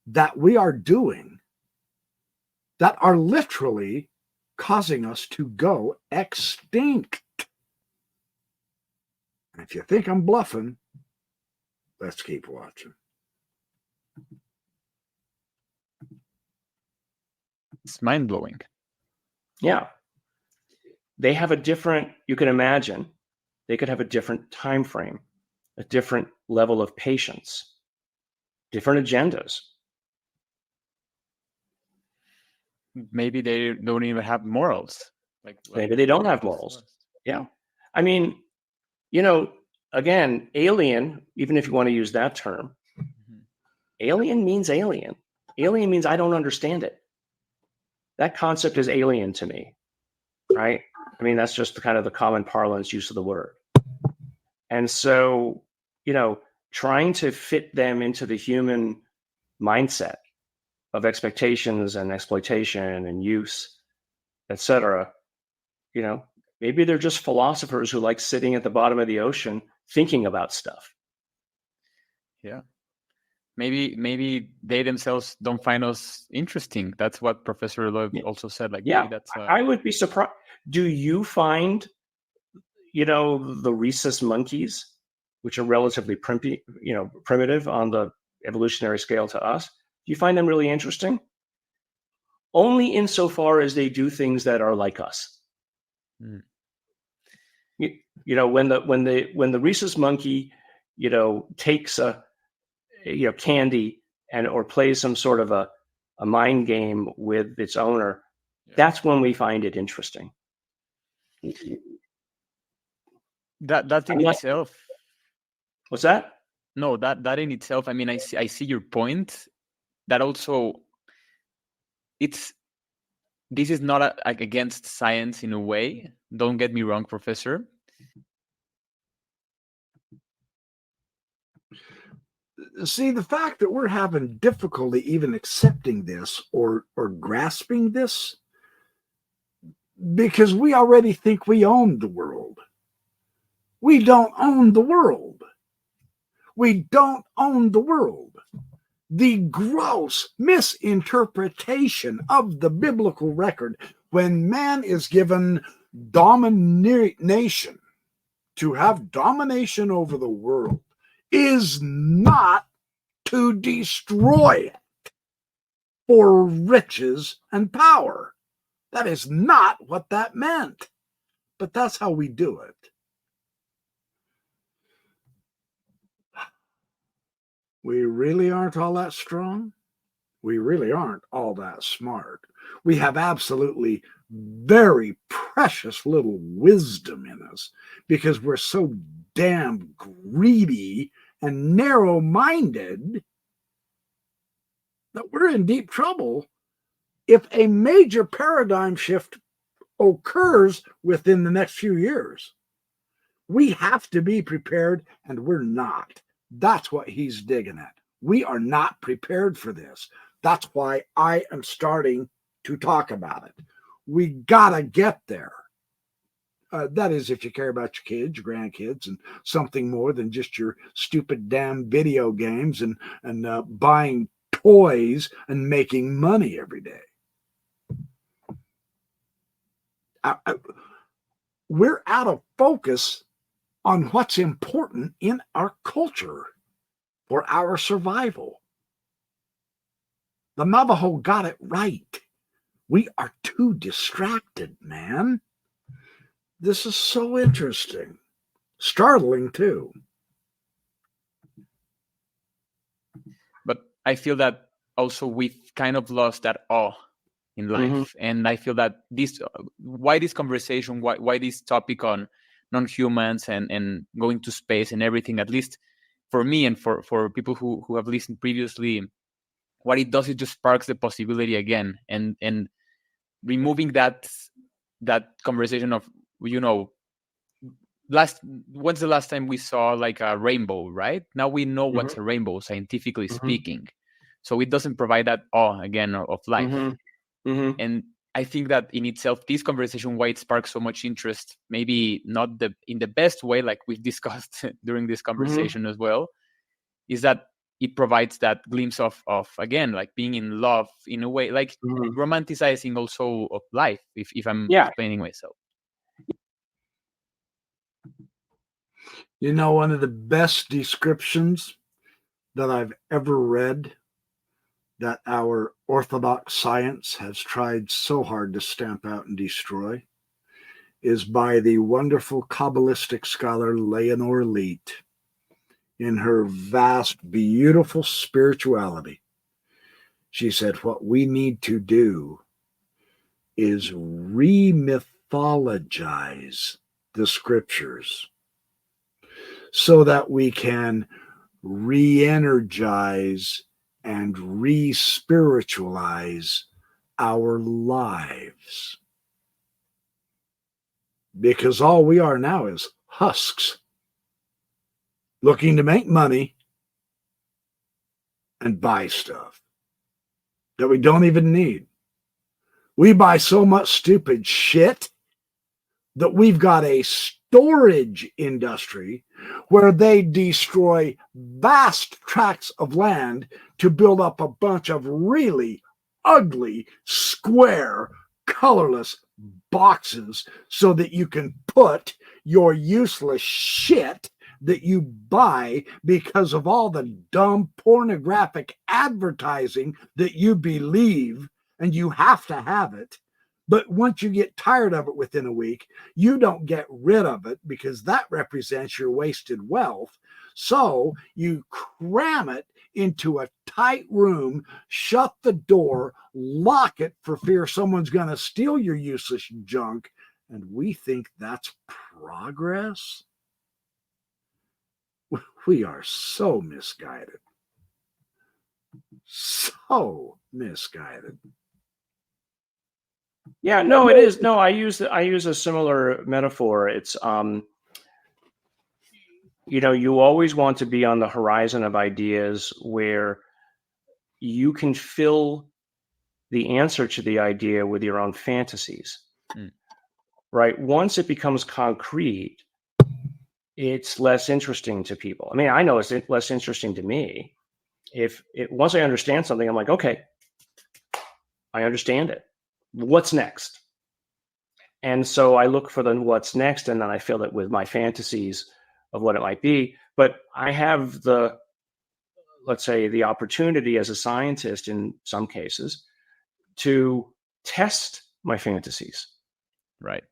that we are doing that are literally causing us to go extinct. And if you think I'm bluffing, let's keep watching. It's mind-blowing. Yeah. They have a different, you can imagine, they could have a different time frame, a different level of patience, different agendas. Maybe they don't even have morals. Maybe they don't have morals. Yeah. I mean, again, alien, even if you want to use that term, alien means alien. Alien means I don't understand it. That concept is alien to me, right? I mean, that's just kind of the common parlance use of the word. And so, trying to fit them into the human mindset of expectations and exploitation and use, etc. Maybe they're just philosophers who like sitting at the bottom of the ocean thinking about stuff. Yeah. Maybe they themselves don't find us interesting. That's what Professor Loeb also said. I would be surprised. Do you find, the rhesus monkeys, which are relatively primitive on the evolutionary scale to us, do you find them really interesting? Only insofar as they do things that are like us. Mm. When the rhesus monkey, takes a candy or plays some sort of a mind game with its owner, that's when we find it interesting. That in itself. What's that? No, that in itself. I mean, I see your point. That also, it's this is not like against science in a way. Don't get me wrong, Professor. See, the fact that we're having difficulty even accepting this or grasping this, because we already think we own the world. We don't own the world. We don't own the world. The gross misinterpretation of the biblical record when man is given domination, to have domination over the world, is not to destroy it for riches and power. That is not what that meant. But that's how we do it. We really aren't all that strong. We really aren't all that smart. We have absolutely very precious little wisdom in us because we're so damn greedy and narrow-minded that we're in deep trouble if a major paradigm shift occurs within the next few years. We have to be prepared, and we're not. That's what he's digging at. We are not prepared for this. That's why I am starting to talk about it. We gotta get there. That is, if you care about your kids, your grandkids, and something more than just your stupid damn video games and buying toys and making money every day. We're out of focus on what's important in our culture for our survival. The Navajo got it right. We are too distracted, man. This is so interesting. Startling, too. But I feel that also we've kind of lost that awe in life. Mm-hmm. And I feel that why this conversation, why this topic on non-humans and going to space and everything, at least for me and for people who have listened previously, what it does, it just sparks the possibility again and removing that conversation of, when's the last time we saw like a rainbow, right? Now we know what's a rainbow, scientifically speaking. So it doesn't provide that awe again of life. And I think that in itself, this conversation, why it sparks so much interest, maybe not in the best way, like we've discussed during this conversation as well, is that it provides that glimpse of again, like being in love in a way, like romanticizing also of life, if I'm explaining myself. You know, one of the best descriptions that I've ever read that our orthodox science has tried so hard to stamp out and destroy is by the wonderful Kabbalistic scholar Leonore Leet in her vast, beautiful spirituality. She said, what we need to do is re-mythologize the scriptures so that we can re-energize and re-spiritualize our lives. Because all we are now is husks looking to make money and buy stuff that we don't even need. We buy so much stupid shit that we've got a storage industry where they destroy vast tracts of land to build up a bunch of really ugly, square, colorless boxes so that you can put your useless shit that you buy because of all the dumb pornographic advertising that you believe, and you have to have it. But once you get tired of it within a week, you don't get rid of it because that represents your wasted wealth. So you cram it into a tight room, shut the door, lock it for fear someone's going to steal your useless junk. And we think that's progress? We are so misguided. So misguided. Yeah, no, it is. No, I use a similar metaphor. It's you always want to be on the horizon of ideas where you can fill the answer to the idea with your own fantasies. Right? Once it becomes concrete, it's less interesting to people. I mean, I know it's less interesting to me. Once I understand something, I'm like, okay, I understand it. What's next? And so I look for the what's next, and then I fill it with my fantasies of what it might be. But I have let's say, the opportunity as a scientist in some cases to test my fantasies. Right.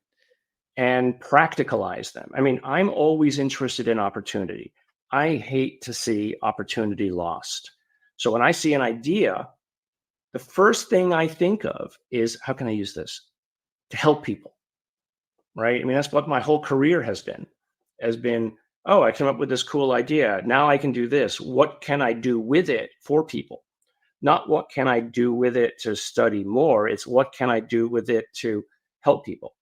And practicalize them. I mean, I'm always interested in opportunity. I hate to see opportunity lost. So when I see an idea, the first thing I think of is, how can I use this to help people? Right? I mean, that's what my whole career has been, oh, I came up with this cool idea. Now I can do this. What can I do with it for people? Not what can I do with it to study more. It's what can I do with it to help people?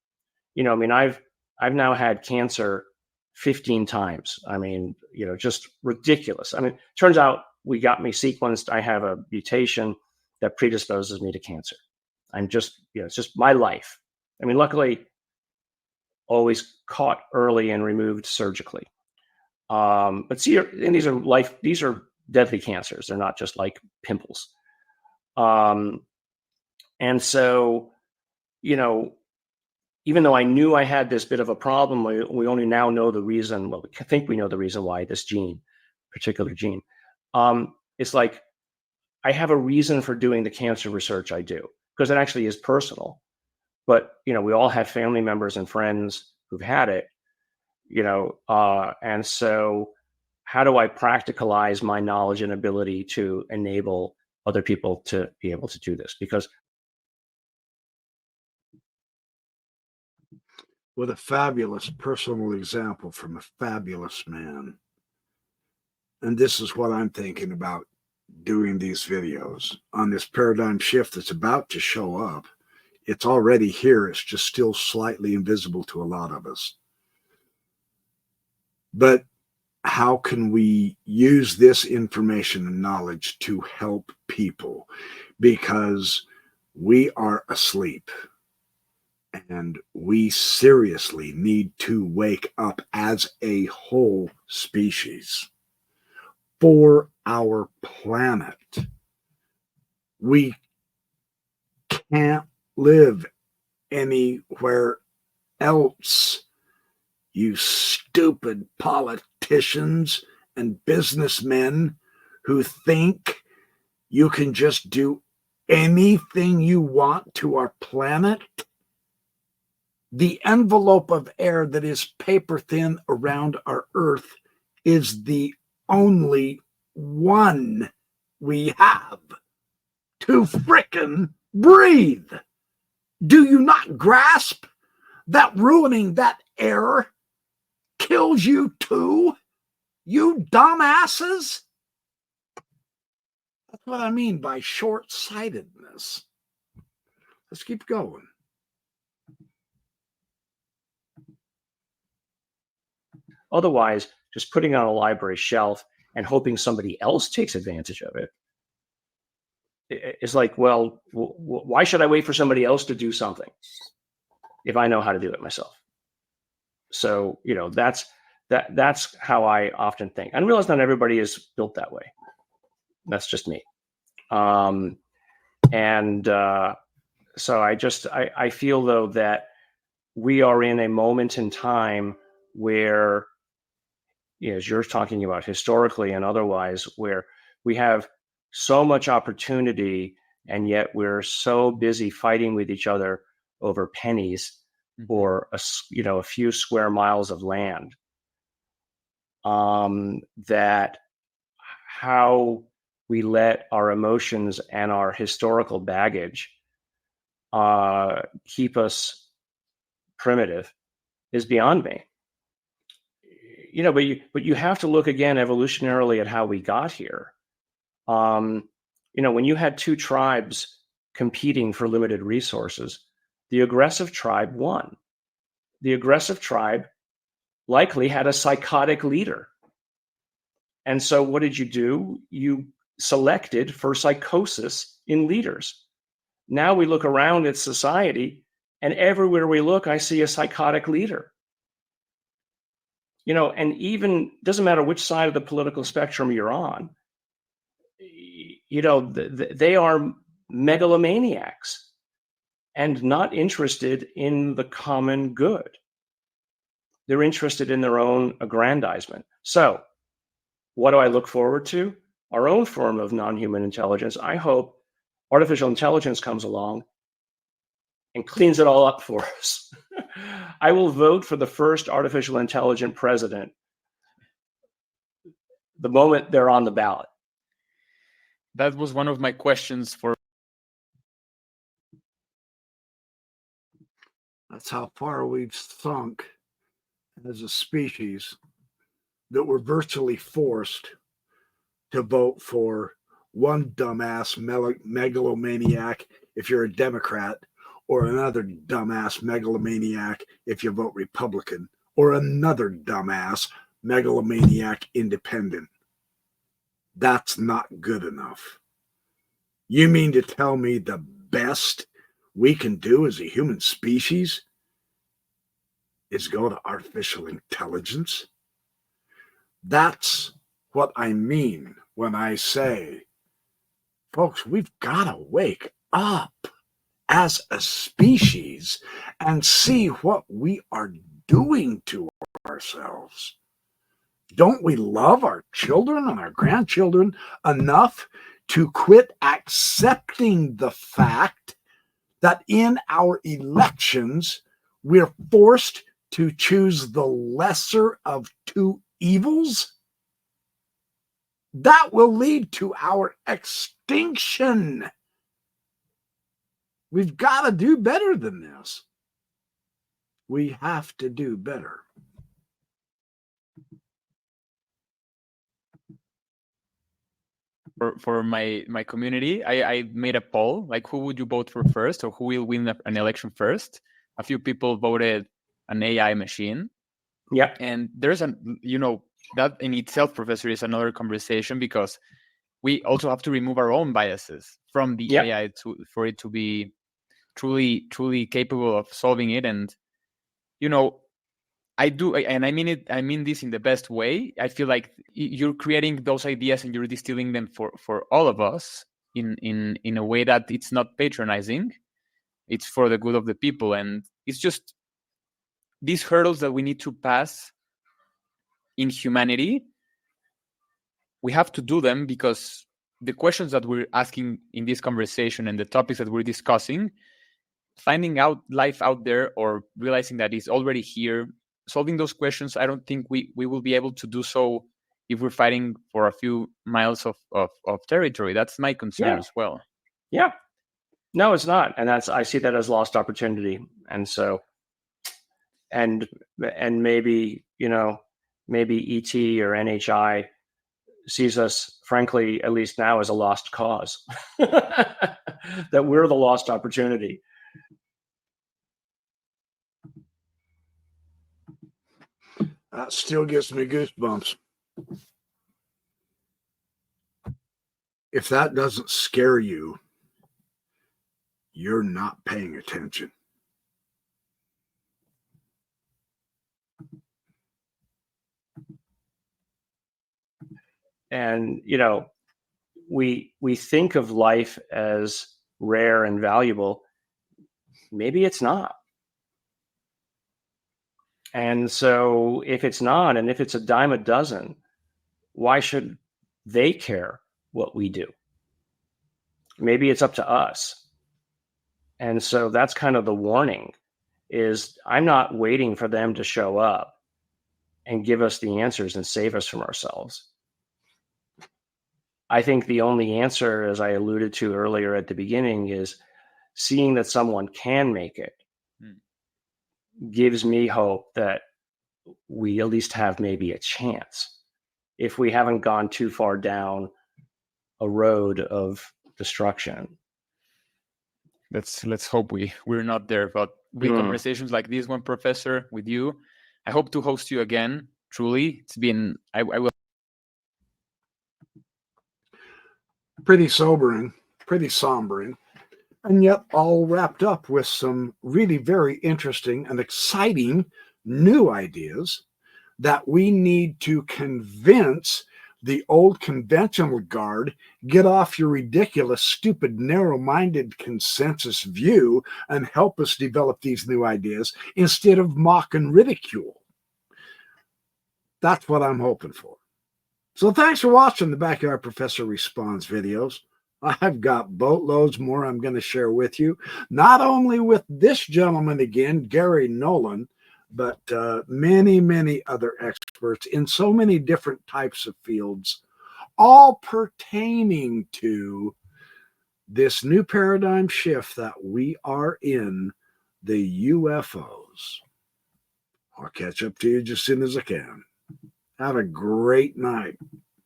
I mean, I've now had cancer 15 times. I mean, just ridiculous. I mean, turns out we got me sequenced. I have a mutation that predisposes me to cancer. I'm just, it's just my life. I mean, luckily, always caught early and removed surgically. But see, and these are deadly cancers. They're not just like pimples. And so, even though I knew I had this bit of a problem, we only now know the reason. Well, we think we know the reason why this particular gene. It's like I have a reason for doing the cancer research I do, because it actually is personal. But we all have family members and friends who've had it. And so how do I practicalize my knowledge and ability to enable other people to be able to do this? Because with a fabulous personal example from a fabulous man. And this is what I'm thinking about doing these videos on this paradigm shift that's about to show up. It's already here. It's just still slightly invisible to a lot of us. But how can we use this information and knowledge to help people? Because we are asleep. And we seriously need to wake up as a whole species for our planet. We can't live anywhere else. You stupid politicians and businessmen who think you can just do anything you want to our planet. The envelope of air that is paper thin around our Earth is the only one we have to frickin' breathe. Do you not grasp that ruining that air kills you too, you dumbasses? That's what I mean by short-sightedness. Let's keep going. Otherwise, just putting it on a library shelf and hoping somebody else takes advantage of it. It's like, well, why should I wait for somebody else to do something if I know how to do it myself? So, that's how I often think. I realize not everybody is built that way. That's just me. So I feel, though, that we are in a moment in time where, as you're talking about historically and otherwise, where we have so much opportunity, and yet we're so busy fighting with each other over pennies or a few square miles of land, that how we let our emotions and our historical baggage keep us primitive is beyond me. But you have to look again evolutionarily at how we got here. When you had two tribes competing for limited resources, the aggressive tribe won. The aggressive tribe likely had a psychotic leader. And so what did you do? You selected for psychosis in leaders. Now we look around at society, and everywhere we look, I see a psychotic leader. And even doesn't matter which side of the political spectrum you're on, they are megalomaniacs and not interested in the common good. They're interested in their own aggrandizement. So what do I look forward to? Our own form of non-human intelligence. I hope artificial intelligence comes along and cleans it all up for us. I will vote for the first artificial intelligent president the moment they're on the ballot. That was one of my questions for. That's how far we've sunk as a species, that we're virtually forced to vote for one dumbass megalomaniac if you're a Democrat, or another dumbass megalomaniac if you vote Republican, or another dumbass megalomaniac independent. That's not good enough. You mean to tell me the best we can do as a human species is go to artificial intelligence? That's what I mean when I say, folks, we've got to wake up as a species and see what we are doing to ourselves. Don't we love our children and our grandchildren enough to quit accepting the fact that in our elections, we're forced to choose the lesser of two evils? That will lead to our extinction. We've got to do better than this. We have to do better. For my community, I made a poll, like who would you vote for first, or who will win an election first? A few people voted an AI machine. Yeah. And there's that in itself, Professor, is another conversation, because we also have to remove our own biases from the AI for it to be truly capable of solving it. And I do, and I mean this in the best way. I feel like you're creating those ideas and you're distilling them for all of us in a way that it's not patronizing. It's for the good of the people, and it's just these hurdles that we need to pass in humanity. We have to do them because the questions that we're asking in this conversation and the topics that we're discussing, finding out life out there or realizing that it's already here, solving those questions, I don't think we will be able to do so if we're fighting for a few miles of territory. That's my concern as well. Yeah. No, it's not. And I see that as lost opportunity. And so, and maybe, maybe ET or NHI sees us, frankly, at least now, as a lost cause, that we're the lost opportunity. That still gives me goosebumps. If that doesn't scare you, you're not paying attention. And, we think of life as rare and valuable. Maybe it's not. And so if it's not, and if it's a dime a dozen, why should they care what we do? Maybe it's up to us. And so that's kind of the warning, is I'm not waiting for them to show up and give us the answers and save us from ourselves. I think the only answer, as I alluded to earlier at the beginning, is seeing that someone can make it gives me hope that we at least have maybe a chance, if we haven't gone too far down a road of destruction. let's hope we're not there. But with conversations like this one, Professor, with you, I hope to host you again. Truly, it's been I will. Pretty sobering, pretty sombering, and yet all wrapped up with some really very interesting and exciting new ideas that we need to convince the old conventional guard, get off your ridiculous, stupid, narrow-minded consensus view and help us develop these new ideas instead of mock and ridicule. That's what I'm hoping for. So thanks for watching the Backyard Professor Responds videos. I've got boatloads more I'm going to share with you, not only with this gentleman again, Garry Nolan, but many, many other experts in so many different types of fields, all pertaining to this new paradigm shift that we are in, the UFOs. I'll catch up to you just as soon as I can. Have a great night.